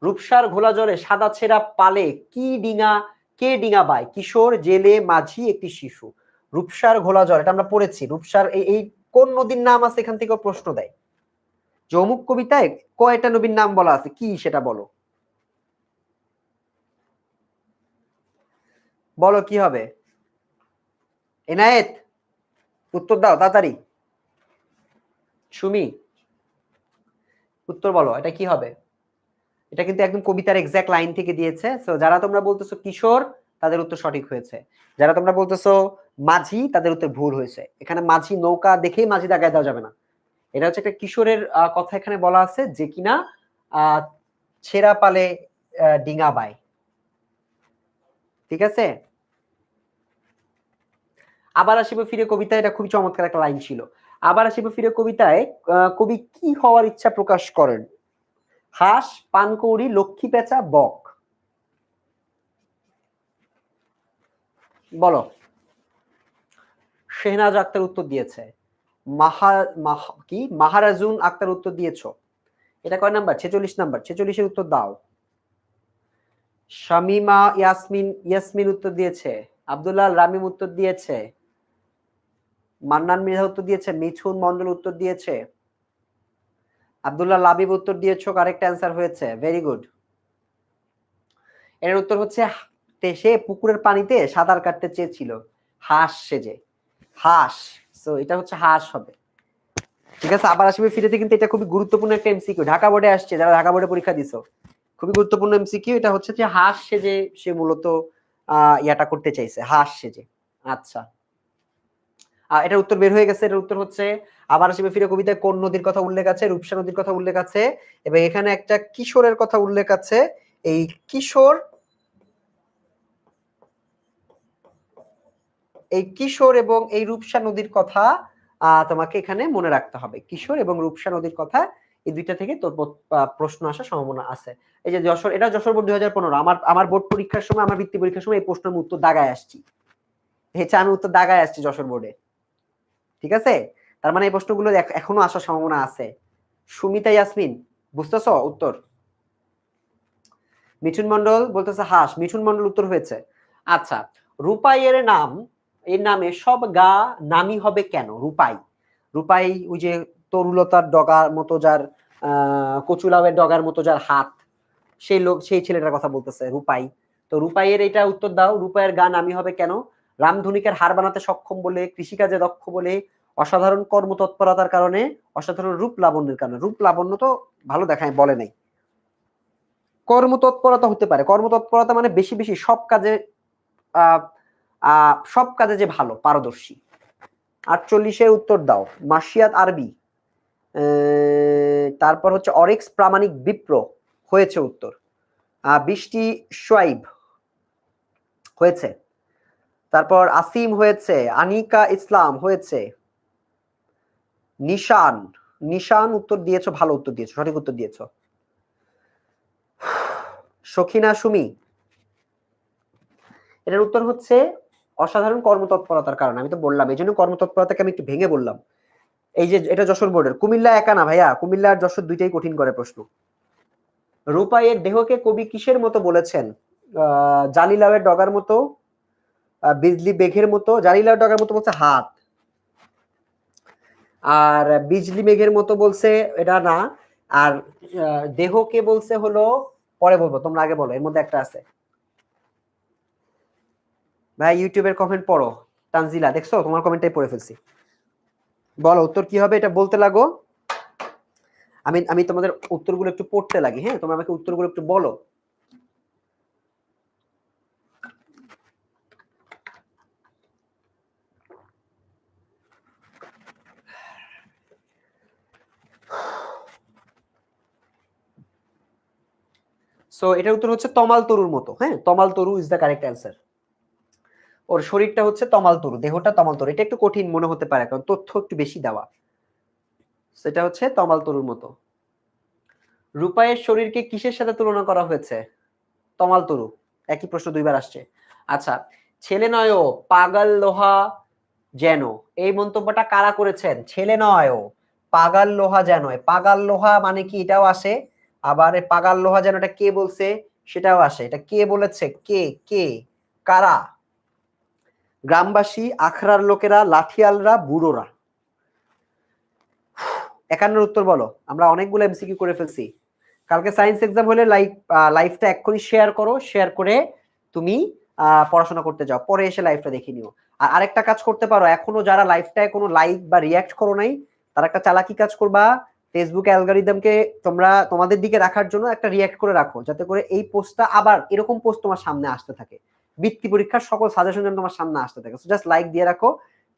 রূপসার ঘোলা জলে সাদা ছেঁড়া পালে কি ডিঙা, কে ডিঙা বায়? কিশোর, জেলে, মাঝি, একটি শিশু। রূপসার ঘোলা জল, এটা আমরা পড়েছি। রূপসার এই কোন নদীর নাম আছে এখান থেকে প্রশ্ন দেয়। যে অমুক কবিতায় কয়টা নবীর নাম বলা আছে, কি সেটা বলো। বলো কি হবে? এনায়েত উত্তর দাও তাড়াতাড়ি। সুমি উত্তর বলো, এটা কি হবে? এটা কিন্তু একদম কবিতার এক্সাক্ট লাইন থেকে দিয়েছে। সো যারা তোমরা বলতেছো কিশোর, তাদের উত্তর সঠিক হয়েছে। যারা তোমরা বলতেছো মাঝি, তাদের উত্তর ভুল হয়েছে। এখানে মাঝি নৌকা দেখেই মাঝি দাগায় দেওয়া যাবে না। এটা হচ্ছে একটা কিশোরের কথা এখানে বলা আছে, যে কিনা ছেঁড়া পালে ডিঙা বায়। ঠিক আছে, আবার আসিব ফিরে কবিতা, এটা খুবই চমৎকার একটা লাইন ছিল। আবার আসিব ফিরে কবিতায় কবি কি হওয়ার ইচ্ছা প্রকাশ করেন? হাঁস, পানকৌড়ি, লক্ষ্মী পেঁচা, বক। বলো। শেহনাজ আক্তার উত্তর দিয়েছে। কি মাহারাজুন আক্তার উত্তর দিয়েছো। এটা কয় নাম্বার? 46 নাম্বার। 46-এর উত্তর দাও। শামিমা ইয়াসমিন উত্তর দিয়েছে। আব্দুল্লাহ রামিম উত্তর দিয়েছে। মান্নান মৃধা উত্তর দিয়েছে। মিঠুন মন্ডল উত্তর দিয়েছে। আব্দুল্লাহ লাবিব উত্তর দিয়েছো, কারেক্ট অ্যান্সার হয়েছে, ভেরি গুড। এর উত্তর হচ্ছে সে পুকুরের পানিতে সাঁতার কাটতে চেয়েছিল হাঁস সেজে। হাঁস, সো এটা হচ্ছে হাঁস হবে। ঠিক আছে, আবার আসবে ফিরেতে কিন্তু এটা খুবই গুরুত্বপূর্ণ একটা এমসিকিউ, ঢাকা বোর্ডে আসছে, যারা ঢাকা বোর্ডে পরীক্ষা দিছো। খুবই গুরুত্বপূর্ণ এমসিকিউ। এটা হচ্ছে যে হাঁস সেজে সে মূলত ইয়াটা করতে চাইছে, হাঁস সেজে। আচ্ছা, এটার উত্তর বের হয়ে গেছে। এটার উত্তর হচ্ছে আবার আসিবে ফিরে কবিতায় কোন নদীর কথা উল্লেখ আছে? রূপসা নদীর কথা উল্লেখ আছে এবং এখানে একটা কিশোরের কথা উল্লেখ আছে। এই কিশোর এবং এই রূপসা নদীর কথা তোমাকে এখানে মনে রাখতে হবে। কিশোর এবং রূপসা নদীর কথা, এই দুইটা থেকে তোর প্রশ্ন আসার সম্ভাবনা আছে। এই যে যশোর, এটা যশোর বোর্ড 2015। আমার বোর্ড পরীক্ষার সময়, আমার বৃত্তি পরীক্ষার সময় এই প্রশ্নের উত্তর দাগায় আসছি। হচ্ছে আমি উত্তর দাগায় আসছি যশোর বোর্ডে। ঠিক আছে, তার মানে এই প্রশ্নগুলো এখনো আসার সম্ভাবনা আছে। সুমিতা ইয়াসমিন, বুঝতেছ উত্তর? মিঠুন মন্ডল বলতেছে হাস। মিঠুন মন্ডল উত্তর হয়েছে। আচ্ছা, রূপাইয়ের নাম, এর নামে সব গা নামি হবে কেন? রূপাই, রূপাই ওই যে তরুলতার ডগার মতো যার, কচুলাওয়ের ডগার মতো যার হাত, সেই লোক, সেই ছেলেটার কথা বলতেছে রূপাই। তো রূপাইয়ের এটা উত্তর দাও। রূপাইয়ের গা নামি হবে কেন? রামধনুকের হার বানাতে সক্ষম বলে, কৃষিকাজে দক্ষ বলে, অসাধারণ কর্মতৎপরতার কারণে, অসাধারণ রূপ লাবণ্যের কারণে। রূপ লাবণ্য তো ভালো দেখায় বলে নাই। কর্মতৎপরতা হতে পারে। কর্মতৎপরতা মানে বেশি বেশি সব কাজে, সব কাজে যে ভালো, পারদর্শী। 48-এর উত্তর দাও। মাসিয়াত আরবি, তারপর হচ্ছে অরিক্স প্রামাণিক বিপ্র হয়েছে উত্তর। বৃষ্টি সোয়াইব হয়েছে। তারপর আসিম হয়েছে। আনিকা ইসলাম হয়েছে। নিশান, নিশান উত্তর দিয়েছো, ভালো উত্তর দিয়েছো, সঠিক উত্তর দিয়েছো। সখিনা সুমি, এটার উত্তর হচ্ছে অসাধারণ কর্মতৎপরতার কারণে। আমি তো বললাম, এই জন্য কর্মতৎপরতাকে আমি একটু ভেঙে বললাম। এই যে এটা যশোর বোর্ডের, কুমিল্লা একা না ভাইয়া, কুমিল্লা আর যশোর দুইটাই কঠিন করে প্রশ্ন। রূপাইয়ের দেহকে কবি কিসের মতো বলেছেন? জালিলাওয়ের ডগার মতো, বিজলি মেঘের মতো। জালিলাওয়ের ডগার মতো বলছে হাত, আর বিজলি মেঘের মতো বলছে এটা না। আর দেহকে বলছে হলো, পরে বলবো, তোমরা আগে বলো, এর মধ্যে একটা আছে। ভাই ইউটিউবের কমেন্ট পড়ো। তানজিলা, দেখছো তোমার কমেন্টটাই পড়ে ফেলছি। বলো উত্তর কি হবে, এটা বলতে লাগো। আমি আমি তোমাদের উত্তরগুলো একটু পড়তে লাগি। হ্যাঁ, তোমরা আমাকে উত্তরগুলো একটু বলো। সো এটার উত্তর হচ্ছে তমাল তরুর মতো। হ্যাঁ, তমাল তরু ইজ দ্য কারেক্ট অ্যান্সার। ওর শরীরটা হচ্ছে তমাল তরু, দেহটা তমাল তরু। এটা একটু কঠিন মনে হতে পারে কারণ তথ্য একটু বেশি দেওয়া। সেটা হচ্ছে তমাল তরুর মতো। রূপায়ের শরীরকে কিসের সাথে তুলনা করা হয়েছে? তমাল তরু। একই প্রশ্ন দুইবার আসছে। আচ্ছা, ছেলে নয় ও, পাগল লোহা যেন, এই মন্তব্যটা কারা করেছেন? ছেলে নয় ও, পাগাল লোহা যেন। পাগাল লোহা মানে কি, এটাও আসে। আবার পাগাল লোহা যেন, এটা কে বলছে সেটাও আসে। এটা কে বলেছে? কে কে কারা? গ্রামবাসী, আখড়ার লোকেরা, লাঠিয়ালরা, বুড়োরা। 51 উত্তর বলো। আমরা অনেকগুলো এমসিকিউ করে ফেলছি। কালকে সায়েন্স এক্সাম হলে লাইভটা এক্ষুনি শেয়ার করো। শেয়ার করে তুমি পড়াশোনা করতে যাও, পরে এসে লাইভটা দেখে নিও। আর আরেকটা কাজ করতে পারো, এখনো যারা লাইভটায় কোনো লাইক বা রিয়াক্ট করো নাই, তারা একটা চালাকি কাজ করবা। ফেসবুক অ্যালগরিদমকে তোমরা তোমাদের দিকে রাখার জন্য একটা রিয়াক্ট করে রাখো, যাতে করে এই পোস্টটা আবার এরকম পোস্ট তোমার সামনে আসতে থাকে। বৃত্তি পরীক্ষার সকল সাজেশন যেন তোমার সামনে আসতে থাকে। জাস্ট লাইক দিয়ে রাখো,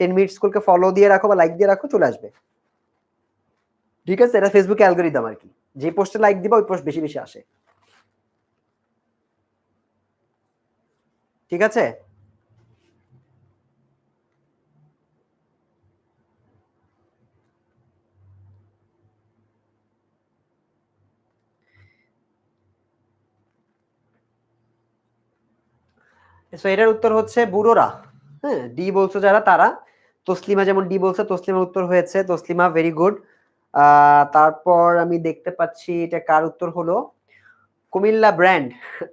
10 মিনিট স্কুলকে ফলো দিয়ে রাখো বা লাইক দিয়ে রাখো, চলে আসবে। ঠিক আছে, এটা ফেসবুক অ্যালগরিদম আর কি। যে পোস্টে লাইক দিবা ওই পোস্ট বেশি বেশি আসে। ঠিক আছে, সো এটার উত্তর হচ্ছে বুড়োরা। হ্যাঁ, ডি বলছো যারা তারা। তসলিমা যেমন ডি বলছে, তসলিমার উত্তর হয়েছে। Taslima very good. তারপর আমি দেখতে পাচ্ছি এটা কার উত্তর হলো? কুমিল্লা ব্র্যান্ড।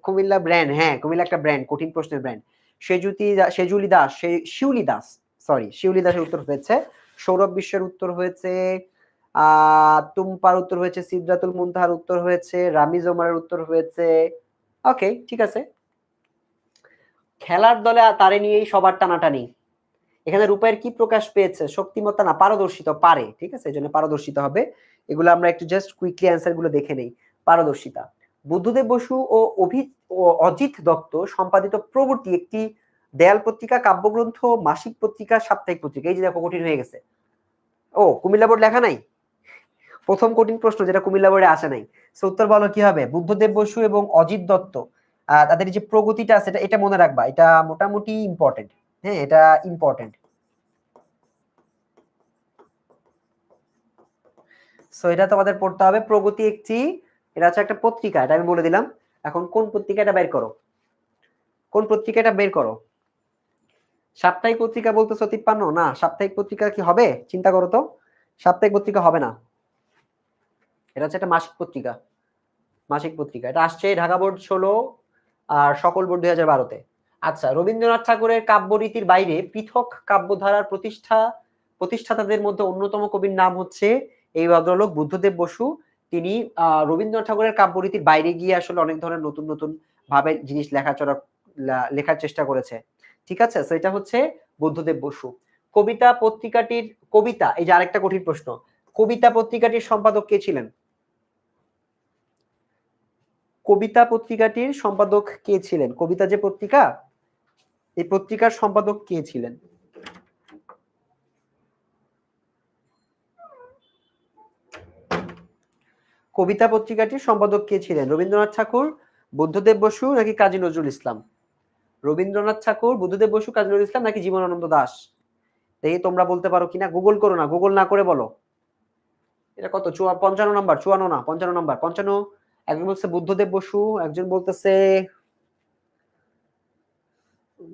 কুমিল্লা ব্র্যান্ড, হ্যাঁ কুমিল্লা একটা ব্র্যান্ড, কঠিন প্রশ্নের ব্র্যান্ড। সেজুলি দাস, শিউলি দাস, সরি শিউলি দাসের উত্তর হয়েছে। সৌরভ বিশ্বের উত্তর হয়েছে। তুম্পার উত্তর হয়েছে। সিদ্রাতুল মুনতাহার উত্তর হয়েছে। রামিজ ওমরের উত্তর হয়েছে। ওকে, ঠিক আছে। খেলার দলে তারে নিয়েই সবার টানাটানি। এখানে রূপায়ের কি প্রকাশ পেয়েছে? শক্তিমত্তা না, পারদর্শিতা। পারে, ঠিক আছে, এই জন্য পারদর্শিতা হবে। এগুলো আমরা একটু জাস্ট কুইকলি অ্যান্সার গুলো দেখে নেই। পারদর্শিতা। বুদ্ধদেব বসু ও অজিত দত্ত সম্পাদিত প্রগতি একটি দেয়াল পত্রিকা, কাব্যগ্রন্থ, মাসিক পত্রিকা, সাপ্তাহিক পত্রিকা। এই যে দেখো কঠিন হয়ে গেছে। ও কুমিল্লা বোর্ড লেখা নাই, প্রথম কঠিন প্রশ্ন যেটা কুমিল্লা বোর্ডে আসে নাই। সো উত্তর বলো কি হবে? বুদ্ধদেব বসু এবং অজিত দত্ত তাদের যে প্রগতিটা আছে এটা মনে রাখবা, এটা মোটামুটি ইম্পর্টেন্ট। হ্যাঁ, এটা ইম্পর্টেন্ট। সো এটা তোমাদের পড়তে হবে। প্রগতি একটি, এটা হচ্ছে একটা পত্রিকা, এটা আমি বলে দিলাম। এখন কোন পত্রিকাটা বের করো, কোন পত্রিকাটা বের করো। সাপ্তাহিক পত্রিকা বলতেছো 53? না, সাপ্তাহিক পত্রিকা কি হবে? চিন্তা করো তো, সাপ্তাহিক পত্রিকা হবে না, এটা হচ্ছে একটা মাসিক পত্রিকা। মাসিক পত্রিকা, এটা আসছে ঢাকা বোর্ড 16 আর সকল বোর্ড 2012-তে। আচ্ছা, রবীন্দ্রনাথ ঠাকুরের কাব্যরীতির বাইরে পৃথক কাব্যধারার প্রতিষ্ঠাতাদের মধ্যে অন্যতম কবির নাম হচ্ছে এই ভদ্রলোক বুদ্ধদেব বসু। তিনি রবীন্দ্রনাথ ঠাকুরের কাব্যরীতির বাইরে গিয়ে আসলে অনেক ধরনের নতুন নতুন ভাবে জিনিস লেখার চেষ্টা করেছে। ঠিক আছে, তো এটা হচ্ছে বুদ্ধদেব বসু। কবিতা পত্রিকাটির, কবিতা, এই যে আরেকটা কঠিন প্রশ্ন, কবিতা পত্রিকাটির সম্পাদক কে ছিলেন? কবিতা পত্রিকাটির সম্পাদক কে ছিলেন? কবিতা যে পত্রিকা, এই পত্রিকার সম্পাদক কে ছিলেন? কবিতা পত্রিকাটির সম্পাদক কে ছিলেন? রবীন্দ্রনাথ ঠাকুর, বুদ্ধদেব বসু নাকি কাজী নজরুল ইসলাম? রবীন্দ্রনাথ ঠাকুর, বুদ্ধদেব বসু, কাজী নজরুল ইসলাম নাকি জীবনানন্দ দাশ? দেখি তোমরা বলতে পারো কিনা, গুগল করো না, গুগল না করে বলো। এটা কত? 55 নাম্বার, 54 না 55 নাম্বার, 55। একজন বলছে বুদ্ধদেব বসু, একজন বলতেছে,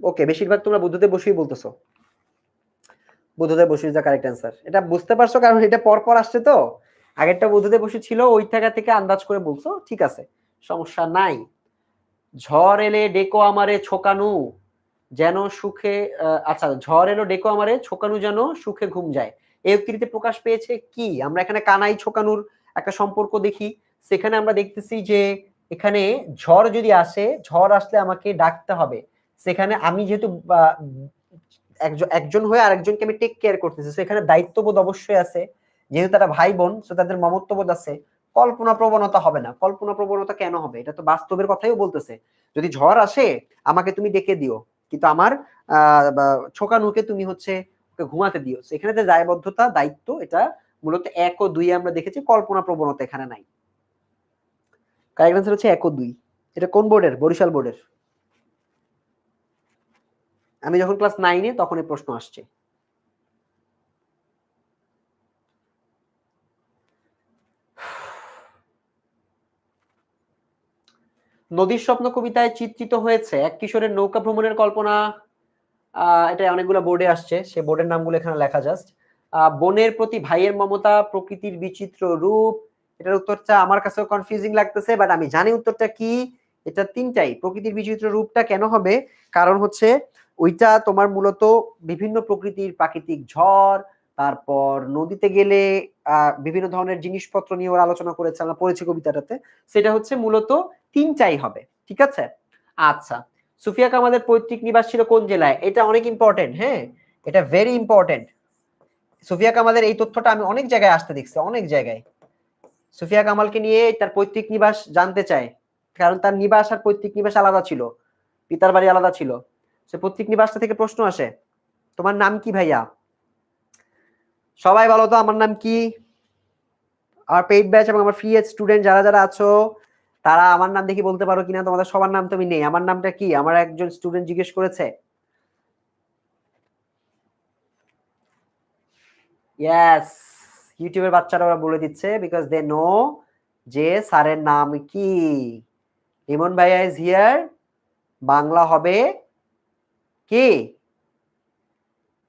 ওকে বেশিরভাগ তোমরা বুদ্ধদেব বসুই বলতেছো। Buddhadeb Basu is the correct answer. এটা বুঝতে পারছো কারণ এটা পর পর আসছে তো। আগেরটা বুদ্ধদেব বসু ছিল, ওই জায়গা থেকে আন্দাজ করে বলছো, ঠিক আছে, সমস্যা নাই। ঝড় এলে ডেকো আমারে ছোকানু যেন সুখে, আচ্ছা, ঝড় এলো ডেকো আমারে ছোকানু যেন সুখে ঘুম যায়, এই উক্তিটিতে প্রকাশ পেয়েছে কি? আমরা এখানে কানাই ছোকানুর একটা সম্পর্ক দেখি। সেখানে আমরা দেখতেছি যে এখানে ঝড় যদি আসে, ঝড় আসলে আমাকে ডাকতে হবে। সেখানে আমি যেহেতু একজন হয়ে আরেকজনকে আমি টেক কেয়ার করতেছি, সেখানে দায়িত্ববোধ অবশ্যই আছে। যেহেতু তারা ভাই বোন, সো তাদের মমত্ববোধ আছে। কল্পনা প্রবণতা হবে না। কল্পনা প্রবণতা কেন হবে? এটা তো বাস্তবের কথাই বলতেছে। যদি ঝড় আসে আমাকে তুমি ডেকে দিও, কিন্তু আমার ছোকানুকে তুমি হচ্ছে ঘুমাতে দিও। এখানে যে দায়বদ্ধতা, দায়িত্ব, এটা মূলত 1 ও 2 আমরা দেখেছি, কল্পনা প্রবণতা এখানে নাই। কারেক্ট অ্যান্সার হচ্ছে 1 ও 2। এটা কোন বোর্ডের? বরিশাল বোর্ডের। আমি যখন ক্লাস 9-এ তখন এই প্রশ্ন আসছে। নদীর স্বপ্ন কবিতায় চিত্রিত হয়েছে এক কিশোরের নৌকা ভ্রমণের কল্পনা। এটা অনেকগুলো বোর্ডে আসছে, সে বোর্ডের নামগুলো এখানে লেখা জাস্ট। বনের প্রতি ভাইয়ের মমতা, প্রকৃতির বিচিত্র রূপ। এটার উত্তরটা আমার কাছেও কনফিউজিং লাগতেছে, বাট আমি জানি উত্তরটা কি। এটা তিনটাই। প্রকৃতির বিচিত্র রূপটা কেন হবে? কারণ হচ্ছে ওইটা তোমার মূলত বিভিন্ন প্রকৃতির প্রাকৃতিক ঝড়, তারপর নদীতে গেলে বিভিন্ন ধরনের জিনিসপত্র নিয়ে ওরা আলোচনা করেছে, আমরা পড়েছি কবিতাটাতে। সেটা হচ্ছে মূলত তিনটাই হবে। ঠিক আছে, আচ্ছা। সুফিয়া কামালের পৈতৃক নিবাস ছিল কোন জেলায়? এটা অনেক ইম্পর্টেন্ট। হ্যাঁ, এটা ভেরি ইম্পর্টেন্ট। সুফিয়া কামালের এই তথ্যটা আমি অনেক জায়গায় আসতে দেখছি, অনেক জায়গায়। সুফিয়া কামালকে নিয়ে তার পৈতৃক নিবাস জানতে চায়, কারণ তার নিবাস আর পৈতৃক নিবাস আলাদা ছিল, পিতার বাড়ি আলাদা ছিল। সে পৈতৃক নিবাসটা থেকে প্রশ্ন আসে। তোমার নাম কি ভাইয়া? সবাই বলো তো আমার নাম কি? আমার পেইড ব্যাচ এবং আমার ফ্রি স্টুডেন্ট যারা যারা আছো, তারা আমার নাম দেখি বলতে পারো কিনা? তোমাদের সবার নাম তুমি নেই, আমার নামটা কি? আমার একজন স্টুডেন্ট জিজ্ঞেস করেছে। ইয়েস, ইউটিউবের বাচ্চারা ওরা বলে দিচ্ছে, বিকজ দে নো যে স্যারের নাম কি। লিমন ভাইয়া ইজ হিয়ার। বাংলা হবে কি?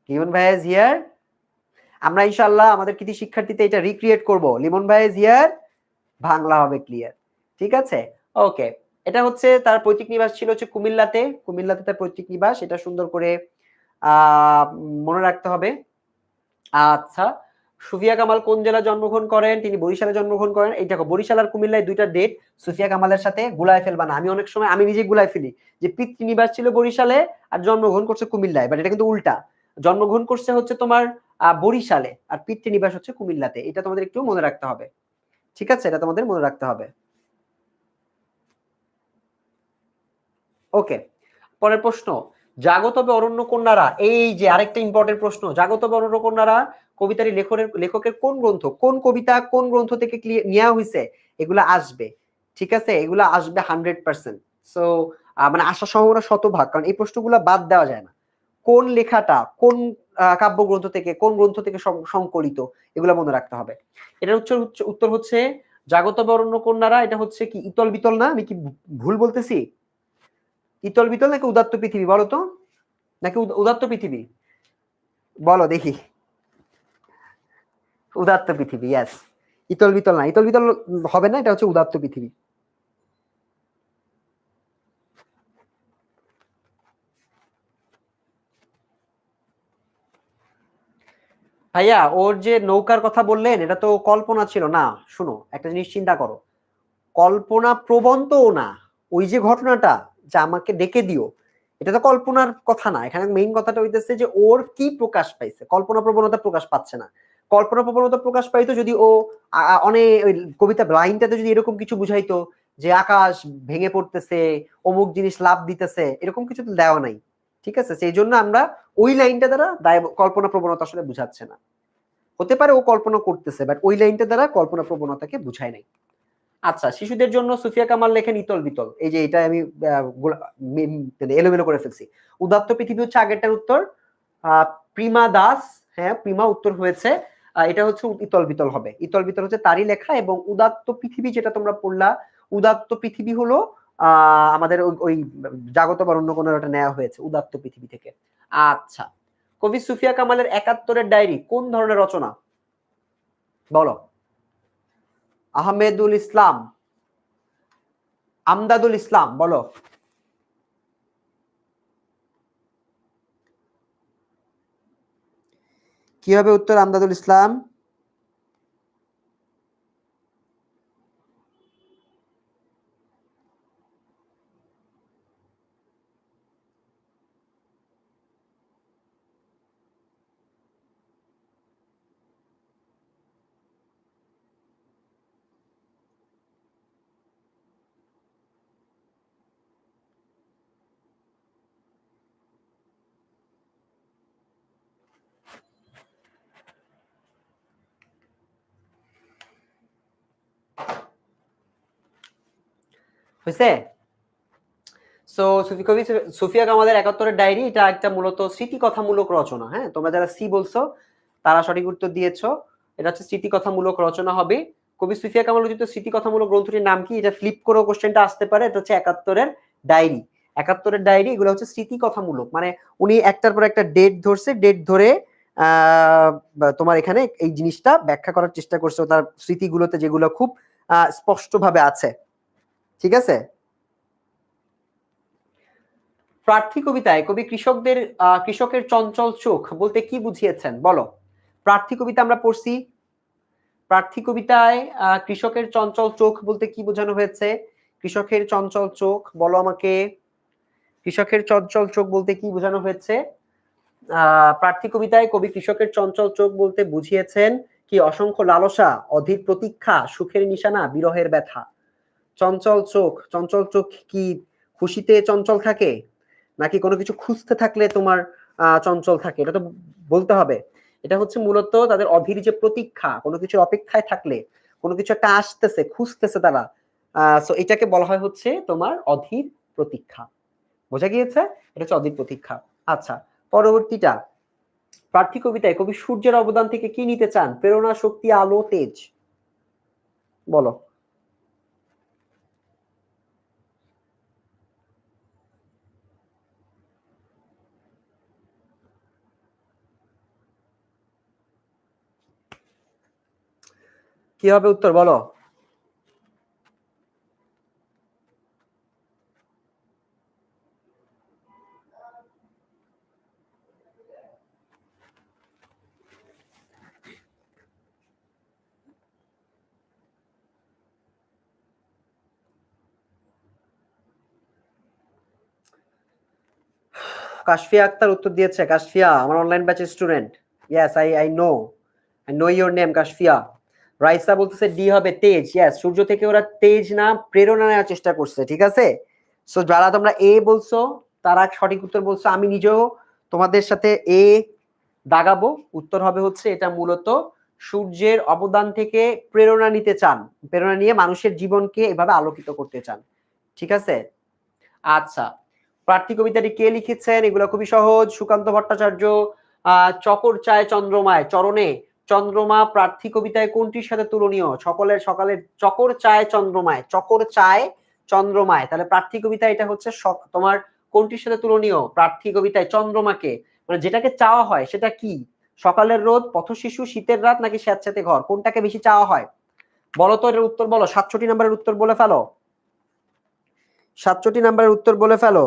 লিমন ভাইয়া ইজ হিয়ার। আমরা ইনশাআল্লাহ আমাদের কৃতি শিক্ষার্থীতে এটা রিক্রিয়েট করব। লিমন ভাইয়া ইজ হিয়ার, বাংলা হবে ক্লিয়ার। ঠিক আছে, ওকে। এটা হচ্ছে তার পৈতৃক নিবাস ছিল হচ্ছে কুমিল্লাতে। কুমিল্লাতে তার পৈতৃক নিবাস, এটা সুন্দর করে মনে রাখতে হবে। আচ্ছা, সুফিয়া কামাল কোন জেলায় জন্মগ্রহণ করেন? তিনি বরিশালে জন্মগ্রহণ করেন। এই দেখো, বরিশাল আর কুমিল্লায় দুইটা ডেট সুফিয়া কামালের সাথে গুলায় ফেলবা না। আমি অনেক সময় আমি নিজে গুলায় ফেলি যে পিতৃনিবাস ছিল বরিশালে আর জন্মগ্রহণ করছে কুমিল্লায়, বাট এটা কিন্তু উল্টা। জন্মগ্রহণ করছে হচ্ছে তোমার বরিশালে আর পিতৃনিবাস হচ্ছে কুমিল্লাতে। এটা তোমাদের একটু মনে রাখতে হবে। ঠিক আছে, এটা তোমাদের মনে রাখতে হবে। ওকে, পরের প্রশ্ন। জাগো তবে অরণ্য কন্যারা, এই যে আরেকটা ইম্পর্টেন্ট প্রশ্ন, জাগো তবে অরণ্য কন্যারা কবিতার লেখকের কোন গ্রন্থ, কোন কবিতা কোন গ্রন্থ থেকে নেওয়া হয়েছে, এগুলা আসবে। ঠিক আছে, এগুলা আসবে 100%। সো মানে আসার সম্ভাবনা শতভাগ, কারণ এই প্রশ্নগুলো বাদ দেওয়া যায় না। কোন লেখাটা কোন কাব্যগ্রন্থ থেকে, কোন গ্রন্থ থেকে সংকলিত, এগুলা মনে রাখতে হবে। এটার উত্তর হচ্ছে জাগো তবে অরণ্য কন্যারা, এটা হচ্ছে কি ইতল বিতল না, আমি কি ভুল বলতেছি? ইতল বিতল নাকি উদাত্ত পৃথিবী বলো তো, নাকি উদাত্ত পৃথিবী বলো দেখি। উদাত্ত পৃথিবী, ইয়েস। ইতল বিতল না, ইতল বিতল হবে না, এটা হচ্ছে উদাত্ত পৃথিবী। ভাইয়া ওর যে নৌকার কথা বললেন, এটা তো কল্পনা ছিল না। শুনো, একটা জিনিস চিন্তা করো, কল্পনা প্রবণ তো না। ওই যে ঘটনাটা, যে আমাকে ডেকে দিও, এটা তো কল্পনার কথা না। এখানে মেইন কথাটা হইতেছে যে ওর কি প্রকাশ পাইছে, কল্পনা প্রবণতা প্রকাশ পাচ্ছে না। কল্পনা প্রবণতা প্রকাশ পাইতো যদি ও অনেক ওই কবিতা লাইনটাতে যদি এরকম কিছু বুঝাইতো যে আকাশ ভেঙে পড়তেছে, অমুক জিনিস লাভ দিতেছে, এরকম কিছু তো দেওয়া নাই। ঠিক আছে, সেই জন্য আমরা ওই লাইনটা দ্বারা কল্পনা প্রবণতা আসলে বুঝাচ্ছে না। হতে পারে ও কল্পনা করতেছে, বাট ওই লাইনটা দ্বারা কল্পনা প্রবণতাকে বুঝায় নাই। আচ্ছা, শিশুদের জন্য সুফিয়া কামাল লেখেন ইতল বিতল, এই যে এটা আমি এলোমেলো করে ফেলছি। উদাত্ত পৃথিবী হচ্ছে আগেরটার উত্তর। প্রিমা দাস, হ্যাঁ প্রিমা উত্তর হয়েছে। এটা হচ্ছে ইতল বিতল হবে। ইতল বিতল হচ্ছে তারই লেখা, এবং উদাত্ত পৃথিবী যেটা তোমরা পড়লা, উদাত্ত পৃথিবী হলো আমাদের ওই জাগত বরণ্য কোনো একটা নেওয়া হয়েছে উদাত্ত পৃথিবী থেকে। আচ্ছা, কবি সুফিয়া কামালের ৭১-এর ডায়েরি কোন ধরনের রচনা বলো? আহমেদুল ইসলাম, আমদাদুল ইসলাম, বলো। কি হবে উত্তর? আমদাদুল ইসলাম। হয়েছে? সো কবি সুফিয়া কামালের ৭১-এর ডায়েরি, এটা একটা মূলত স্মৃতিকথামূলক রচনা। হ্যাঁ, তোমরা যারা সি বলছো তারা সঠিক উত্তর দিয়েছো। এটা হচ্ছে স্মৃতিকথামূলক রচনা হবে। কবি সুফিয়া কামাল রচিত স্মৃতিকথামূলক গ্রন্থটির নাম কি? এটা ফ্লিপ করেও কোশ্চেনটা আসতে পারে। এটা হচ্ছে ৭১-এর ডায়েরি। ৭১-এর ডায়েরি এগুলো হচ্ছে স্মৃতিকথামূলক, মানে উনি একটার পর একটা ডেট ধরছে, ডেট ধরে তোমার এখানে এই জিনিসটা ব্যাখ্যা করার চেষ্টা করছে তার স্মৃতিগুলোতে, যেগুলো খুব স্পষ্টভাবে আছে। ঠিক আছে। প্রার্থী কবিতায় কবি কৃষকের চঞ্চল চোখ বলতে কি বুঝিয়েছেন বলো? প্রার্থী কবিতা আমরা পড়ছি। প্রার্থী কবিতায় কৃষকের চঞ্চল চোখ বলতে কি বোঝানো হয়েছে? কৃষকের চঞ্চল চোখ বলো আমাকে। কৃষকের চঞ্চল চোখ বলতে কি বোঝানো হয়েছে? প্রার্থী কবিতায় কবি কৃষকের চঞ্চল চোখ বলতে বুঝিয়েছেন কি? অসংখ্য লালসা, অধীর প্রতীক্ষা, সুখের নিশানা, বিরহের ব্যথা। চঞ্চল চোখ, চঞ্চল চোখ কি খুশিতে চঞ্চল থাকে, নাকি কোনো কিছু খুঁজতে থাকলে তোমার চঞ্চল থাকে? এটা তো বলতে হবে। এটা হচ্ছে মূলত তাদের অধীর যে প্রতীক্ষা, কোনো কিছুর অপেক্ষায় থাকলে, কোনো কিছু একটা আসতেছে, খুঁজতেছে তারা। সো এটাকে বলা হয় হচ্ছে তোমার অধীর প্রতীক্ষা। বোঝা গিয়েছে? এটা হচ্ছে অধীর প্রতীক্ষা। আচ্ছা, পরবর্তীটা, প্রার্থী কবিতায় কবি সূর্যের অবদান থেকে কি নিতে চান? প্রেরণা, শক্তি, আলো, তেজ, বলো। কি হবে উত্তর বলো? কাশফিয়া আক্তার উত্তর দিয়েছে। কাশফিয়া আমার অনলাইন ব্যাচের student. Yes, I know your name Kashfia. Raisa বলতেছে ডি হবে তেজ। ইয়েস, সূর্য থেকে ওরা তেজ না প্রেরণা নেওয়ার চেষ্টা করছে। ঠিক আছে। সো যারা তোমরা এ বলছো, তারা সঠিক উত্তর বলছে, আমি নিজেও তোমাদের সাথে এ দাগাবো। উত্তর হবে হচ্ছে এটা মূলত সূর্যের অবদান থেকে প্রেরণা নিতে চান, প্রেরণা নিয়ে মানুষের জীবনকে এভাবে আলোকিত করতে চান। ঠিক আছে, আচ্ছা, প্রার্থী কবিতাটি কে লিখেছেন? এগুলো খুবই সহজ, সুকান্ত ভট্টাচার্য। চকর চায় চন্দ্রমায় চরণে চন্দ্রমা প্রার্থী কবিতায় কোনটির সাথে তুলনীয়? সকলের সকালের চকর চায় চন্দ্রমায়, চকর চায় চন্দ্রমায়, তাহলে প্রার্থী কবিতা এটা হচ্ছে তোমার কোনটির সাথে তুলনীয়? প্রার্থী কবিতায় চন্দ্রমাকে, মানে যেটাকে চাওয়া হয় সেটা কি? সকালের রোদ, পথশিশু, শীতের রাত, নাকি স্যাঁতস্যাঁতে ঘর? কোনটাকে বেশি চাওয়া হয় বলো তো? এর উত্তর বলো, ৬৭ নম্বরের উত্তর বলে ফেলো, ৬৭ নম্বরের উত্তর বলে ফেলো।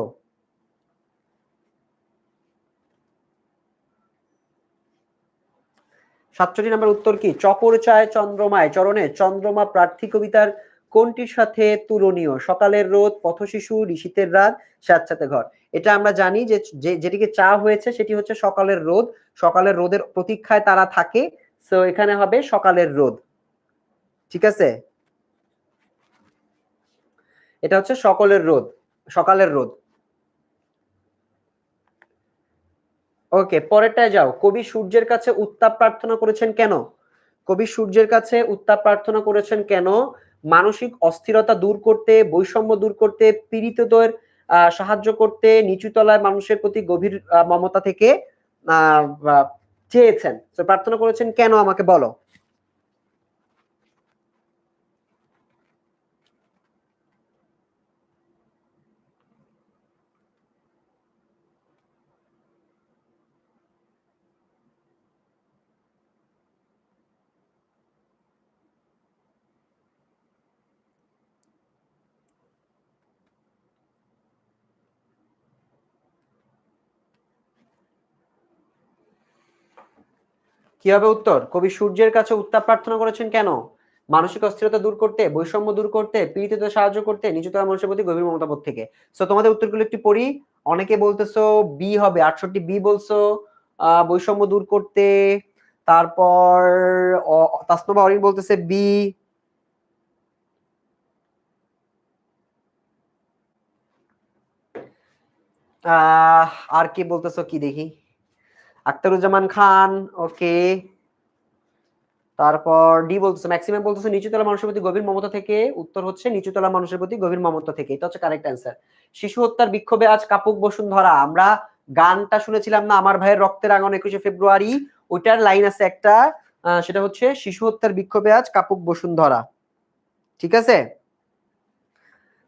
সাতষট্টি নম্বর উত্তর কি? চকর চায় চন্দ্রমায় চরণে চন্দ্রমা প্রার্থী কবিতার কোনটির সাথে তুলনীয়? সকালের রোদ, পথশিশু, শীতের রাত, স্যাঁতস্যাঁতে ঘর। এটা আমরা জানি যে যেটিকে চা হয়েছে সেটি হচ্ছে সকালের রোদ। সকালের রোদের প্রতীক্ষায় তারা থাকে, সো এখানে হবে সকালের রোদ। ঠিক আছে, এটা হচ্ছে সকলের রোদ, সকালের রোদ। ওকে, পরেরটায় যাও। কবি সূর্যের কাছে উত্তাপ প্রার্থনা করেছেন কেন? কবি সূর্যের কাছে উত্তাপ প্রার্থনা করেছেন কেন? মানসিক অস্থিরতা দূর করতে, বৈষম্য দূর করতে, পীড়িতদের সাহায্য করতে, নিচুতলায় মানুষের প্রতি গভীর মমতা থেকে চেয়েছেন। তো প্রার্থনা করেছেন কেন আমাকে বলো। কি হবে উত্তর? কবি সূর্যের কাছে উত্তাপ প্রার্থনা করেছেন কেন? মানসিক অস্থিরতা দূর করতে, বৈষম্য দূর করতে, পীড়িতদের সাহায্য করতে, নিচুতলা মানুষের প্রতি গভীর মমতাবোধ থেকে। সো তোমাদের উত্তরগুলো একটু পড়ি। অনেকে বলতেছো বি হবে, ৬৮ বি বলছো, বৈষম্য দূর করতে। তারপর তাসনুবা অরিন বলতেছে বি। আর কি বলতেছো কি দেখি? আখতারুজ্জামান খান, ওকে। তারপর ডি বলতেছে, ম্যাক্সিমাম বলতেছে নিচুতলা মানুষের প্রতি গভীর মমতা থেকে। উত্তর হচ্ছে নিচুতলা মানুষের প্রতি গভীর মমতা থেকে, এটা হচ্ছে কারেক্ট অ্যান্সার। শিশু হত্যার বিক্ষোভে আজ কাপুক বসুন্ধরা, আমরা গানটা শুনেছিলাম না, আমার ভাইয়ের রক্তের আঙন ২১শে ফেব্রুয়ারি, ওইটার লাইন আছে একটা, সেটা হচ্ছে শিশু হত্যার বিক্ষোভে আজ কাপুক বসুন্ধরা। ঠিক আছে,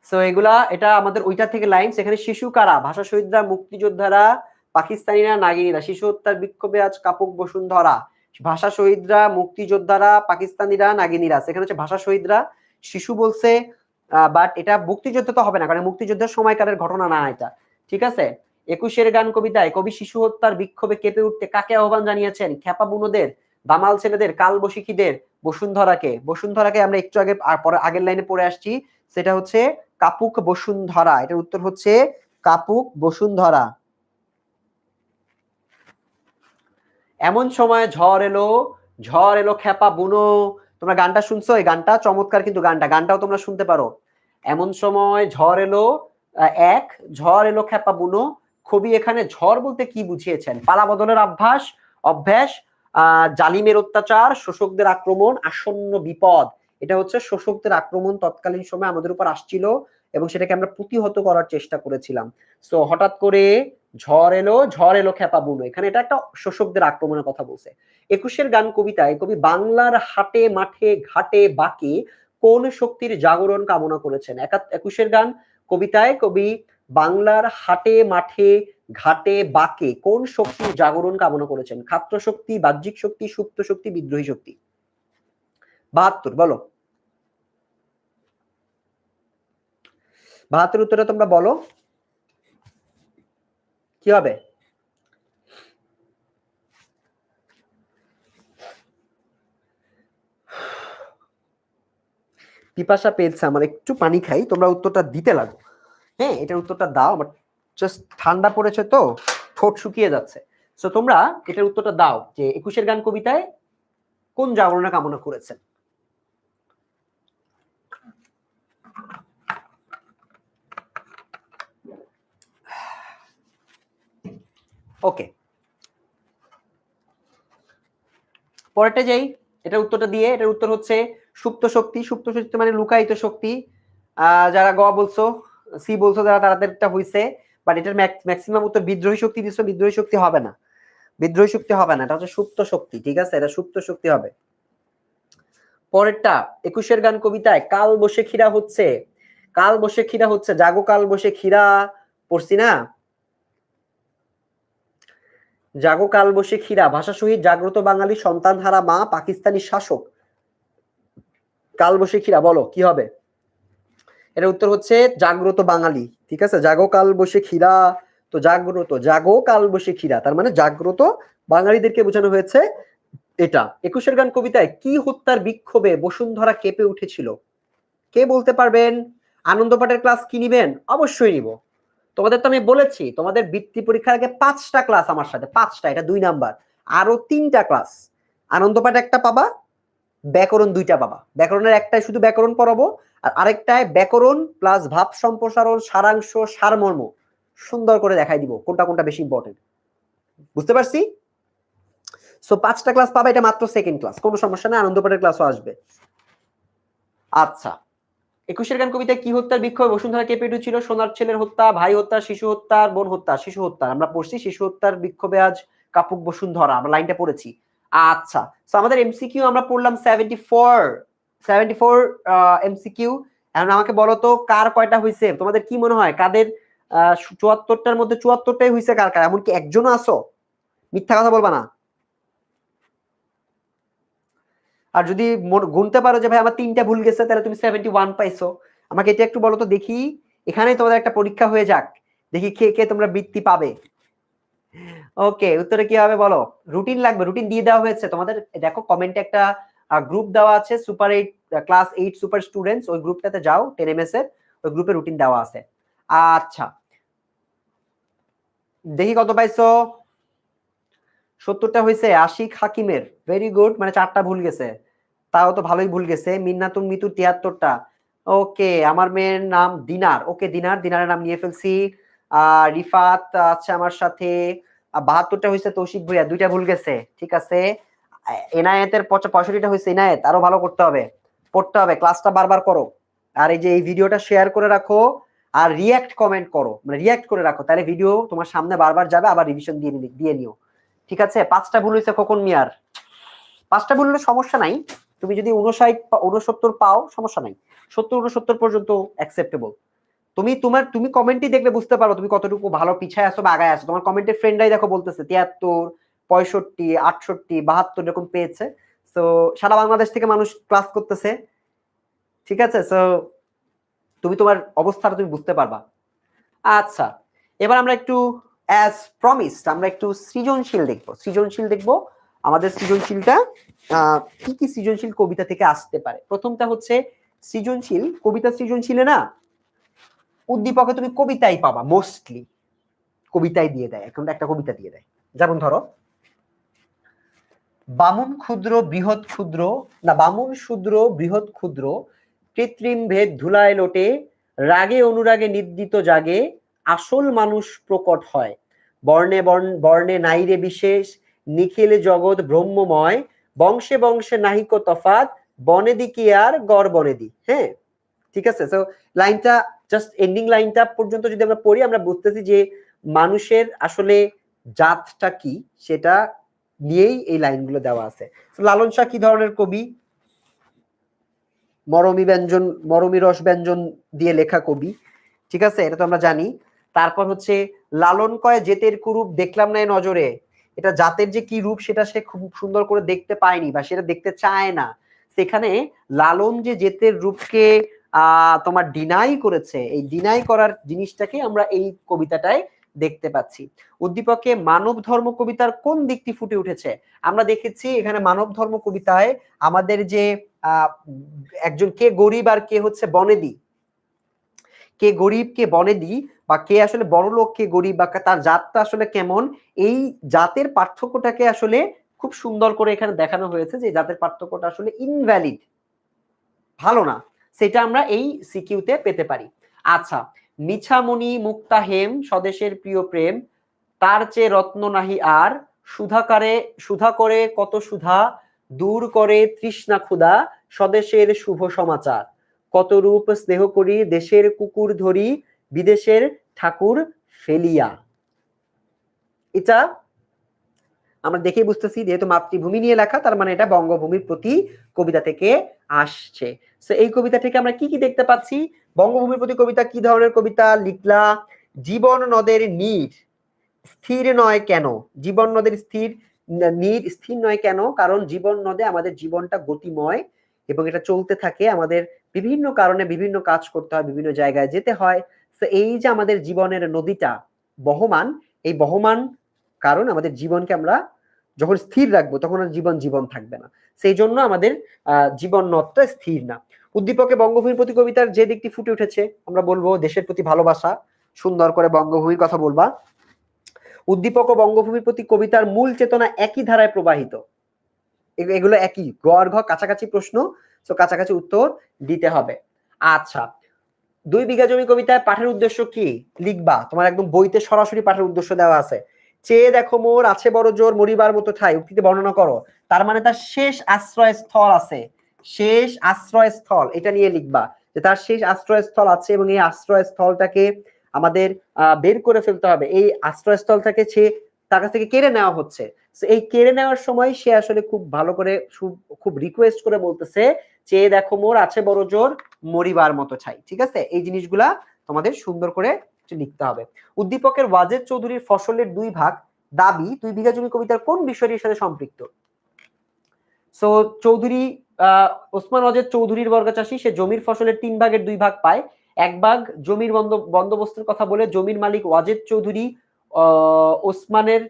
সো এগুলা এটা আমাদের ওইটা থেকে লাইন। সেখানে শিশু কারা? ভাষা শহীদরা, মুক্তিযোদ্ধারা, পাকিস্তানিরা, নাগিনীরা। শিশু হত্যার বিক্ষোভে আজ কাপুক বসুন্ধরা, ভাষা শহীদরা, মুক্তিযোদ্ধারা, পাকিস্তানিরা, নাগিনীরা। সেখানে হচ্ছে ভাষা শহীদরা, শিশু বলছে, বাট এটা মুক্তিযুদ্ধ তো হবে না, কারণ মুক্তিযুদ্ধের সময়কালের ঘটনা না এটা। ঠিক আছে, ২১-এর গান কবিতায় কবি শিশু হত্যার বিক্ষোভে কেঁপে উঠতে কাকে আহ্বান জানিয়েছেন? খ্যাপা বুনোদের, দামাল ছেলেদের, কালবৈশাখীদের, বসুন্ধরাকে। বসুন্ধরাকে আমরা একটু আগে পরে আগের লাইনে পড়ে আসছি, সেটা হচ্ছে কাপুক বসুন্ধরা। এটার উত্তর হচ্ছে কাপুক বসুন্ধরা। এমন সময় ঝড় এলো, ঝড় এলো খ্যাপা বুনো। তোমরা গানটা শুনছো? এই গানটা চমৎকার, কিন্তু গানটাও তোমরা শুনতে পারো। এমন সময় ঝড় এলো, এক, ঝড় এলো খ্যাপা বুনো। কবি এখানে ঝড় বলতে কি বুঝিয়েছেন? পালা বদলের অভ্যাস, জালিমের অত্যাচার, শোষকদের আক্রমণ, আসন্ন বিপদ। এটা হচ্ছে শোষকদের আক্রমণ তৎকালীন সময় আমাদের উপর আসছিল এবং সেটাকে আমরা প্রতিহত করার চেষ্টা করেছিলাম। সো হঠাৎ করে ঝড় এলো খ্যাপা বুনো, এখানে এটা একটা শোষকদের আক্রমণের কথা বলছে। ২১-এর গান কবিতায় কবি বাংলার হাটে মাঠে ঘাটে বাঁকে কোন শক্তির জাগরণ কামনা করেছেন? ২১-এর গান কবিতায় কবি বাংলার হাটে মাঠে ঘাটে বাঁকে কোন শক্তির জাগরণ কামনা করেছেন? খাত্র শক্তি, বাহ্যিক শক্তি, সুপ্ত শক্তি, বিদ্রোহী শক্তি। ৭২ বলো, ৭২ উত্তরে তোমরা বলো কি হবে? পিপাসা পেয়েছে আমার, একটু পানি খাই, তোমরা উত্তরটা দিতে লাগো। হ্যাঁ, এটার উত্তরটা দাও, বাট জাস্ট ঠান্ডা পড়েছে তো ঠোঁট শুকিয়ে যাচ্ছে। সো তোমরা এটার উত্তরটা দাও যে ২১-এর গান কবিতায় কোন জাগরণে কামনা করেছেন? ওকে, পরেরটা যাই। এটার উত্তরটা দিয়ে, এটার উত্তর হচ্ছে সুপ্ত শক্তি। সুপ্ত শক্তি মানে লুকায়িত শক্তি। যারা গ বলছো, সি বলছো, যারা তাদেরটা হইছে, বাট এটার ম্যাক্সিমাম উত্তর বিদ্রোহী শক্তি দিচ্ছ। বিদ্রোহী শক্তি হবে না, বিদ্রোহী শক্তি হবে না, এটা হচ্ছে সুপ্ত শক্তি। ঠিক আছে, এটা সুপ্ত শক্তি হবে। পরেরটা 21-এর গান কবিতায় কাল বসে ক্ষীরা হচ্ছে, কাল বসে ক্ষীরা হচ্ছে, জাগো কাল বসে ক্ষীরা, পড়ছি না? জাগো কাল বসে ক্ষীরা, ভাষা শহীদ জাগ্রত বাঙালি, সন্তান হারা মা, পাকিস্তানি শাসক, কাল বসে ক্ষীরা, বলো কি হবে? এর উত্তর হচ্ছে জাগ্রত বাঙালি। ঠিক আছে, জাগো কাল বসে ক্ষীরা, তো জাগ্রত, জাগো কাল বসে ক্ষীরা তার মানে জাগ্রত বাঙালিদেরকে বোঝানো হয়েছে এটা। 21-এর গান কবিতায় কি হত্যার বিক্ষোভে বসুন্ধরা কেঁপে উঠেছিল? কে বলতে পারবেন? আনন্দ পাঠের ক্লাস কি নিবেন? অবশ্যই নিব। তোমাদের তো আমি বলেছি তোমাদের বৃত্তি পরীক্ষার আগে 5টা ক্লাস আমার সাথে, 5টা, এটা 2 নাম্বার, আরো 3টা ক্লাস। আনন্দ পাঠ একটা পাবা, ব্যাকরণ 2টা পাবা। ব্যাকরণের একটাই শুধু ব্যাকরণ পড়াবো, আর আরেকটায় ব্যাকরণ প্লাস ভাব সম্প্রসারণ, সারাংশ, সারমর্ম সুন্দর করে দেখাই দিব কোনটা কোনটা বেশি ইম্পর্টেন্ট। বুঝতে পারছি? সো 5টা ক্লাস পাবা, এটা মাত্র সেকেন্ড ক্লাস, কোনো সমস্যা না, আনন্দ পাঠের ক্লাসও আসবে। আচ্ছা, 21-এর গান কবিতায় কি হত্যার বিক্ষোভে বসুন্ধরা কেঁপে উঠেছিল? সোনার ছেলের হত্যা, ভাই হত্যা, শিশু হত্যা, বোন হত্যা। শিশু হত্যা আমরা পড়ছি, শিশু হত্যার বিক্ষোভে আজ কাপুক বসুন্ধরা, আমরা লাইনটা পড়েছি। আচ্ছা, সো আমাদের এমসিকিউ আমরা পড়লাম 74 এমসিকিউ। এখন আমাকে বলো তো কার কয়টা হয়েছে? তোমাদের কি মনে হয় কাদের 74টার মধ্যে 74টাই হয়েছে? কার কার? এমনকি একজনও আসো? মিথ্যা কথা বলবা না। আর যদি গুনতে পারো যে ভাই আমার 3টা ভুল গেছে, তাহলে তুমি 71 পাইছো। আমাকে এটা একটু বলো তো দেখি, এখানেই তোমাদের একটা পরীক্ষা হয়ে যাক, দেখি কে কে তোমরা বৃত্তি পাবে। ওকে, উত্তরে কি হবে বলো? রুটিন লাগবে, রুটিন দিয়ে দেওয়া হয়েছে তোমাদের। দেখো কমেন্টে একটা গ্রুপ দেওয়া আছে, সুপার 8 ক্লাস 8 সুপার স্টুডেন্টস, ওই গ্রুপটাতে যাও, 10 MS এর ওই গ্রুপে রুটিন দেওয়া আছে। আচ্ছা, দেখি কত পাইছো। 70টা হয়েছে আশিক হাকিমের, ভেরি গুড, মানে 4টা ভুল গেছে, তাও তো ভালোই ভুল গেছে। মিন্নাতুন মিতু 73টা। ওকে, আমার মেয়ের নাম দিনার। ওকে, দিনার, দিনারের নাম নিয়ে ফেলছি। রিফাত আছে আমার সাথে। 72টা হয়েছে তৌশিক ভুইয়া, 2টা ভুল গেছে, ঠিক আছে। এনায়েতের 65টা হয়েছে। এনায়েত আরো ভালো করতে হবে, পড়তে হবে, ক্লাসটা বারবার করো, আর এই যে এই ভিডিওটা শেয়ার করে রাখো, আর রিয়াক্ট কমেন্ট করো, মানে রিয়াক্ট করে রাখো, তাহলে ভিডিও তোমার সামনে বারবার যাবে, আবার রিভিশন দিয়ে নিও। ঠিক আছে, 5টা ভুল হয়েছে খোকন মিয়ার। 5টা ভুল হলে সমস্যা নাই, তুমি যদি 59 69 পাও সমস্যা নাই, 70 69 পর্যন্ত অ্যাকসেপ্টেবল। তুমি কমেন্টই দেখলে বুঝতে পারো তুমি কতটুকু ভালো পিছায় আসো বা আগায় আসো। তোমার কমেন্টের ফ্রেন্ডরাই দেখো বলতেছে 73 65 68 72 এরকম পেয়েছে। তো সারা বাংলাদেশ থেকে মানুষ ক্লাস করতেছে, ঠিক আছে। সো তুমি তোমার অবস্থাটা তুমি বুঝতে পারবা। আচ্ছা, এবার আমরা একটু অ্যাজ প্রমিসড আমরা একটু সৃজনশীল দেখবো। সৃজনশীল দেখবো, আমাদের সৃজনশীলটা কি কি সৃজনশীল কবিতা থেকে আসতে পারে। প্রথমটা হচ্ছে সৃজনশীল কবিতা। সৃজনশীলে না উদ্দীপকে তুমি কবিতাই পাবা, মোস্টলি কবিতাই দিয়ে দেয়, এখন একটা কবিতা দিয়ে দেয়। যেমন ধরো বামুন ক্ষুদ্র বৃহৎ ক্ষুদ্র, না বামুন শূদ্র বৃহৎ ক্ষুদ্র, কৃত্রিম ভেদ ধুলায় লোটে, রাগে অনুরাগে নিদ্রিত জাগে, আসল মানুষ প্রকট হয়, বর্ণে বর্ণে নাইরে বিশেষ, নিখিলে জগৎ ব্রহ্মময়, বংশে বংশে নাহিক তফাৎ, বনেদি কি আর গড় বনেদি। হ্যাঁ, ঠিক আছে। সো লাইনটা জাস্ট এন্ডিং লাইনটা পর্যন্ত যদি আমরা পড়ি, আমরা বুঝতেছি যে মানুষের আসলে জাতটা কি সেটা নিয়েই এই লাইনগুলো দেওয়া আছে। লালন শাহ কি ধরনের কবি? মরমী রস ব্যঞ্জন দিয়ে লেখা কবি, ঠিক আছে, এটা তো আমরা জানি। তারপর হচ্ছে লালন কয় জেতের কুরূপ দেখলাম না নজরে, এটা জাতের যে কি রূপ সেটা সে খুব সুন্দর করে দেখতে পায়নি বা সেটা দেখতে চায় না। সেখানে লালন যে জেতের রূপকে তোমার ডিনাই করেছে, এই ডিনাই করার জিনিসটাকে আমরা এই কবিতাটায় দেখতে পাচ্ছি। উদ্দীপকে মানব ধর্ম কবিতার কোন দিকটি ফুটে উঠেছে? আমরা দেখেছি এখানে মানব ধর্ম কবিতায় আমাদের যে একজন কে গরিব আর কে হচ্ছে বনেদি, কে গরিব কে বনেদি, বা কে আসলে বড় লোক কে গরিব, বা তার জাতটা আসলে কেমন, এই জাতের পার্থক্যটাকে আসলে খুব সুন্দর করে এখানে দেখানো হয়েছে যে জাতের পার্থক্যটা আসলে ইনভ্যালিড, ভালো না, সেটা আমরা এই সিকিউতে পেতে পারি। আচ্ছা, মিছামণি মুক্তা হেম স্বদেশের প্রিয় প্রেম, তার চেয়ে রত্ন নাহি আর, সুধা করে কত সুধা, দূর করে তৃষ্ণা ক্ষুধা, স্বদেশের শুভ সমাচার, কত রূপ স্নেহ করি, দেশের কুকুর ধরি, বিদেশের ঠাকুর ফেলিয়া। এটা আমরা দেখেই বুঝতেছি যেহেতু মাতৃভূমি নিয়ে লেখা, তার মানে এটা বঙ্গভূমির প্রতি কবিতা থেকে আসছে। তো এই কবিতা থেকে আমরা কি কি দেখতে পাচ্ছি? বঙ্গভূমির প্রতি কবিতা কি ধরনের কবিতা লিখলা? জীবন নদের নীর স্থির নয় কেন? জীবন নদের নীর স্থির নয় কেন? কারণ জীবন নদে আমাদের জীবনটা গতিময় এবং এটা চলতে থাকে। আমাদের বিভিন্ন কারণে বিভিন্ন কাজ করতে হয়, বিভিন্ন জায়গায় যেতে হয়। তো এই যে আমাদের জীবনের নদীটা বহমান, এই বহমান কারণ আমাদের জীবনকে আমরা যখন স্থির রাখবো তখন আর জীবন থাকবে না। সেই জন্য আমাদের জীবন নদটা স্থির না। উদ্দীপকে বঙ্গভূমির প্রতি কবিতার যে দিকটি ফুটে উঠেছে, আমরা বলবো দেশের প্রতি ভালোবাসা। সুন্দর করে বঙ্গভূমির কথা বলবা। উদ্দীপক ও বঙ্গভূমির প্রতি কবিতার মূল চেতনা একই ধারায় প্রবাহিত। এগুলো একই, গ আর ঘ কাছাকাছি প্রশ্ন, তো কাছাকাছি উত্তর দিতে হবে। আচ্ছা, 2 বিঘা জমি কবিতায় পাঠের উদ্দেশ্য কি লিখবা? তোমার একদম বইতে সরাসরি পাঠের উদ্দেশ্য দেওয়া আছে। চেয়ে দেখো মোর আছে বড় জোর, মরিবার মতো ঠাই, উক্তিতে বর্ণনা করো। তার মানে তার শেষ আশ্রয়স্থল আছে, শেষ আশ্রয়স্থল, এটা নিয়ে লিখবা যে তার শেষ আশ্রয়স্থল আছে এবং এই আশ্রয়স্থলটাকে আমাদের বের করে ফেলতে হবে। এই আশ্রয়স্থলটাকে তার কাছ থেকে কেড়ে নেওয়া হচ্ছে। এই কেড়ে নেওয়ার সময় সে আসলে খুব ভালো করে খুব রিকোয়েস্ট করে বলতেছে, চেয়ে দেখো মোর আছে বড় জোর, মরিবার মতো ঠাই। ঠিক আছে, এই জিনিসগুলা তোমাদের সুন্দর করে লিখতে হবে। উদ্দীপকের ওয়াজেদ চৌধুরীর ফসলের 2 ভাগ দাবি 2 বিঘা জমি কবিতার কোন বিষয়ের সাথে সম্পৃক্ত? সো চৌধুরী ওসমান ওয়াজেদ চৌধুরীর বর্গচাষী, সে জমির ফসলের 3 ভাগের 2 ভাগ পায়। 1 ভাগ জমির বন্দোবস্তের কথা বলে জমির মালিক ওয়াজেদ চৌধুরী ওসমানের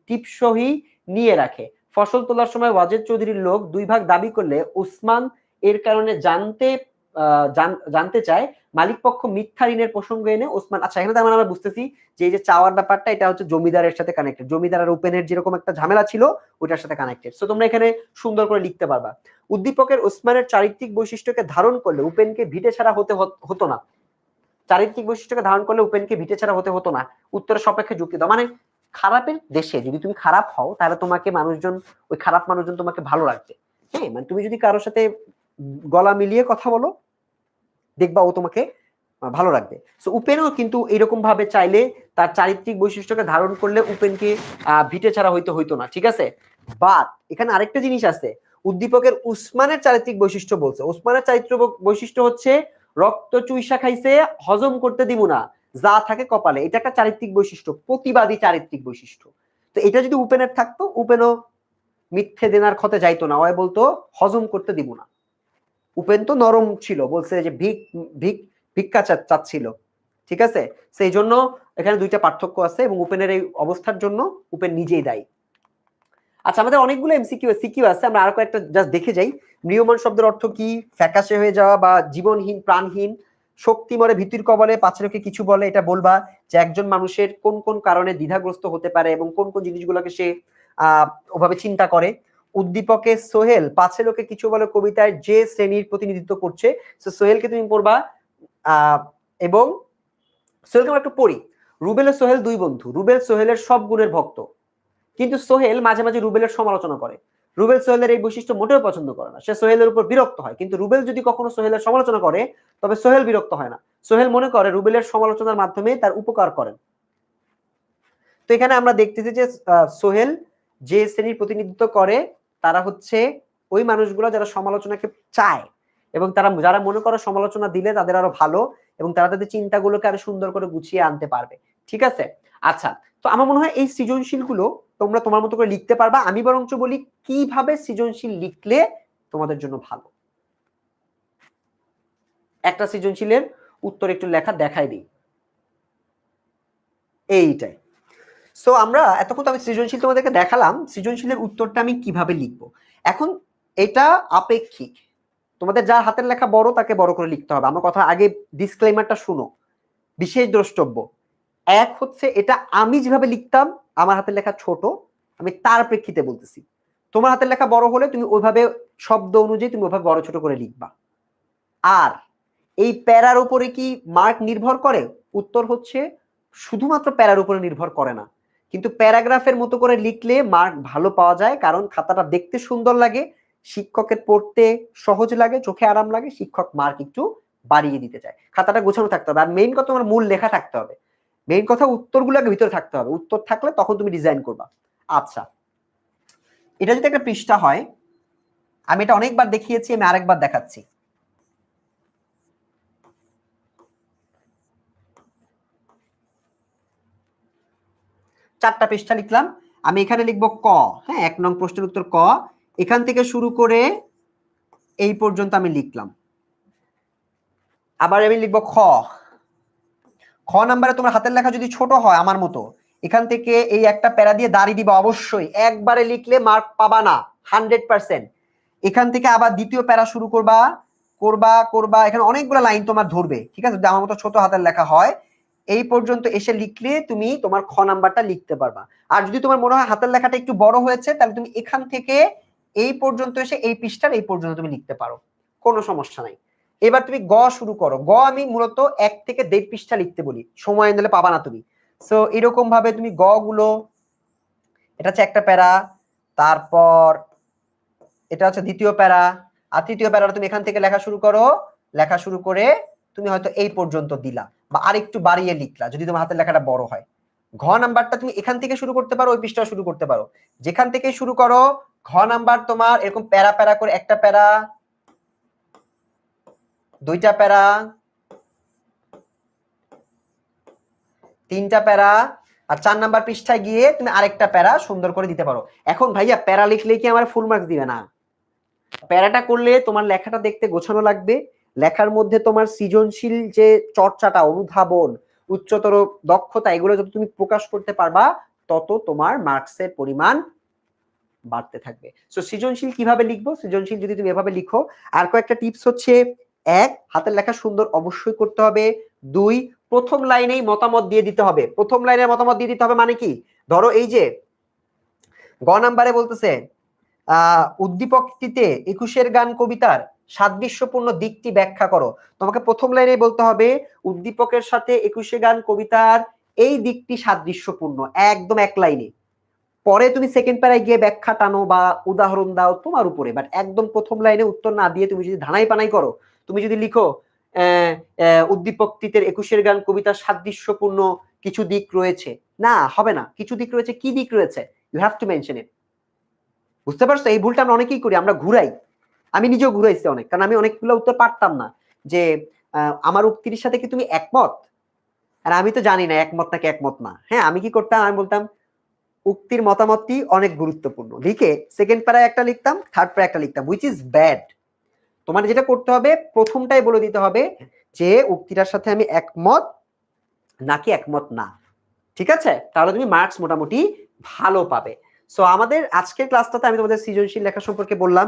টিপসহি নিয়ে রাখে। ফসল তোলার সময় ওয়াজেদ চৌধুরীর লোক 2 ভাগ দাবি করলে ওসমান এর কারণে জানতে চায়। মালিক পক্ষ মিথ্যা ঋণের প্রসঙ্গ এনে ওসমান, আচ্ছা এখানে তার মানে আমরা বুঝতেছি যে এই যে চাওয়ার ব্যাপারটা এটা হচ্ছে জমিদারের সাথে কানেক্টেড। জমিদার আর ওপেনের যেরকম একটা ঝামেলা ছিল ওইটার সাথে কানেক্টেড। সো তোমরা এখানে সুন্দর করে লিখতে পারবা। উদ্দীপকের ওসমানের চারিত্রিক বৈশিষ্ট্যকে ধারণ করলে উপেনকে ভিটে ছাড়া হতো না। চারিত্রিক বৈশিষ্ট্যকে ধারণ করলে উপেনকে ভিটে ছাড়া হতো না। উত্তরের সাপেক্ষে যুক্তি দাও। মানে খারাপের দেশে যদি তুমি খারাপ হও তাহলে তোমাকে মানুষজন, ওই খারাপ মানুষজন তোমাকে ভালো রাখবে। হ্যাঁ, মানে তুমি যদি কারোর সাথে গলা মিলিয়ে কথা বলো দেখবা ও তোমাকে ভালো রাখবে। সো উপেনও কিন্তু এরকম ভাবে চাইলে তার চারিত্রিক বৈশিষ্ট্যকে ধারণ করলে উপেনকে ভিটে ছাড়া হইতো না। ঠিক আছে, বাট এখানে আরেকটা জিনিস আছে। উদ্দীপকের উসমানের চারিত্রিক বৈশিষ্ট্য বলছে। উসমানের চারিত্রিক বৈশিষ্ট্য হচ্ছে রক্ত চুইসা খাইছে, হজম করতে দিব না, যা থাকে কপালে। এটা একটা চারিত্রিক বৈশিষ্ট্য, প্রতিবাদী চারিত্রিক বৈশিষ্ট্য। তো এটা যদি উপেনের থাকতো, উপেনও মিথ্যে দেনার ক্ষতে যাইতো না, ওই বলতো হজম করতে দিব না। উপেন তো নরম ছিল, বলছে যে ভিক্ষা চাচ্ছিল। ঠিক আছে, সেই জন্য এখানে 2টা পার্থক্য আছে এবং উপেনের এই অবস্থার জন্য উপেন নিজেই দায়ী। আচ্ছা, আমাদের অনেকগুলো সিকিউ আছে, আমরা আর কয়েকটা জাস্ট দেখে যাই। ম্রিয়মান শব্দের অর্থ কি? ফ্যাকাশে হয়ে যাওয়া বা জীবনহীন, প্রাণহীন। শক্তি মরে ভীতির কবলে, পাঁচলোকে কিছু বলে, এটা বলবা যে একজন মানুষের কোন কোন কারণে দ্বিধাগ্রস্ত হতে পারে এবং কোন কোন জিনিসগুলোকে সে ওভাবে চিন্তা করে। উদ্দীপকে সোহেল পাঁচে লোকে কিছু বলে কবিতায় যে শ্রেণীর প্রতিনিধিত্ব করছে, সোহেলকে তুমি পড়বা। এবং সোহেলকে আমরা একটু পড়ি। রুবেল ও সোহেল 2 বন্ধু। রুবেল সোহেলের সব গুণের ভক্ত, কিন্তু সোহেল মাঝে মাঝে রুবেলের সমালোচনা করে। রুবেল সোহেলের এই বৈশিষ্ট্য মোটেও পছন্দ করে না, সে সোহেলের উপর বিরক্ত হয়। কিন্তু রুবেল যদি কখনো সোহেলের সমালোচনা করে তবে সোহেল বিরক্ত হয় না। সোহেল মনে করে রুবেলের সমালোচনার মাধ্যমে তার উপকার করেন। তো এখানে আমরা দেখতেছি যে সোহেল যে শ্রেণীর প্রতিনিধিত্ব করে তারা হচ্ছে ওই মানুষগুলো যারা সমালোচনাকে চায় এবং তারা যারা মনে করে সমালোচনা দিলে তাদের আরো ভালো এবং তারা তাদের চিন্তাগুলোকে আরো সুন্দর করে গুছিয়ে আনতে পারবে। ঠিক আছে, আচ্ছা, তো আমার মনে হয় এই সৃজনশীল গুলো তোমরা তোমার মতো করে লিখতে পারবা। আমি বরঞ্চ বলি কিভাবে সৃজনশীল লিখলে তোমাদের জন্য ভালো। একটা সৃজনশীলের উত্তর একটু লেখা দেখাই দিই। এইটাই। সো আমরা এতক্ষণ আমি সৃজনশীল তোমাদেরকে দেখালাম, সৃজনশীলের উত্তরটা আমি কিভাবে লিখবো। এখন এটা আপেক্ষিক, তোমাদের যার হাতের লেখা বড় তাকে বড় করে লিখতে হবে। আমার কথা আগে ডিসক্লেমারটা শুনো। বিশেষ দ্রষ্টব্য এক হচ্ছে, এটা আমি যেভাবে লিখতাম, আমার হাতের লেখা ছোট, আমি তার প্রেক্ষিতে বলতেছি। তোমার হাতের লেখা বড় হলে তুমি ওইভাবে শব্দ অনুযায়ী তুমি ওইভাবে বড় ছোট করে লিখবা। আর এই প্যারার উপরে কি মার্ক নির্ভর করে? উত্তর হচ্ছে শুধুমাত্র প্যারার উপরে নির্ভর করে না, কিন্তু প্যারাগ্রাফের মতো করে লিখলে মার্ক ভালো পাওয়া যায়, কারণ খাতাটা দেখতে সুন্দর লাগে, শিক্ষকের পড়তে সহজ লাগে, চোখে আরাম লাগে, শিক্ষক মার্ক একটু বাড়িয়ে দিতে চায়। খাতাটা গোছানো থাকতে হবে, আর মেইন কথা তোমার মূল লেখা থাকতে হবে, মেইন কথা উত্তরগুলোকে ভিতরে থাকতে হবে, উত্তর থাকলে তখন তুমি ডিজাইন করবা। আচ্ছা, এটা যদি একটা পৃষ্ঠা হয়, আমি এটা অনেকবার দেখিয়েছি, আমি আরেকবার দেখাচ্ছি। চারটা পৃষ্ঠা লিখলাম, আমি এখানে লিখবো ক, হ্যাঁ 1 নং প্রশ্নের উত্তর ক, এখান থেকে শুরু করে এই পর্যন্ত আমি লিখলাম। আবার আমি লিখবো খ, খ নাম্বারে তোমার হাতের লেখা যদি ছোট হয় আমার মতো, এখান থেকে এই একটা প্যারা দিয়ে দাঁড়িয়ে দিবা, অবশ্যই একবারে লিখলে মার্ক পাবা না 100%। এখান থেকে আবার দ্বিতীয় প্যারা শুরু করবা করবা করবা, এখানে অনেকগুলো লাইন তোমার ধরবে, ঠিক আছে, যদি আমার মতো ছোট হাতের লেখা হয়, এই পর্যন্ত এসে লিখলে তুমি তোমার খ নাম্বারটা লিখতে পারবা। আর যদি তোমার মনে হয় হাতের লেখাটা একটু বড় হয়েছে, তাহলে তুমি এখান থেকে এই পর্যন্ত এসে এই পৃষ্ঠার এই পর্যন্ত তুমি লিখতে পারো, কোনো সমস্যা নাই। এবার তুমি গ শুরু করো, গ আমি মূলত 1 থেকে 1.5 পৃষ্ঠা লিখতে বলি, সময় দিলে পাবা না তুমি। সো এরকম ভাবে তুমি গ গুলো, এটা হচ্ছে একটা প্যারা, তারপর এটা হচ্ছে দ্বিতীয় প্যারা, আর তৃতীয় প্যারাটা তুমি এখান থেকে লেখা শুরু করো, লেখা শুরু করে তুমি হয়তো এই পর্যন্ত দিলা, বা আরেকটু বাড়িয়ে লিখলা যদি তোমার হাতের লেখাটা বড় হয়। ঘ নাম্বারটা তুমি এখান থেকে শুরু করতে পারো, ওই পৃষ্ঠা শুরু করতে পারো, যেখান থেকে শুরু করো। ঘ নাম্বার তোমার এরকম প্যারা প্যারা করে, একটা প্যারা, দুইটা প্যারা, তিনটা প্যারা, আর 4 নাম্বার পৃষ্ঠায় গিয়ে তুমি আরেকটা প্যারা সুন্দর করে দিতে পারো। এখন ভাইয়া প্যারা লিখলে কি আমার ফুল মার্কস দিবে না? প্যারাটা করলে তোমার লেখাটা দেখতে গোছানো লাগবে, লেখার মধ্যে তোমার সৃজনশীল যে চর্চাটা, অনুধাবন, উচ্চতর দক্ষতা, এগুলো যত তুমি প্রকাশ করতে পারবা, তত তোমার মার্কসের পরিমাণ বাড়তে থাকবে। সো সৃজনশীল কিভাবে লিখবো? সৃজনশীল যদি তুমি এভাবে লিখো, আর কয়েকটা টিপস হচ্ছে, 1 হাতের লেখা সুন্দর অবশ্যই করতে হবে, 2 প্রথম লাইনেই মতামত দিয়ে দিতে হবে। প্রথম লাইনের মতামত দিয়ে দিতে হবে মানে কি? ধরো এই যে গ নাম্বারে বলতেছে উদ্দীপকটিতে 21-এর গান কবিতার সাদৃশ্যপূর্ণ দিকটি ব্যাখ্যা করো। তোমাকে প্রথম লাইনে বলতে হবে উদ্দীপকের সাথে 21-এ গান কবিতার এই দিকটি সাদৃশ্যপূর্ণ, একদম এক লাইনে। পরে তুমি সেকেন্ড প্যারায় গিয়ে ব্যাখ্যা টানো বা উদাহরণ দাও, তোমার উপরে, বাট একদম প্রথম লাইনে উত্তর না দিয়ে তুমি যদি ধানাই পানাই করো, তুমি যদি লিখো উদ্দীপকটিতে 21-এর গান কবিতার সাদৃশ্যপূর্ণ কিছু দিক রয়েছে, না হবে না। কিছু দিক রয়েছে, কি দিক রয়েছে? You have to mention it. বুঝতে পারছো? এই ভুলটা আমরা অনেকেই করি, আমরা ঘুরাই, আমি নিজেও ঘুরাইছি অনেক, কারণ আমি অনেকগুলো উত্তর পারতাম না যে আমার উক্তির সাথে কি তুমি একমত, আর আমি তো জানি না একমত নাকি একমত না। হ্যাঁ, আমি কি করতাম, আমি বলতাম উক্তির মতামতটি অনেক গুরুত্বপূর্ণ, লিখে সেকেন্ড প্যারায় একটা লিখতাম, থার্ড প্যারায় একটা লিখতাম, হুইচ ইজ ব্যাড। তোমার যেটা করতে হবে, প্রথমটাই বলে দিতে হবে যে উক্তিটার সাথে আমি একমত নাকি একমত না, ঠিক আছে? তাহলে তুমি মার্কস মোটামুটি ভালো পাবে। সো আমাদের আজকের ক্লাসটাতে আমি তোমাদের সৃজনশীল লেখা সম্পর্কে বললাম,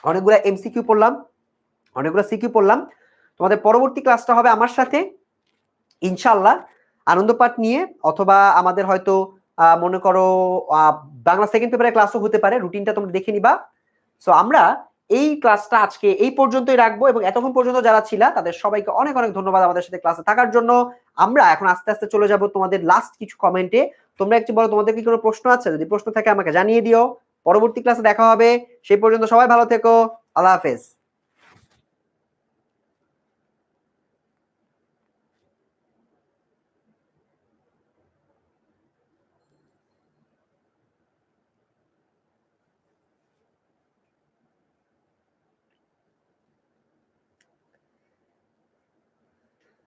অনেকগুলো এমসিকিউ পড়লাম, অনেকগুলো সিকিউ পড়লাম। তোমাদের পরবর্তী ক্লাসটা হবে আমার সাথে ইনশাআল্লাহ আনন্দ পাঠ নিয়ে, অথবা আমাদের হয়তো মনে করো বাংলা সেকেন্ড পেপারের ক্লাসও হতে পারে, রুটিনটা তোমরা দেখে নিবা। সো আমরা এই ক্লাসটা আজকে এই পর্যন্তই রাখবো, এবং এতক্ষণ পর্যন্ত যারা ছিল তাদের সবাইকে অনেক অনেক ধন্যবাদ আমাদের সাথে ক্লাসে থাকার জন্য। আমরা এখন আস্তে আস্তে চলে যাব তোমাদের লাস্ট কিছু কমেন্টে। তোমরা একটু বলো তোমাদের কি কোনো প্রশ্ন আছে? যদি প্রশ্ন থাকে আমাকে জানিয়ে দিও। পরবর্তী ক্লাসে দেখা হবে, সেই পর্যন্ত সবাই ভালো থেকো, আল্লাহ হাফেজ।